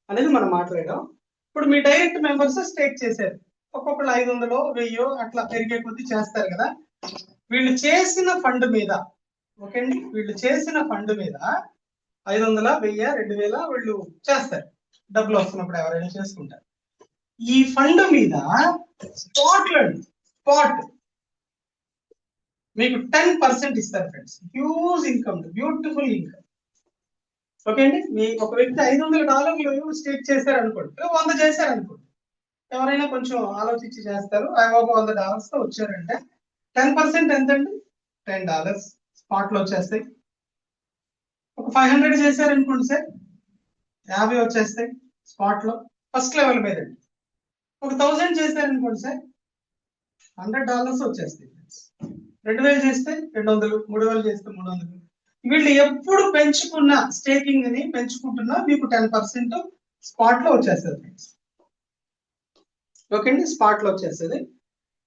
అనేది మనం మాట్లాడాం. ఇప్పుడు మీ డైరెక్ట్ మెంబర్స్ స్టేక్ చేశారు, ఒక్కొక్కరు 500, 1000 అట్లా పెరిగే కొద్ది చేస్తారు కదా. వీళ్ళు చేసిన ఫండ్ మీద, ఓకే అండి, వీళ్ళు చేసిన ఫండ్ మీద 500, 1000, 2000 వీళ్ళు చేస్తారు. డబ్బులు వస్తున్నప్పుడు ఎవరైనా చేసుకుంటారు. ఈ ఫండ్ మీద స్పాట్ మీకు 10% ఇస్తారు friends. Huge income, beautiful income. Okay అండి, మీ ఒక వ్యక్తి $500 స్టేక్ చేశారు అనుకోండి, 100 చేశారు అనుకోండి, ఎవరైనా కొంచెం ఆలోచించి చేస్తారు. ఒక $100 తో వచ్చారంటే 10% ఎంతండి? $10 స్పాట్ లో వచ్చేస్తాయి. ఒక 500 చేశారు అనుకోండి సార్, 50 వచ్చేస్తాయి స్పాట్ లో, ఫస్ట్ లెవెల్ మీద. ఒక 1000 చేశారు అనుకోండి సార్, $100 వచ్చేస్తాయి. 2000 చేస్తే 200, 3000 చేస్తే 300. వీళ్ళు ఎప్పుడు పెంచుకున్న స్టేకింగ్ ని పెంచుకుంటున్నా మీకు 10% స్పాట్ లో వచ్చేస్తుంది ఫ్రెండ్స్. ఓకే అండి, స్పాట్ లో వచ్చేస్తుంది.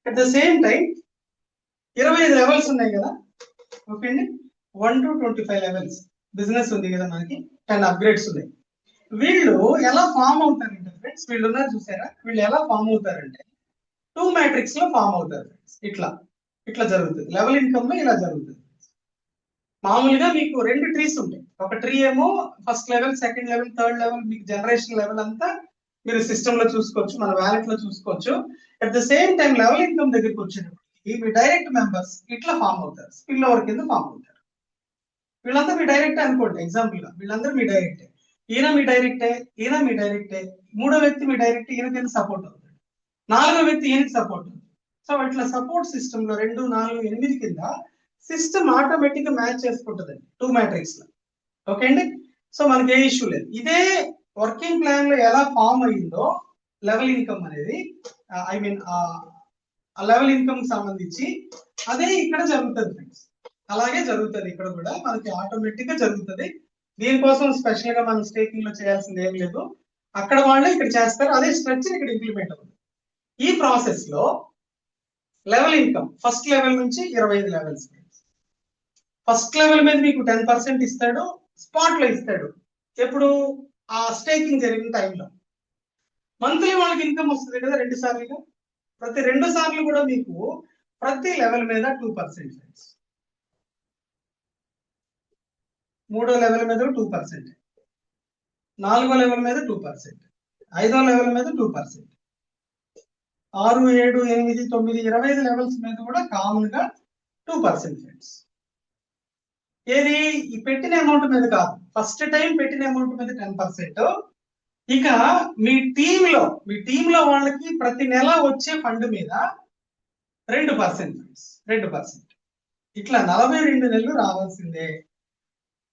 At the same time 25 levels ఉన్నాయి కదా. ఓకే అండి, 1 to 25 లెవెల్స్ బిజినెస్ ఉంది కదా మనకి, 10 అప్గ్రేడ్స్ ఉన్నాయి. వీళ్ళు ఎలా ఫామ్ అవుతారంటే ఫ్రెండ్స్, వీళ్ళు ఉన్నారు చూసారా, వీళ్ళు ఎలా ఫామ్ అవుతారంటే 2 matrix లో ఫామ్ అవుతారు ఫ్రెండ్స్. ఇట్లా జరుగుతుంది, లెవెల్ ఇన్కమ్ లో ఇలా జరుగుతుంది. మామూలుగా మీకు 2 ట్రీస్ ఉంటాయి. ఒక ట్రీ ఏమో first level, second level, third level, మీకు జనరేషన్ లెవెల్ అంతా మీరు సిస్టమ్ లో చూసుకోవచ్చు, మన వ్యాలెట్ లో చూసుకోవచ్చు. At the same time level income దగ్గరికి వచ్చేటప్పుడు మీ డైరెక్ట్ మెంబర్స్ ఇట్లా ఫామ్ అవుతారు, స్పిల్ ఓవర్ కింద ఫామ్ అవుతారు. వీళ్ళందరూ మీ డైరెక్టే అనుకోండి, ఎగ్జాంపుల్ గా వీళ్ళందరూ మీ డైరెక్టే, ఈయన మీ డైరెక్టే, ఈయన మీ డైరెక్టే, మూడో వ్యక్తి మీ డైరెక్ట్, ఈయనకి సపోర్ట్ అవుతుంది, నాలుగో వ్యక్తి ఈయనకి సపోర్ట్ అవుతుంది. సో ఇట్లా సపోర్ట్ సిస్టమ్ లో 2, 4, 8 కింద సిస్టమ్ ఆటోమేటిక్ గా మ్యాచ్ చేసుకుంటుందండి 2 మ్యాట్రిక్స్ లో. ఓకే అండి. సో మనకి ఏ ఇష్యూ లేదు. ఇదే వర్కింగ్ ప్లాన్ లో ఎలా ఫామ్ అయ్యిందో లెవెల్ ఇన్కమ్ అనేది, ఐ మీన్ ఆ లెవెల్ ఇన్కమ్ సంబంధించి అదే ఇక్కడ జరుగుతుంది ఫ్రెండ్స్. అలాగే జరుగుతుంది ఇక్కడ కూడా, మనకి ఆటోమేటిక్ గా జరుగుతుంది. దీనికోసం స్పెషల్ గా మనం స్టేకింగ్ లో చేయాల్సింది ఏం లేదు, అక్కడ వాళ్ళే ఇక్కడ చేస్తారు, అదే స్ట్రక్చర్ ఇక్కడ ఇంప్లిమెంట్ అవుతుంది. ఈ ప్రాసెస్ లో లెవెల్ ఇన్కమ్ ఫస్ట్ లెవెల్ నుంచి 25 లెవెల్స్. ఫస్ట్ లెవెల్ మీద మీకు 10% ఇస్తాడు, స్పాట్ లో ఇస్తాడు. ఎప్పుడు? ఆ స్టేకింగ్ జరిగిన టైంలో. మంత్లీ వాళ్ళకి ఇన్కమ్ వస్తుంది కదా 2 సార్లుగా. ప్రతి 2 సార్లు కూడా మీకు ప్రతి లెవెల్ మీద 2% ఫ్రెండ్స్. 3వ లెవెల్ మీద 2%, 4వ లెవెల్ మీద 2%, 5వ లెవెల్ మీద 2%, 6, 7, 8, 9, 25 లెవెల్స్ మీద కూడా కామన్ గా 2% ఫ్రెండ్స్. ఏది? ఈ పెట్టిన అమౌంట్ మీద కాదు, ఫస్ట్ టైం పెట్టిన అమౌంట్ మీద 10%. ఇక మీ టీమ్ లో వాళ్ళకి ప్రతి నెల వచ్చే ఫండ్ మీద 2% ఫ్రెండ్స్, 2%. ఇట్లా 42 నెలలు రావాల్సిందే,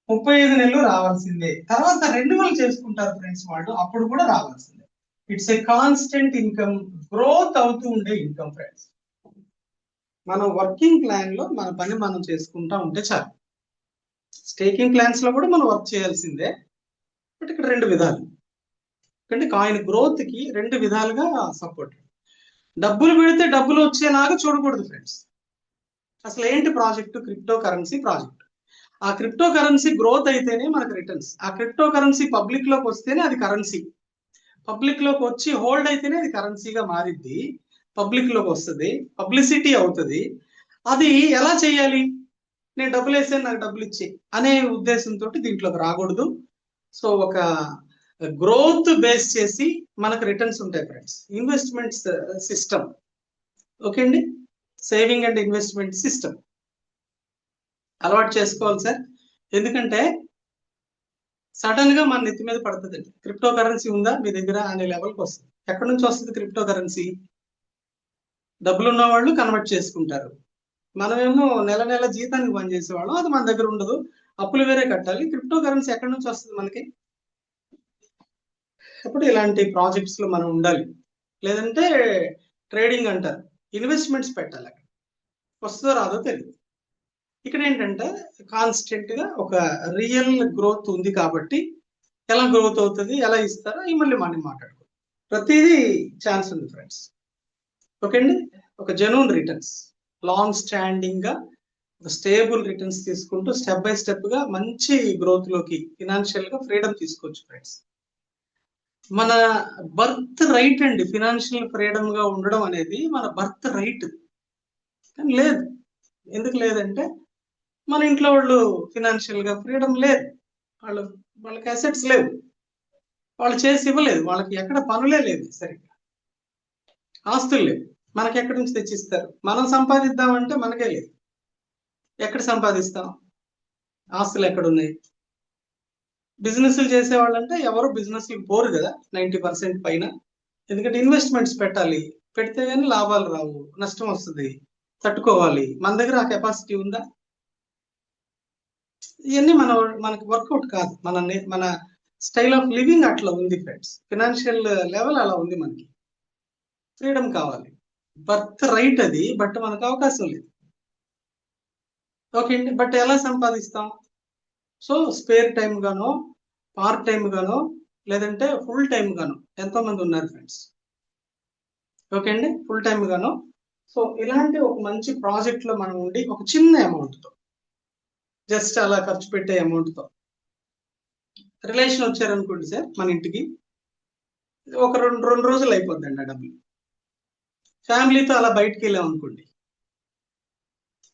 35 నెలలు రావాల్సిందే. తర్వాత రెన్యువల్ చేసుకుంటారు ఫ్రెండ్స్ వాళ్ళు, అప్పుడు కూడా రావాల్సిందే. It's a constant income, growth అవుతూ ఉండే ఇన్కమ్ ఫ్రెండ్స్. మనం వర్కింగ్ ప్లాన్ లో మన పని మనం చేసుకుంటా ఉంటే చాలు. స్టేకింగ్ ప్లాన్స్ లో కూడా మనం వర్క్ చేయాల్సిందే, బట్ ఇక్కడ 2 విధాలు. అంటే కాయిన్ గ్రోత్ కి 2 విధాలుగా సపోర్ట్. డబ్బులు పెడితే డబ్బులు వచ్చేలాగా చూడకూడదు ఫ్రెండ్స్. అసలు ఏంటి ప్రాజెక్ట్? Crypto currency project. ఆ క్రిప్టో కరెన్సీ గ్రోత్ అయితేనే మనకు రిటర్న్స్. ఆ క్రిప్టో కరెన్సీ పబ్లిక్ లోకి వస్తేనే అది కరెన్సీ. పబ్లిక్ లోకి వచ్చి హోల్డ్ అయితేనే అది కరెన్సీగా మారిద్ది, పబ్లిక్ లోకి వస్తుంది, పబ్లిసిటీ అవుతుంది. అది ఎలా చేయాలి? నేను డబ్బులు వేసాను, నాకు డబ్బులు ఇచ్చి అనే ఉద్దేశంతో దీంట్లోకి రాకూడదు. సో ఒక గ్రోత్ బేస్ చేసి మనకు రిటర్న్స్ ఉంటాయి ఫ్రెండ్స్. Investments system. ఓకే అండి. సేవింగ్ అండ్ ఇన్వెస్ట్మెంట్ సిస్టమ్ అలవాటు చేసుకోవాలి సార్. ఎందుకంటే సడన్ గా మన నెత్తి మీద పడుతుంది. క్రిప్టో కరెన్సీ ఉందా మీ దగ్గర అనే లెవెల్కి వస్తుంది. ఎక్కడి నుంచి వస్తుంది క్రిప్టో కరెన్సీ? డబ్బులు ఉన్న వాళ్ళు కన్వర్ట్ చేసుకుంటారు, మనమేమో నెల నెల జీతానికి పనిచేసేవాళ్ళం, అది మన దగ్గర ఉండదు, అప్పులు వేరే కట్టాలి. క్రిప్టో కరెన్సీ ఎక్కడి నుంచి వస్తుంది మనకి? అప్పుడు ఇలాంటి ప్రాజెక్ట్స్ లో మనం ఉండాలి. లేదంటే ట్రేడింగ్ అంటారు, ఇన్వెస్ట్మెంట్స్ పెట్టాలి. అక్కడ వస్తుందో రాదో తెలియదు. ఇక్కడ ఏంటంటే కాన్స్టెంట్ గా ఒక రియల్ గ్రోత్ ఉంది కాబట్టి ఎలా గ్రోత్ అవుతుంది, ఎలా ఇస్తారో ఈ మళ్ళీ మనం మాట్లాడుకో. ప్రతిదీ ఛాన్స్ ఉంది ఫ్రెండ్స్. ఓకే అండి. ఒక జెన్యూన్ రిటర్న్స్, లాంగ్ స్టాండింగ్ గా ఒక స్టేబుల్ రిటర్న్స్ తీసుకుంటూ స్టెప్ బై స్టెప్ గా మంచి గ్రోత్ లోకి ఫినాన్షియల్ గా ఫ్రీడమ్ తీసుకోవచ్చు ఫ్రెండ్స్. మన బర్త్ రైట్ అండి ఫినాన్షియల్ ఫ్రీడమ్ గా ఉండడం అనేది మన బర్త్ రైట్. కానీ లేదు. ఎందుకు లేదంటే మన ఇంట్లో వాళ్ళు ఫినాన్షియల్ గా ఫ్రీడమ్ లేదు, వాళ్ళకి అసెట్స్ లేవు, వాళ్ళు చేసి ఇవ్వలేదు, వాళ్ళకి ఎక్కడ పనులే లేదు, సరిగ్గా ఆస్తులు లేవు. మనకి ఎక్కడి నుంచి తెచ్చిస్తారు? మనం సంపాదిద్దామంటే మనకే లేదు. ఎక్కడ సంపాదిస్తాం? ఆస్తులు ఎక్కడున్నాయి? బిజినెస్లు చేసేవాళ్ళంటే ఎవరు బిజినెస్ పోరు కదా 90% పైన. ఎందుకంటే ఇన్వెస్ట్మెంట్స్ పెట్టాలి, పెడితే కానీ లాభాలు రావు, నష్టం వస్తుంది, తట్టుకోవాలి. మన దగ్గర ఆ కెపాసిటీ ఉందా? ఇవన్నీ మనకి వర్కౌట్ కాదు. మన స్టైల్ ఆఫ్ లివింగ్ అట్లా ఉంది ఫ్రెండ్స్. ఫినాన్షియల్ లెవెల్ అలా ఉంది. మనకి ఫ్రీడమ్ కావాలి, బర్త్ రైట్ అది, బట్ మనకు అవకాశం లేదు. ఓకే అండి. బట్ ఎలా సంపాదిస్తాం? సో స్పేర్ టైం గానో, పార్ట్ టైం గానో, లేదంటే ఫుల్ టైం గానో ఎంతో మంది ఉన్నారు ఫ్రెండ్స్. ఓకే అండి. ఫుల్ టైం గానో. సో ఇలాంటి ఒక మంచి ప్రాజెక్ట్ లో మనం ఉండి ఒక చిన్న అమౌంట్ తో, జస్ట్ అలా ఖర్చు పెట్టే అమౌంట్ తో రిలేషన్ వచ్చారనుకోండి సార్ మన ఇంటికి, ఒక రెండు రోజులు అయిపోద్దండి ఆ డబ్బులు. ఫ్యామిలీతో అలా బయటకు వెళ్ళాం అనుకోండి,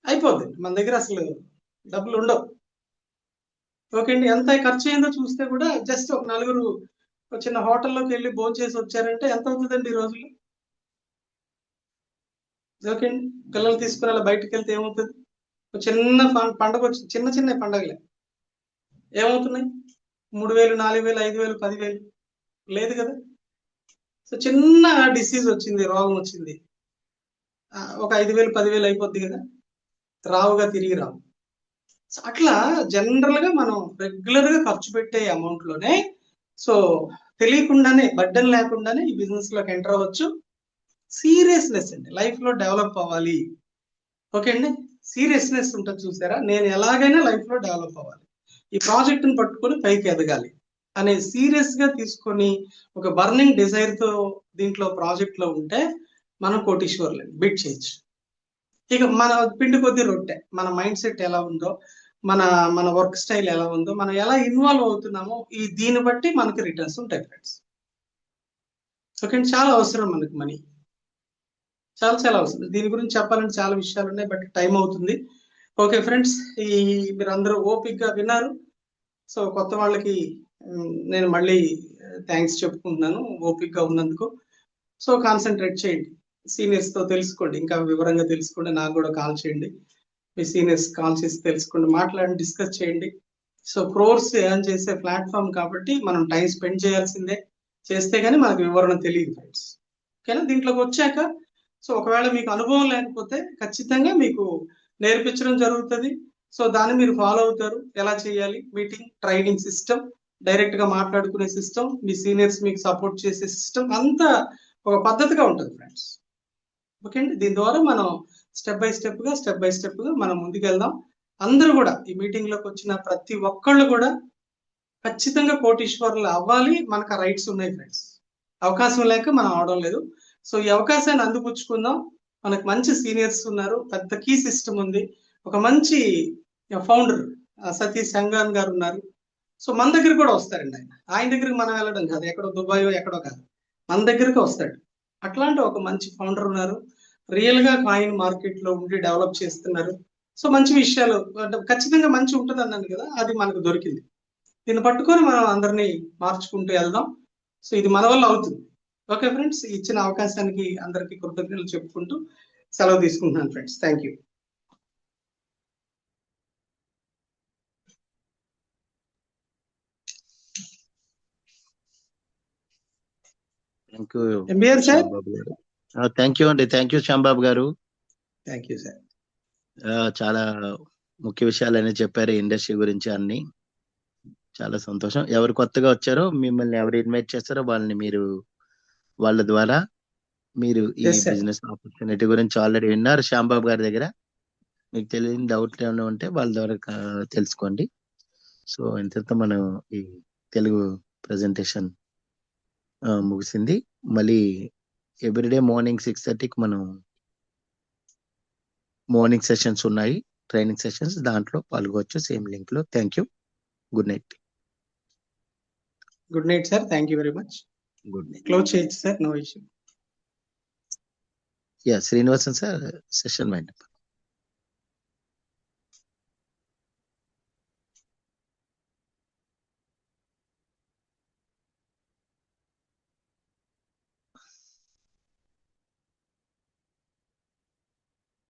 అయిపోద్ది. మన దగ్గర అసలు డబ్బులు ఉండవు. ఓకే అండి. ఎంత ఖర్చు అయిందో చూస్తే కూడా జస్ట్ ఒక నలుగురు చిన్న హోటల్లోకి వెళ్ళి భోజనం చేసి వచ్చారంటే ఎంత అవుతుందండి ఈ రోజులు? ఓకే అండి. పిల్లలు తీసుకుని అలా బయటకు వెళ్తే ఏమవుతుంది? చిన్న పండగ వచ్చి చిన్న చిన్న పండగలే ఏమవుతున్నాయి? 3,000, 4,000, 5,000, 10,000 లేదు కదా. సో చిన్న డిసీజ్ వచ్చింది, రోగం వచ్చింది, ఒక 5,000, 10,000 అయిపోద్ది కదా, రావుగా, తిరిగి రావు. సో అట్లా జనరల్ గా మనం రెగ్యులర్ గా ఖర్చు పెట్టే అమౌంట్ లోనే సో తెలియకుండానే, బడ్డన్ లేకుండానే ఈ బిజినెస్ లోకి ఎంటర్ అవ్వచ్చు. సీరియస్నెస్ అండి, లైఫ్ లో డెవలప్ అవ్వాలి. ఓకే అండి, సీరియస్నెస్ ఉంటుంది చూసారా, నేను ఎలాగైనా లైఫ్ లో డెవలప్ అవ్వాలి, ఈ ప్రాజెక్ట్ ని పట్టుకొని పైకి ఎదగాలి అనే సీరియస్ గా తీసుకొని ఒక బర్నింగ్ డిజైర్ తో దీంట్లో ప్రాజెక్ట్ లో ఉంటే మనం కోటీశ్వర్లు బిట్ చేయొచ్చు. ఇక మన పిండి కొద్ది రొట్టె, మన మైండ్ సెట్ ఎలా ఉందో, మన మన వర్క్ స్టైల్ ఎలా ఉందో, మనం ఎలా ఇన్వాల్వ్ అవుతున్నామో దీన్ని బట్టి మనకి రిటర్న్స్ ఉంటాయి ఫ్రెండ్స్. ఓకే, చాలా అవసరం మనకి మనీ, చాలా చాలా అవసరం. దీని గురించి చెప్పాలంటే చాలా విషయాలు ఉన్నాయి, బట్ టైం అవుతుంది. ఓకే ఫ్రెండ్స్, మీరు అందరూ ఓపిక్ గా విన్నారు. సో కొత్త వాళ్ళకి నేను మళ్ళీ థ్యాంక్స్ చెప్పుకుంటున్నాను ఓపిక్ గా ఉన్నందుకు. సో కాన్సన్ట్రేట్ చేయండి, సీనియర్స్ తో తెలుసుకోండి, ఇంకా వివరంగా తెలుసుకోండి, నాకు కూడా కాల్ చేయండి, మీ సీనియర్స్ కాల్ చేసి తెలుసుకోండి, మాట్లాడి డిస్కస్ చేయండి. సో క్రోర్స్ ఎర్న్ చేసే ప్లాట్ఫామ్ కాబట్టి మనం టైం స్పెండ్ చేయాల్సిందే, చేస్తే కానీ మనకు వివరణ తెలియదు ఫ్రెండ్స్. ఓకేనా, దీంట్లోకి వచ్చాక సో ఒకవేళ మీకు అనుభవం లేకపోతే ఖచ్చితంగా మీకు నేర్పించడం జరుగుతుంది. సో దాన్ని మీరు ఫాలో అవుతారు, ఎలా చేయాలి, మీటింగ్ ట్రైనింగ్ సిస్టమ్, డైరెక్ట్ గా మాట్లాడుకునే సిస్టమ్, మీ సీనియర్స్ మీకు సపోర్ట్ చేసే సిస్టమ్, అంతా ఒక పద్ధతిగా ఉంటుంది ఫ్రెండ్స్. ఓకే అండి, దీని ద్వారా మనం స్టెప్ బై స్టెప్ గా మనం ముందుకెళ్దాం. అందరూ కూడా ఈ మీటింగ్ లోకి వచ్చిన ప్రతి ఒక్కళ్ళు కూడా ఖచ్చితంగా కోటీశ్వరులు అవ్వాలి, మనకు రైట్స్ ఉన్నాయి ఫ్రెండ్స్. అవకాశం లేక మనం అవడం లేదు. సో ఈ అవకాశాన్ని అందిపుచ్చుకుందాం. మనకు మంచి సీనియర్స్ ఉన్నారు, పెద్ద కీ సిస్టమ్ ఉంది, ఒక మంచి ఫౌండర్ సతీష్ సంగాన్ గారు ఉన్నారు. సో మన దగ్గర కూడా వస్తారండి, ఆయన దగ్గరికి మనం వెళ్ళడం కాదు, ఎక్కడో దుబాయ్ ఎక్కడో కాదు, మన దగ్గరికి వస్తాడు. అట్లాంటి ఒక మంచి ఫౌండర్ ఉన్నారు, రియల్ గా కాయిన్ మార్కెట్ లో ఉండి డెవలప్ చేస్తున్నారు. సో మంచి విషయాలు ఖచ్చితంగా మంచి ఉంటుంది అన్నాను కదా, అది మనకు దొరికింది. దీన్ని పట్టుకొని మనం అందరినీ మార్చుకుంటూ వెళ్దాం. సో ఇది మన వల్ల అవుతుంది. ఓకే ఫ్రెండ్స్, ఇచ్చిన అవకాశానికి అందరికీ కృతజ్ఞతలు చెప్పుకుంటూ సెలవు తీసుకుంటున్నాను friends. Thank you. MBR sir. Thank you అండి, థ్యాంక్ యూ శ్యాంబాబు గారు. Thank you sir. చాలా ముఖ్య విషయాలన్నీ చెప్పారు ఇండస్ట్రీ గురించి అన్ని. చాలా సంతోషం. ఎవరు కొత్తగా వచ్చారో మిమ్మల్ని ఎవరు ఇన్వైట్ చేస్తారో వాళ్ళ ద్వారా మీరు ఈ బిజినెస్ ఆపర్చునిటీ గురించి ఆల్రెడీ విన్నారు శ్యాంబాబు గారి దగ్గర. మీకు తెలియని డౌట్ ఏమైనా ఉంటే వాళ్ళ ద్వారా తెలుసుకోండి. సో ఇంతతో మనం ఈ తెలుగు ప్రెజెంటేషన్ ముగిసింది. మళ్ళీ ఎవ్రీడే మార్నింగ్ 6:30కి మనం మార్నింగ్ సెషన్స్ ఉన్నాయి, ట్రైనింగ్ సెషన్స్, దాంట్లో పాల్గొవచ్చు సేమ్ లింక్ లో. Thank you. Good night. Good night sir, thank you very much. Good night. Close చేయొచ్చు sir, no issue. Srinivasan sir session wind up.